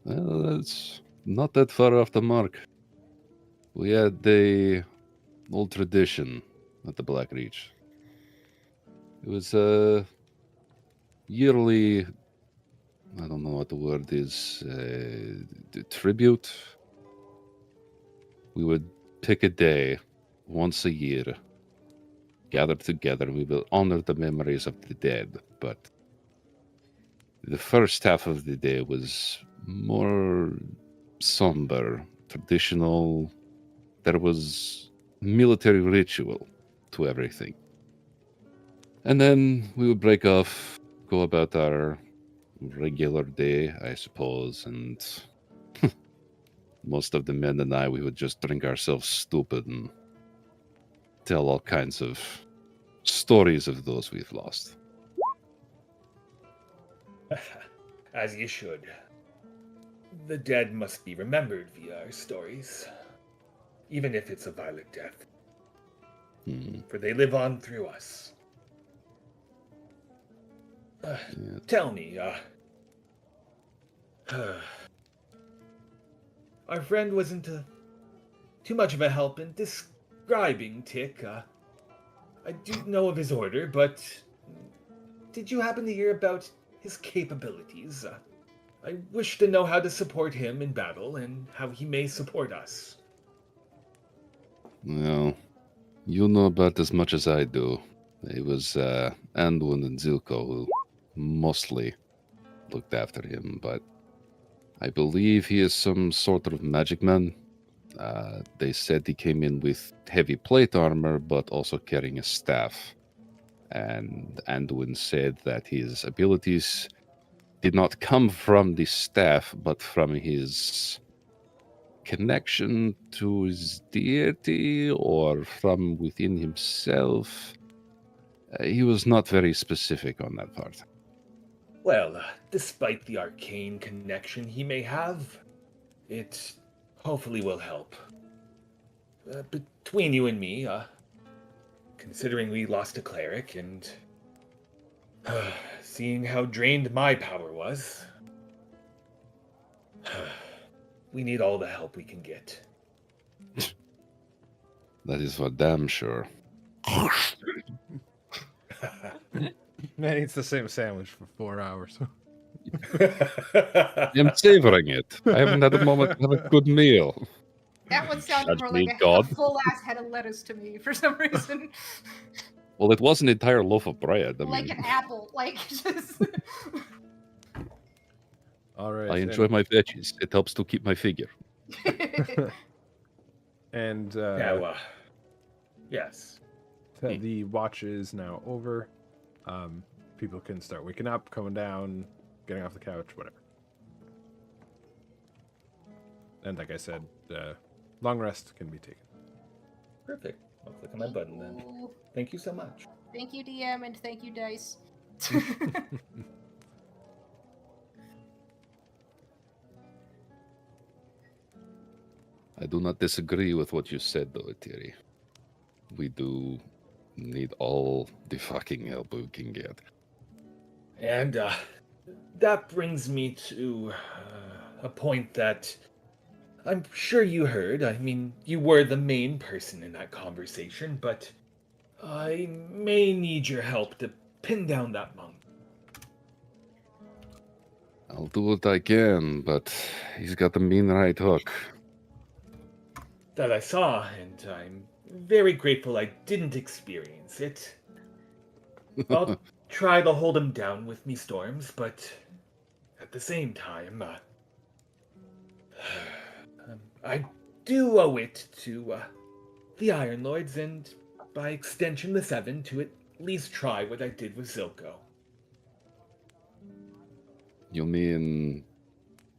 Well, that's not that far off the mark. We had a old tradition at the Black Reach. It was a yearly, I don't know what the word is, tribute. We would pick a day once a year, gather together, we will honor the memories of the dead. But the first half of the day was more somber, traditional. There was military ritual to everything. And then we would break off, go about our regular day, I suppose, and most of the men and I, we would just drink ourselves stupid and tell all kinds of stories of those we've lost. As you should. The dead must be remembered via our stories. Even if it's a violent death. For they live on through us. Tell me, our friend wasn't too much of a help in describing Tick. I do know of his order, but did you happen to hear about his capabilities? I wish to know how to support him in battle and how he may support us. Well, You know about as much as I do. It was Anduin and Zilko who mostly looked after him, but I believe he is some sort of magic man. They said he came in with heavy plate armor, but also carrying a staff. And Anduin said that his abilities did not come from the staff, but from his connection to his deity or from within himself. He was not very specific on that part. Well, despite the arcane connection he may have, it hopefully will help. Between you and me, considering we lost a cleric and seeing how drained my power was, we need all the help we can get. That is for damn sure. Man eats the same sandwich for 4 hours. I'm savoring it. I haven't had a moment to have a good meal. That one sounded Judge more me, like a God. full-ass head of lettuce to me for some reason. Well, it was an entire loaf of bread. I Like mean, an apple. Like, just... All right. I enjoy my veggies. It helps to keep my figure. And Now, yes. the watch is now over. People can start waking up, coming down, getting off the couch, whatever. And like I said, long rest can be taken. Perfect. I'll click on my button then. Ooh. Thank you so much. Thank you, DM, and thank you, Dice. I do not disagree with what you said, though, Thierry. We do need all the fucking help we can get. And that brings me to a point that I'm sure you heard. I mean, you were the main person in that conversation, but I may need your help to pin down that monk. I'll do what I can, but he's got a mean right hook. That I saw, and I'm very grateful I didn't experience it. I'll try to hold him down with me storms, but at the same time, I do owe it to the Iron Lords, and by extension the Seven, to at least try what I did with Zilko. You mean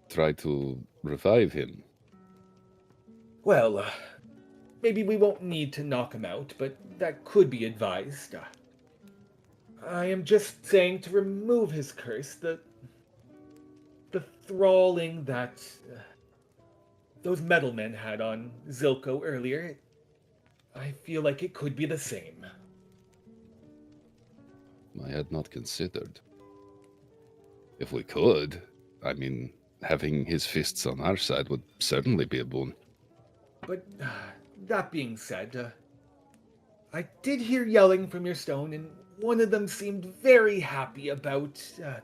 try to revive him? Well, maybe we won't need to knock him out, but that could be advised. I am just saying to remove his curse, the thralling that those metal men had on Zilko earlier. I feel like it could be the same. I had not considered. If we could, I mean, having his fists on our side would certainly be a boon. But that being said, I did hear yelling from your stone, and one of them seemed very happy about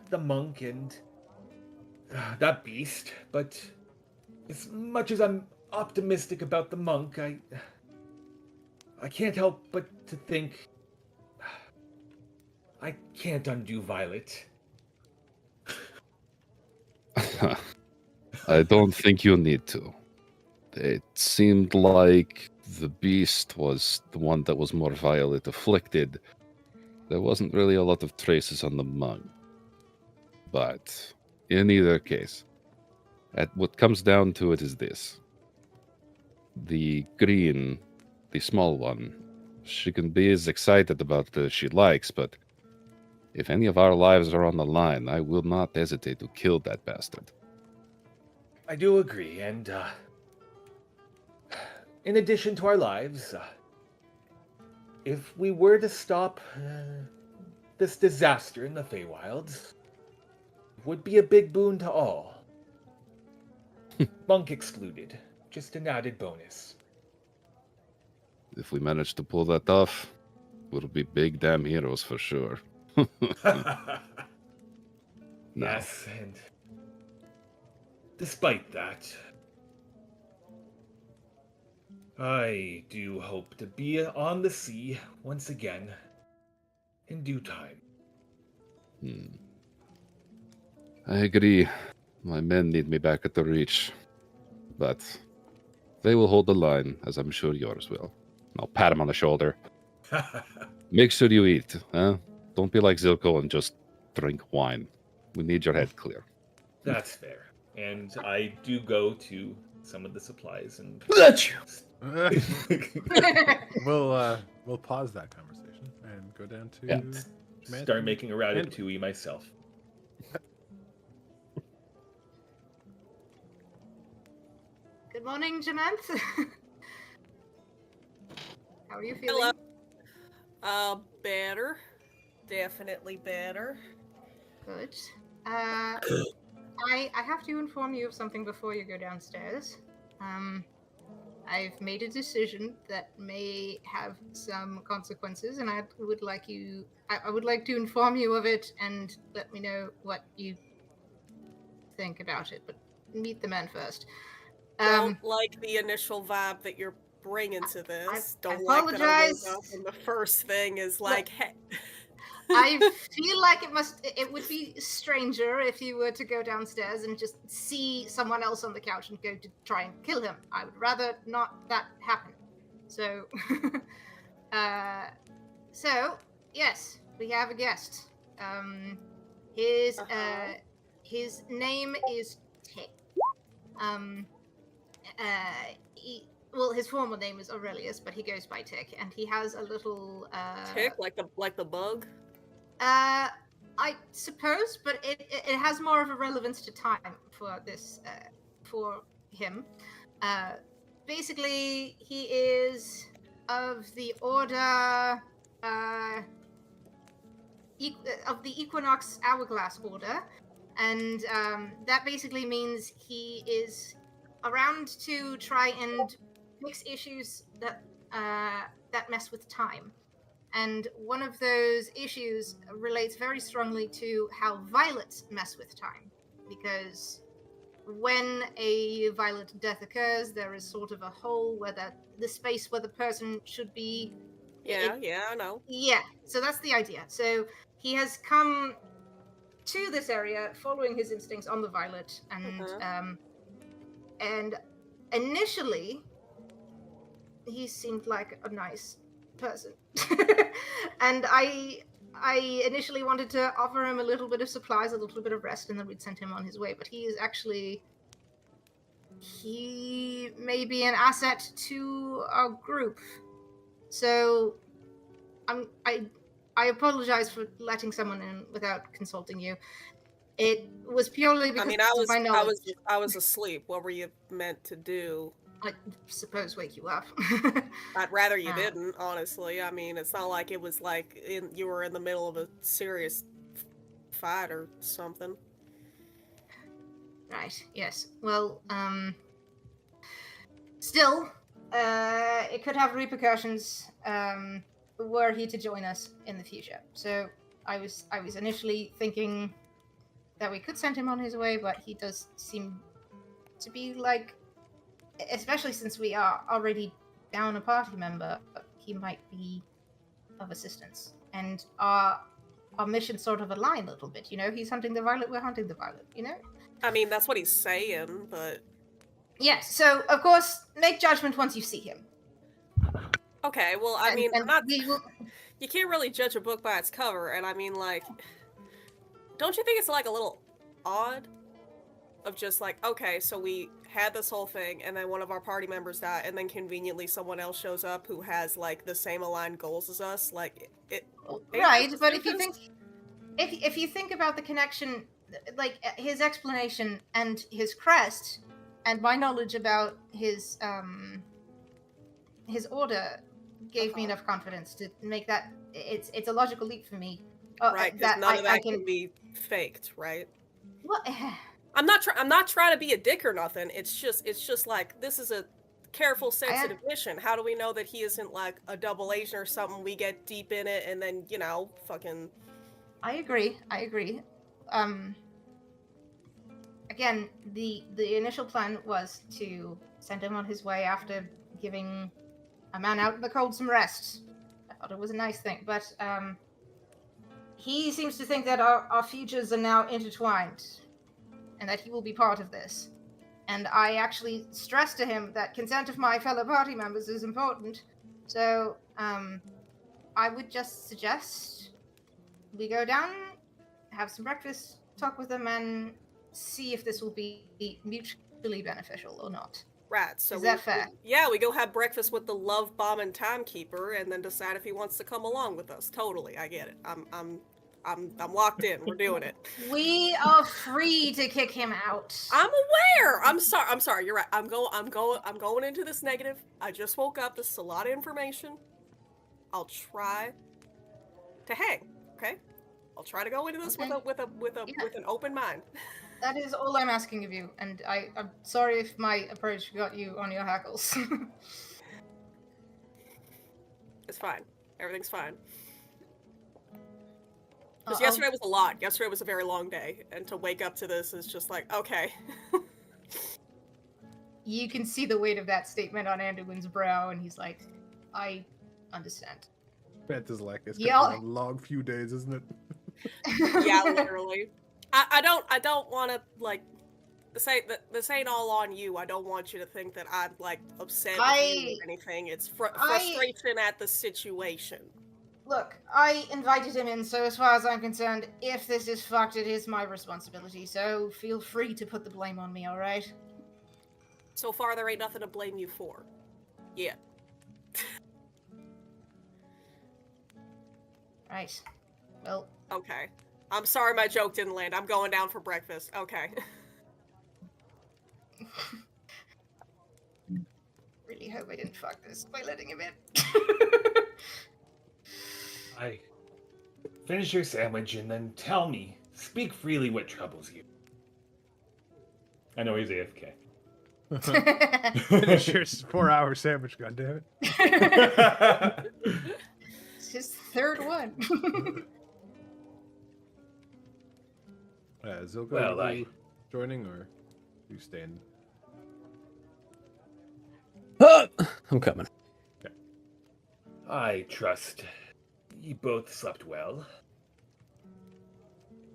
the monk and that beast. But as much as I'm optimistic about the monk, I can't help but to think I can't undo Violet. I don't think you need to. It seemed like the beast was the one that was more Violet afflicted. There wasn't really a lot of traces on the monk. But in either case, what comes down to it is this. The green, the small one, she can be as excited about it as she likes, but if any of our lives are on the line, I will not hesitate to kill that bastard. I do agree, and in addition to our lives, if we were to stop this disaster in the Feywilds, it would be a big boon to all. Monk excluded. Just an added bonus. If we manage to pull that off, we'll be big damn heroes for sure. Yes, and despite that, I do hope to be on the sea once again in due time. I agree. My men need me back at the Reach. But they will hold the line, as I'm sure yours will. I'll pat him on the shoulder. Make sure you eat, huh? Don't be like Zilko and just drink wine. We need your head clear. That's fair. And I do go to some of the supplies and We'll pause that conversation and go down to yeah, start making a ratatouille myself. Good morning, Jamant. How are you feeling? Hello. Better. Definitely better. Good. I have to inform you of something before you go downstairs. I've made a decision that may have some consequences, and I would like to inform you of it and let me know what you think about it. But meet the men first. Don't like the initial vibe that you're bringing to this. I Don't like that I woke apologize. up and the first thing is like, hey. I feel like it would be stranger if you were to go downstairs and just see someone else on the couch and go to try and kill him. I would rather not that happen. So, yes, we have a guest. His name is Tick. His formal name is Aurelius, but he goes by Tick, and he has a little Tick, like the bug. I suppose, but it has more of a relevance to time for this for him. Basically, he is of the order of the Equinox Hourglass Order, and that basically means he is around to try and fix issues that mess with time. And one of those issues relates very strongly to how violets mess with time. Because when a violent death occurs, there is sort of a hole where the space where the person should be. Yeah, I know. Yeah, so that's the idea. So he has come to this area following his instincts on the violet, and initially he seemed like a nice person. And I initially wanted to offer him a little bit of supplies, a little bit of rest, and then we'd send him on his way. But he may be an asset to our group. So I apologize for letting someone in without consulting you. It was purely because of my knowledge. I was asleep. What were you meant to do? I suppose wake you up. I'd rather you didn't, honestly. I mean, it's not like it was like you were in the middle of a serious fight or something. Right, yes. Well, still, it could have repercussions were he to join us in the future. So I was initially thinking that we could send him on his way, but he does seem to be like, especially since we are already down a party member, he might be of assistance. And our missions sort of align a little bit, you know? He's hunting the violet, we're hunting the violet, you know? I mean, that's what he's saying, but... Yes, so, of course, make judgment once you see him. Okay, well, I mean, you can't really judge a book by its cover, and I mean, like... Don't you think it's, like, a little odd? Of just like, okay, so we had this whole thing, and then one of our party members died, and then conveniently someone else shows up who has like the same aligned goals as us. Like it right, but if you think about the connection, like his explanation and his crest, and my knowledge about his order gave me enough confidence to make that it's a logical leap for me. Right, because none of that can be faked, right? Well, I'm not trying to be a dick or nothing. It's just like, this is a careful, sensitive mission. How do we know that he isn't like a double agent or something? We get deep in it and then, you know, fucking... I agree. Again, the initial plan was to send him on his way after giving a man out in the cold some rest. I thought it was a nice thing, but he seems to think that our futures are now intertwined, and that he will be part of this. And I actually stressed to him that consent of my fellow party members is important. So, I would just suggest we go down, have some breakfast, talk with them, and see if this will be mutually beneficial or not. Right. So is that fair? We go have breakfast with the love bomb and timekeeper, and then decide if he wants to come along with us. Totally, I get it. I'm locked in. We're doing it. We are free to kick him out. I'm aware. I'm sorry. You're right. I'm going into this negative. I just woke up. This is a lot of information. I'll try to hang. Okay. I'll try to go into this with an open mind. That is all I'm asking of you, and I'm sorry if my approach got you on your hackles. It's fine. Everything's fine. Because yesterday was a lot. Yesterday was a very long day, and to wake up to this is just like, okay. You can see the weight of that statement on Anduin's brow, and he's like, I understand. Bet is like it's been a long few days, isn't it? Yeah, literally. I don't want to, like, this ain't all on you. I don't want you to think that I'm, like, upset with you or anything. It's frustration at the situation. Look, I invited him in, so as far as I'm concerned, if this is fucked, it is my responsibility, so feel free to put the blame on me, alright? So far, there ain't nothing to blame you for. Yeah. Right. Well... Okay. I'm sorry my joke didn't land. I'm going down for breakfast. Okay. Really hope I didn't fuck this by letting him in. I finish your sandwich and then tell me, speak freely, what troubles you. I know he's AFK. Finish your 4-hour sandwich, goddammit. It's his third one. Zilka, well, are you joining or you staying? I'm coming. Okay. I trust you both slept well.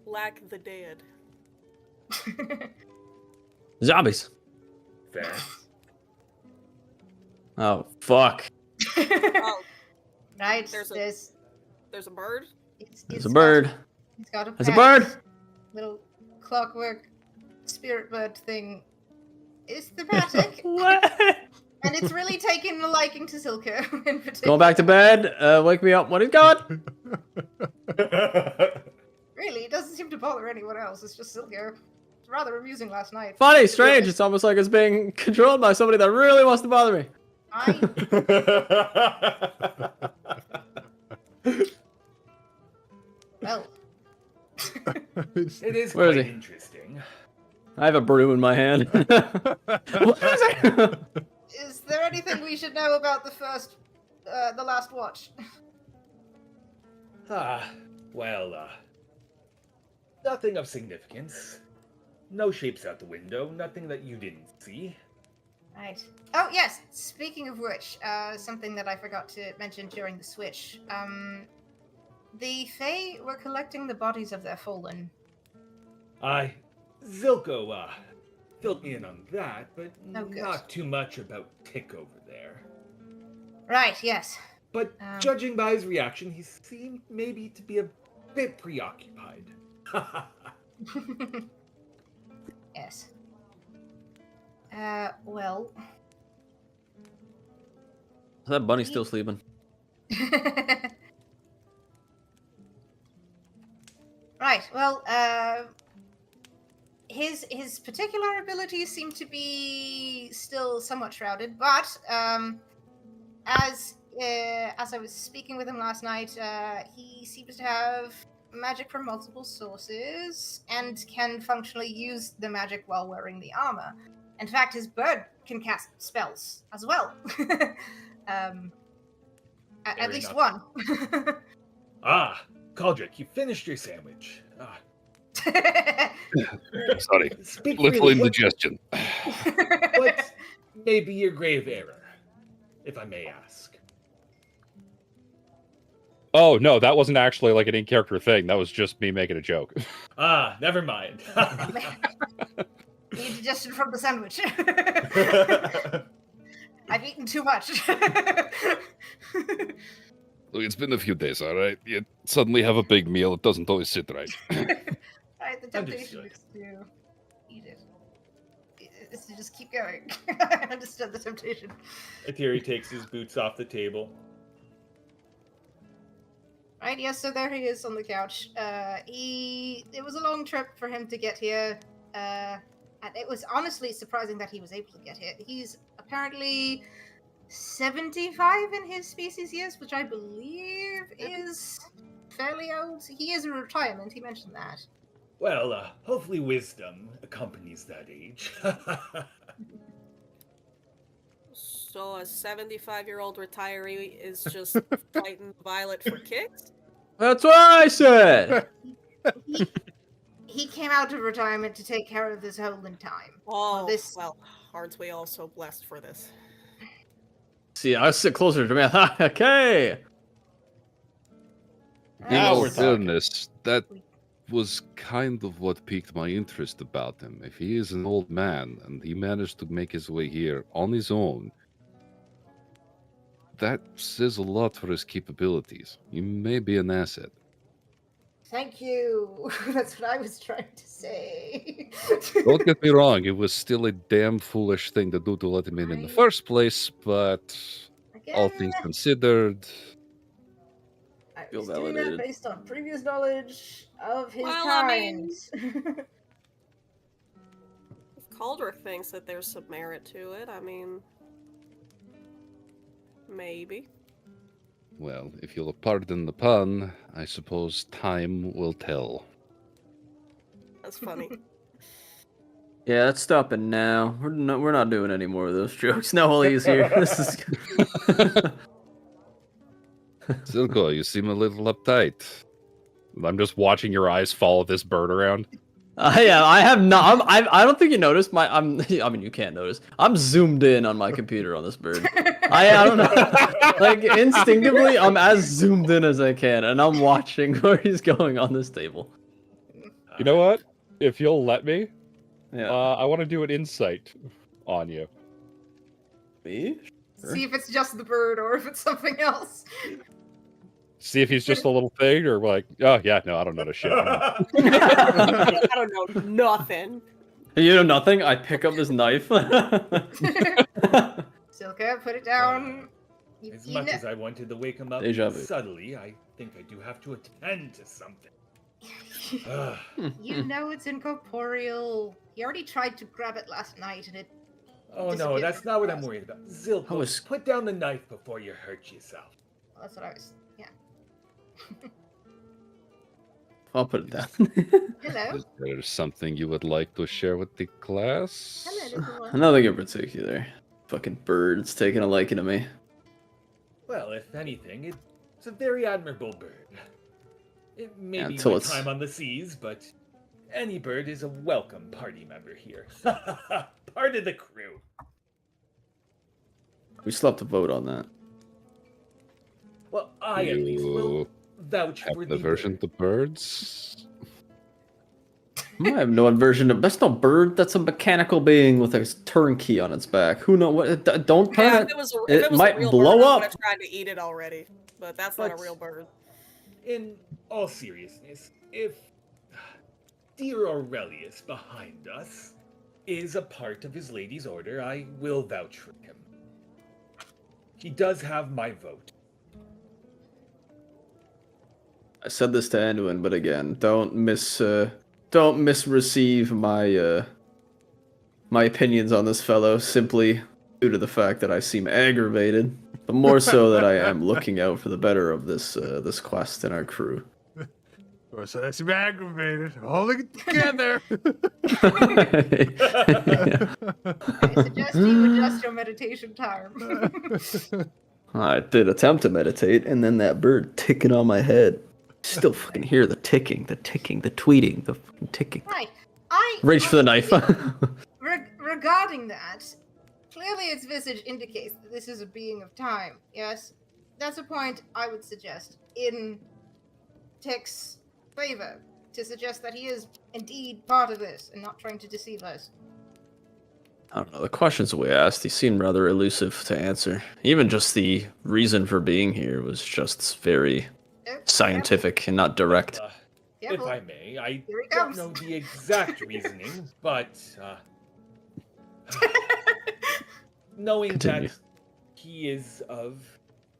Like the dead. Zombies. Fair. Oh, fuck. Oh, Right, there's a bird? There's a bird. He's got a There's a pet bird. little clockwork spirit bird thing. It's thematic. What? And it's really taken a liking to Silka in particular. Going back to bed. Wake me up when he's gone. Really, it doesn't seem to bother anyone else. It's just Silka. It's rather amusing last night. Funny, strange. It's almost like it's being controlled by somebody that really wants to bother me. Well. It is Where is quite he? interesting. I have a broom in my hand. What is it? Is there anything we should know about the last watch? Well, nothing of significance. No shapes out the window, nothing that you didn't see. Right. Oh, yes. Speaking of which, something that I forgot to mention during the switch. The Fae were collecting the bodies of their fallen. Zilko, filled me in on that, but good. not too much about Tick over there. Right, yes. But judging by his reaction, he seemed maybe to be a bit preoccupied. Yes. Well... That bunny's still sleeping. Right, well, his particular abilities seem to be still somewhat shrouded, but as I was speaking with him last night, he seems to have magic from multiple sources and can functionally use the magic while wearing the armor. In fact, his bird can cast spells as well. At least one. Caldric, you finished your sandwich. Sorry. Speak Little freely. indigestion. What may be your grave error? if I may ask? Oh no, that wasn't actually like an in-character thing. That was just me making a joke. Ah, never mind. The indigestion from the sandwich. I've eaten too much. Look, it's been a few days, all right? You suddenly have a big meal. It doesn't always sit right. Right, the temptation Understood. is to eat it. It's to just keep going. I understood the temptation. Atiri takes his boots off the table. Right, yes, so there he is on the couch. It was a long trip for him to get here. And it was honestly surprising that he was able to get here. He's apparently 75 in his species years, which I believe is fairly old. He is in retirement, he mentioned that. Well, hopefully wisdom accompanies that age. So a 75-year-old retiree is just fighting Violet for kicks? That's what I said. He came out of retirement to take care of this hole in time. Oh, this- well, aren't we all so blessed for this? See, I sit closer to me. Okay. Now In we're all talking. fairness, that was kind of what piqued my interest about him. If he is an old man and he managed to make his way here on his own, that says a lot for his capabilities. He may be an asset. Thank you. That's what I was trying to say. Don't get me wrong, it was still a damn foolish thing to do to let him in the first place, but all things Again, considered, I Feel was doing that validated. based on previous knowledge of his Well, I mean- kind. If Calder thinks that there's some merit to it, I mean... Maybe. well, if you'll pardon the pun, I suppose time will tell. That's funny. Yeah, let's stop it now. We're not doing any more of those jokes. Now while he's here. This is Silko, you seem a little uptight. I'm just watching your eyes follow this bird around. yeah, I have not. I don't think you noticed my. I mean, you can't notice. I'm zoomed in on my computer on this bird. I don't know. Like instinctively, I'm as zoomed in as I can, and I'm watching where he's going on this table. You know what? If you'll let me, Yeah. I want to do an insight on you. Me? See if it's just the bird or if it's something else. See if he's just a little thing, or like, oh yeah, no, I don't know the shit. I don't know nothing. You know nothing. I pick up this knife. Silka, put it down. You, As you much kn- as I wanted to wake him up Deja vu. subtly, I think I do have to attend to something. Ugh. you know it's incorporeal. He already tried to grab it last night and it... Oh no, Disappeared that's not what I'm worried about. I Zilko, was- put down the knife before you hurt yourself. Well, that's what I was... Yeah. I'll put it down. Hello. Is there something you would like to share with the class? Hello, little one. Nothing in particular. Fucking bird's taking a liking to me. Well, if anything, it's a very admirable bird. It may Yeah, be until my it's- time on the seas, but any bird is a welcome party member here. Part of the crew. We still have to vote on that. Well, I at least will You vouch have for the the version bird. to birds? I have no aversion to. That's no bird. That's a mechanical being with a turnkey on its back. Who know what? Don't turn Yeah, it. if it was a, it if it was might a real blow bird, I up. would have tried to eat it already. But that's not a But- real bird. In all seriousness, if dear Aurelius behind us is a part of his lady's order, I will vouch for him. He does have my vote. I said this to Anduin, but again, don't misreceive my my opinions on this fellow simply due to the fact that I seem aggravated, but more so that I am looking out for the better of this this quest and our crew. Oh, so that's aggravated. Holding it together. I suggest you adjust your meditation time. I did attempt to meditate, and then that bird ticking on my head. Still fucking hear the ticking, the tweeting, the fucking ticking. Right. Reach for the knife. Regarding that, Clearly its visage indicates that this is a being of time, yes? That's a point I would suggest in Tech's favor, to suggest that he is indeed part of this and not trying to deceive us. I don't know. The questions we asked, he seemed rather elusive to answer. Even just the reason for being here was just very scientific and not direct. If I may, I Here he don't comes. know the exact reasoning, but knowing Continue. that he is of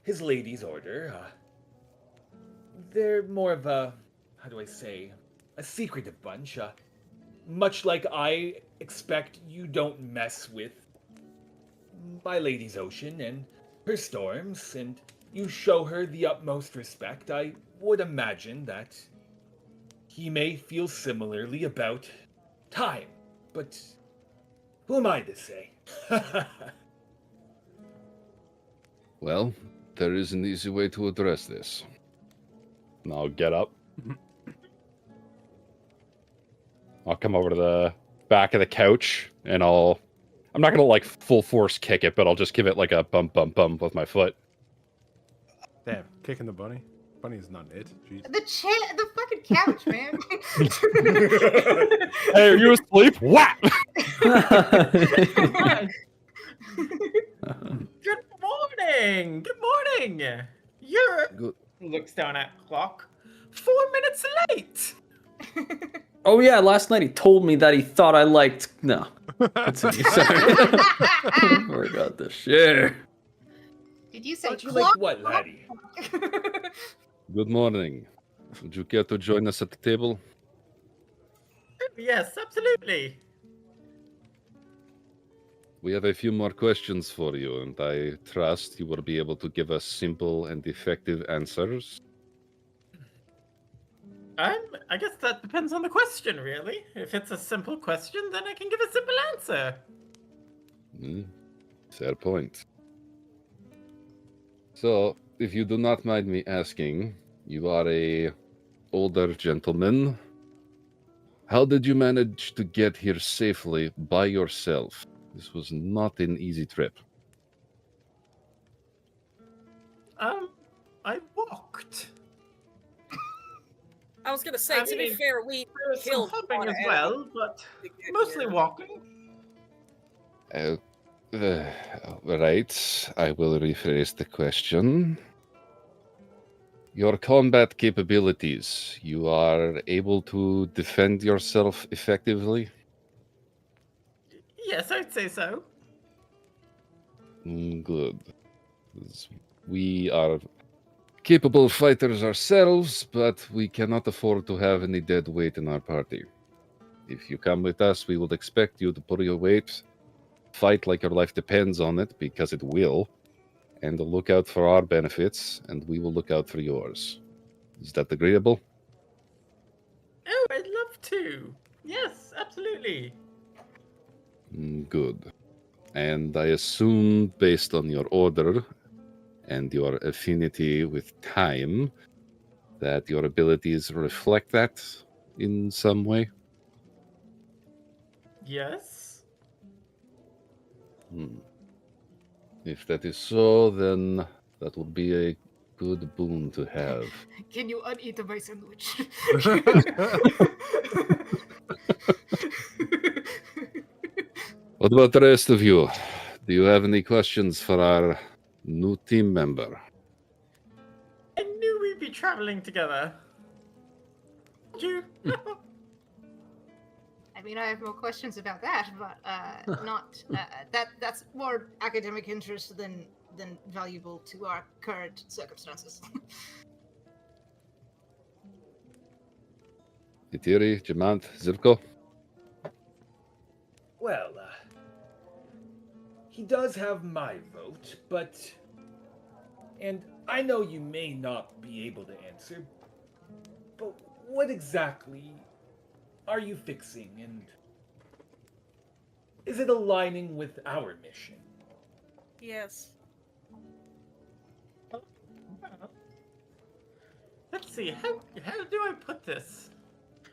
his lady's order, they're more of a, how do I say, a secretive bunch. Much like I expect you don't mess with my lady's ocean and her storms, and you show her the utmost respect, I would imagine that he may feel similarly about time. But who am I to say? Well, there is an easy way to address this. And I'll get up. I'll come over to the back of the couch and I'm not gonna like full force kick it, but I'll just give it like a bump with my foot. Damn, kicking the bunny. Bunny is not it. Jeez. The fucking couch, man. Hey, are you asleep? Whap! Good morning. Good morning. You're Good. looks down at clock. 4 minutes late. Oh yeah, last night he told me that he thought I liked. No, continue. Sorry, forgot the share. Did you say Don't you clock? like what, laddie? Good morning. Would you care to join us at the table? Yes, absolutely. We have a few more questions for you, and I trust you will be able to give us simple and effective answers. I guess that depends on the question, really. If it's a simple question, then I can give a simple answer. Fair point. So, if you do not mind me asking, you are a older gentleman. How did you manage to get here safely by yourself? This was not an easy trip. I walked. I was gonna say, to be fair, we There was some killed hopping one as animal well, but to get mostly here. walking. Right, I will rephrase the question. Your combat capabilities, you are able to defend yourself effectively? Yes, I'd say so. Good. 'Cause we are capable fighters ourselves, but we cannot afford to have any dead weight in our party. If you come with us, we will expect you to pull your weight, fight like your life depends on it, because it will, and to look out for our benefits, and we will look out for yours. Is that agreeable? Oh, I'd love to. Yes, absolutely. Good. And I assume, based on your order and your affinity with time, that your abilities reflect that in some way? Yes. If that is so, then that would be a good boon to have. Can you uneat my sandwich? What about the rest of you? Do you have any questions for our new team member? I knew we'd be traveling together. Did you? I mean, I have more questions about that, but not that's more academic interest than valuable to our current circumstances. Itiri, Jamant, Zivko? Well, he does have my vote, but... And I know you may not be able to answer, but what exactly are you fixing, and is it aligning with our mission? Yes. Let's see, how do I put this?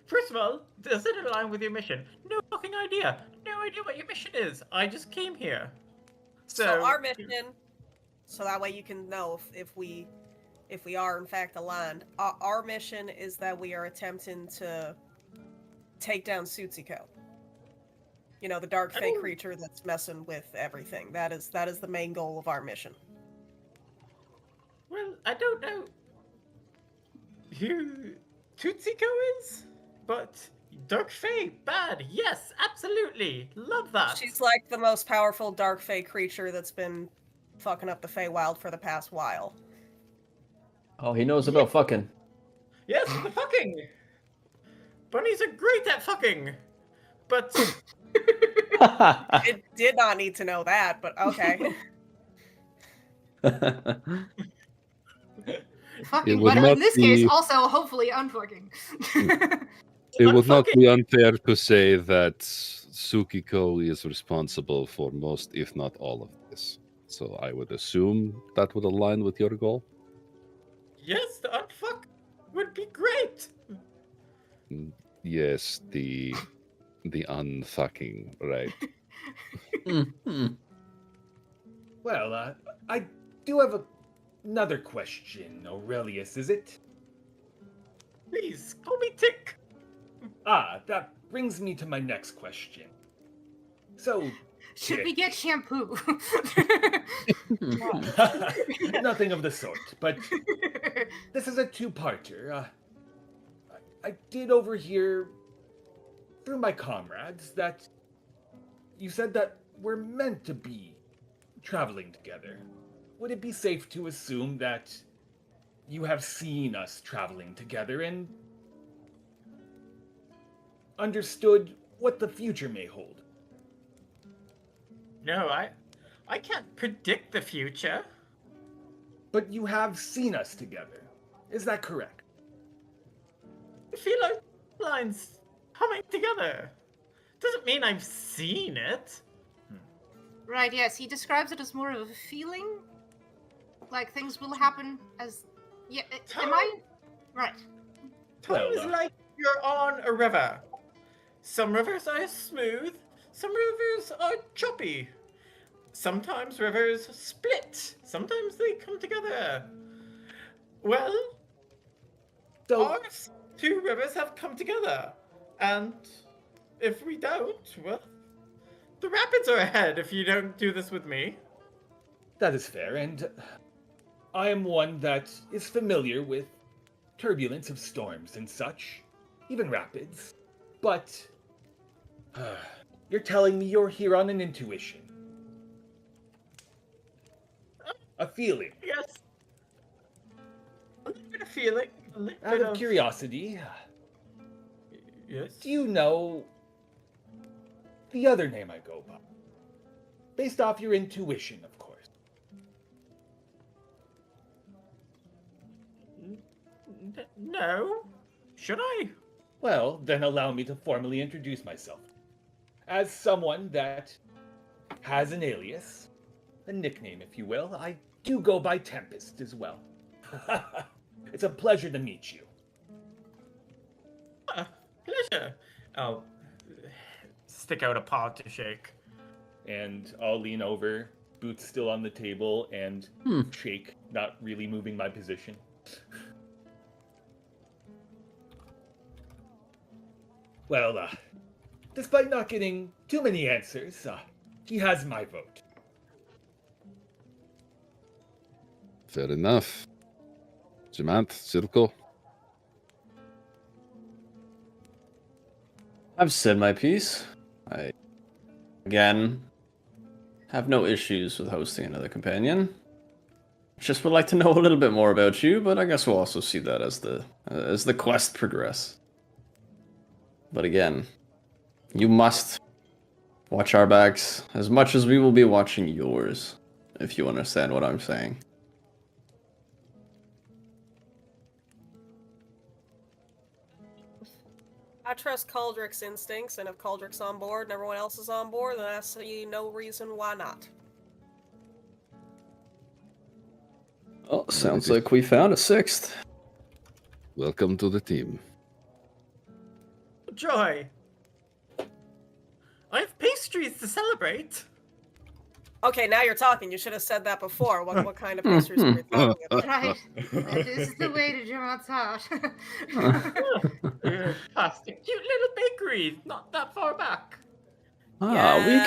First of all, does it align with your mission? No fucking idea. No idea what your mission is. I just came here. So our mission, so that way you can know if we are in fact aligned. Our mission is that we are attempting to take down Sutsuko. You know, the Darkfey creature that's messing with everything. That is the main goal of our mission. Well, I don't know who Tutsuko is, but Darkfey, bad. Yes, absolutely. Love that. She's like the most powerful Darkfey creature that's been fucking up the Feywild for the past while. Oh, he knows about fucking. Yes, the fucking. Bunnies are great at fucking. But It did not need to know that, but okay. Fucking, but in this case, also hopefully unfucking. It would not be unfair to say that Tsukiko is responsible for most, if not all, of this. So I would assume that would align with your goal. Yes, the unfuck would be great. Yes, the unfucking, right? Well, I do have another question, Aurelius, is it? Please, call me Tick. That brings me to my next question. So, should we get shampoo? Nothing of the sort, but this is a two-parter. I did overhear through my comrades that you said that we're meant to be traveling together. Would it be safe to assume that you have seen us traveling together and understood what the future may hold? No, I can't predict the future. But you have seen us together. Is that correct? I feel like lines coming together. Doesn't mean I've seen it. Right, yes. He describes it as more of a feeling. Like things will happen as... Yeah, am I... Right. Time is like you're on a river. Some rivers are smooth, some rivers are choppy. Sometimes rivers split, sometimes they come together. Well, our two rivers have come together. And if we don't, well, the rapids are ahead if you don't do this with me. That is fair, and I am one that is familiar with turbulence of storms and such, even rapids. But you're telling me you're here on an intuition. A feeling. Yes. A little bit of feeling. Out of curiosity, yes. Do you know the other name I go by? Based off your intuition, of course. No. Should I? Well, then allow me to formally introduce myself. As someone that has an alias, a nickname, if you will, I do go by Tempest as well. It's a pleasure to meet you. Pleasure. I'll stick out a paw to shake. And I'll lean over, boots still on the table, and shake, not really moving my position. Well, despite not getting too many answers, he has my vote. Fair enough. Jamant, Circle. I've said my piece. I, again, have no issues with hosting another companion. Just would like to know a little bit more about you, but I guess we'll also see that as the quest progress. But again, you must watch our backs as much as we will be watching yours, if you understand what I'm saying. I trust Caldrick's instincts, and if Caldrick's on board and everyone else is on board, then I see no reason why not. Oh, sounds like we found a sixth. Welcome to the team. Joy. I have pastries to celebrate. Okay, now you're talking. You should have said that before. What kind of pastries are we talking about? Right. This is the way to Gerard's heart. Plastic, cute little bakery, not that far back. We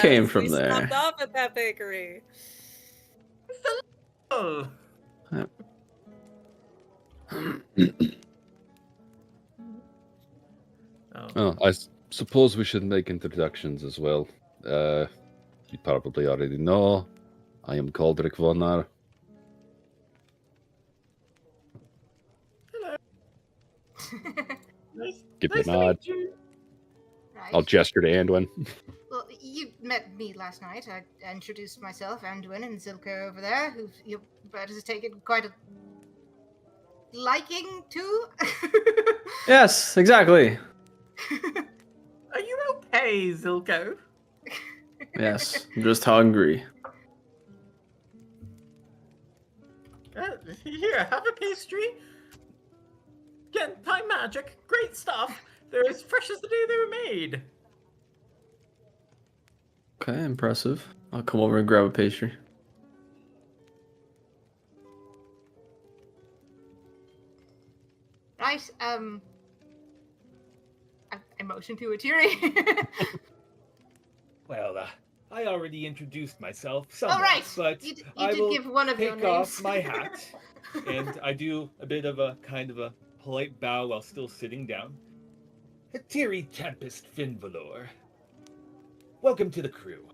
came Yes, from we there. stopped off at that bakery. Oh, Oh, suppose we should make introductions as well. You probably already know. I am Caldric Vonar. nice, Give nice you a to nod. meet you. Right. I'll gesture to Anduin. Well, you met me last night. I introduced myself, Anduin, and Zilko over there, who your bird has taken quite a liking to. Yes, exactly. Are you okay, Zilko? Yes, I'm just hungry. Here, have a pastry. Again, time magic, great stuff. They're as fresh as the day they were made. Okay, impressive. I'll come over and grab a pastry. Right. I motion to Atiri. Well, I already introduced myself All somewhat, right. but You I did will give one of your take names. off my hat, and I do a bit of a kind of a polite bow while still sitting down. Hatiri Tempest Finvalor. Welcome to the crew.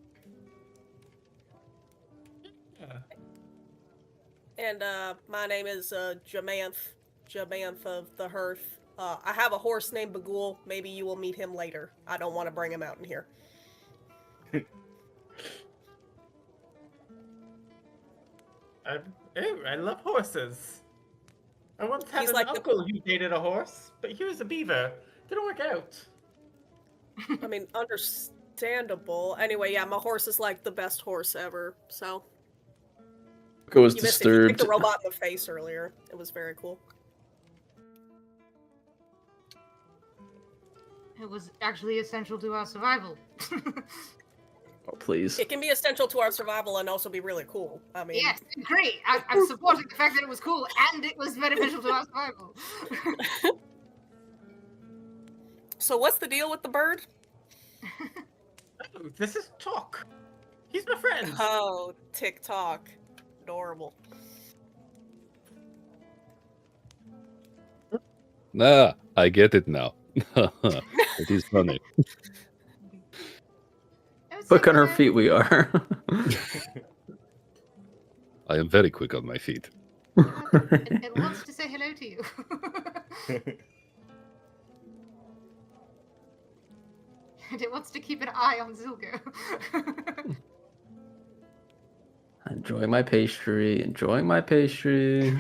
And my name is Jamanth of the Hearth. I have a horse named Bagul. Maybe you will meet him later. I don't want to bring him out in here. I love horses. I once had He's an like the- uncle who dated a horse, but he was a beaver. Didn't work out. I mean, understandable. Anyway, yeah, my horse is like the best horse ever. So It was you missed it. You kicked disturbed. the robot in the face earlier. It was very cool. It was actually essential to our survival. Oh, please. It can be essential to our survival and also be really cool. I mean, Yes, agree. I'm supporting the fact that it was cool and it was beneficial to our survival. So what's the deal with the bird? Oh, this is Talk. He's my friend. Oh, TikTok. Adorable. Ah, I get it now. It is funny. Quick on her feet we are. I am very quick on my feet. It wants to say hello to you. And it wants to keep an eye on Zilgo. Enjoying my pastry, enjoying my pastry.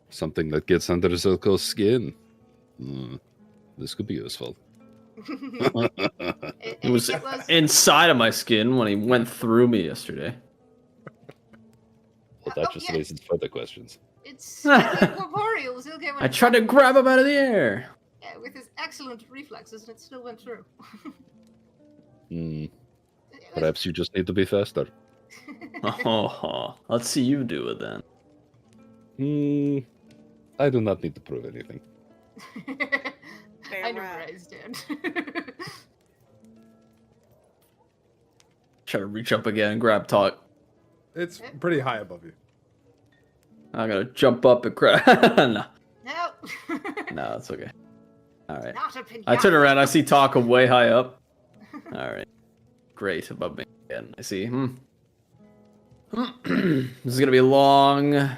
Something that gets under Zilko's skin. This could be useful. It was inside of my skin when he went through me yesterday. Well, that Oh, just yeah. raises further questions. It's incorporeal. Zilgo I tried to grab him out of the air. Yeah, with his excellent reflexes, and it still went through. Hmm. It was- Perhaps you just need to be faster. Oh, let's see you do it then. I do not need to prove anything. I Damn never right. raised it. Try to reach up again and grab Talk. It's pretty high above you. I'm gonna jump up and grab. No, No. no, it's okay. All right. Not a pinata. I turn around. I see Talk way high up. All right. Great above me again. I see. This is gonna be a long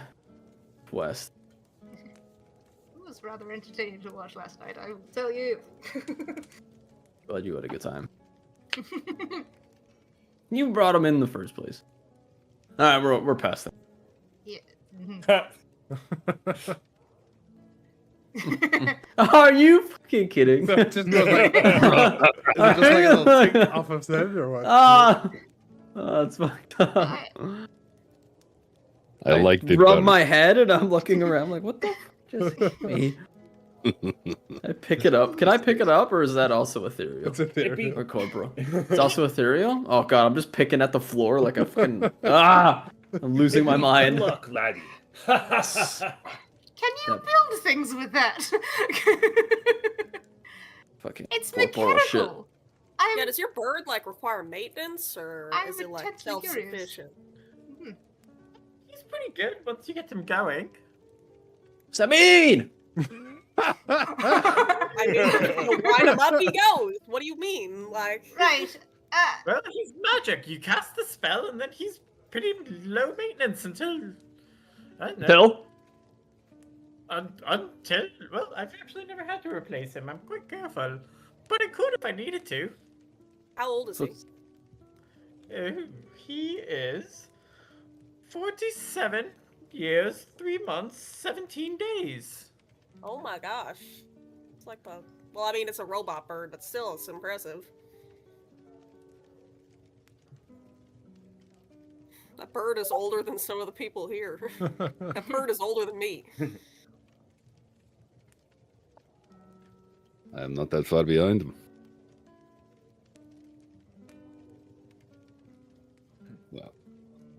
quest. It was rather entertaining to watch last night, I will tell you. Glad you had a good time. You brought him in the first place. All right, we're past that. Yeah. Are you fucking kidding? So it just goes like, is it just like a little tick off of them or what? Ah, that's fucked up. I like the rub gun. my head and I'm looking around like, what the fuck just hit me? I pick it up. Can I pick it up, or is that also ethereal? It's ethereal. Or corporal? It's also ethereal? Oh god, I'm just picking at the floor like a fucking... Ah! I'm losing my mind. Good luck, laddie. Can you build things with that? Fucking It's corporal mechanical. Yeah, does your bird like require maintenance, or I'm is it like intensely curious. self-sufficient? He's pretty good once you get him going. What's that mean? I mean, you wind him up, he goes. What do you mean? Like, Right. Well, he's magic. You cast the spell, and then he's pretty low maintenance until... I don't know. Bill? Until... Well, I've actually never had to replace him. I'm quite careful. But I could if I needed to. how old is he? He is 47 years, 3 months, 17 days. Oh my gosh. It's like the... Well, I mean, it's a robot bird, but still, it's impressive. That bird is older than some of the people here. That bird is older than me. I'm not that far behind him. Well,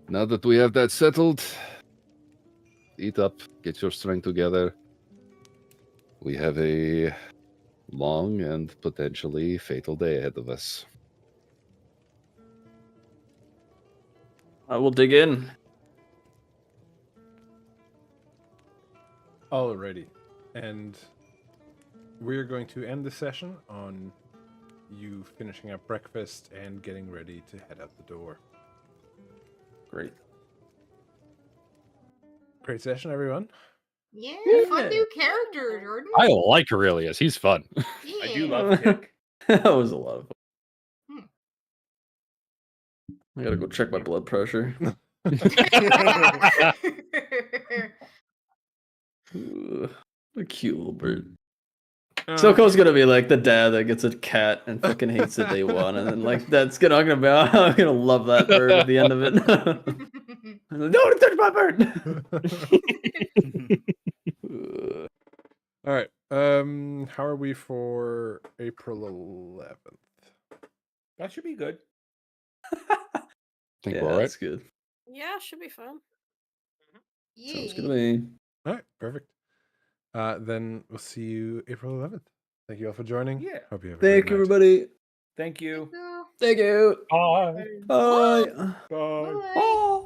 now that we have that settled, eat up, get your strength together. We have a long and potentially fatal day ahead of us. I will dig in. Alrighty. And we're going to end the session on you finishing up breakfast and getting ready to head out the door. Great. Great session, everyone. Yeah, fun new character, Jordan. I like Aurelius. He's fun. I do love Tick. That was a lot of fun. I gotta go check my blood pressure. Ooh, a cute little bird. Soko's gonna be like the dad that gets a cat and fucking hates it day one, and then like that's gonna I'm gonna love that bird at the end of it. I'm like, don't touch my bird. All right. How are we for April 11th? That should be good. Think Yeah, we're all right. that's good. Yeah, should be fun. Sounds good to me. All right, perfect. Then we'll see you April 11th. Thank you all for joining. Yeah. Hope you have a Thank great you, night. everybody. Thank you. Thank you. Bye. Bye. Bye. Bye. Bye.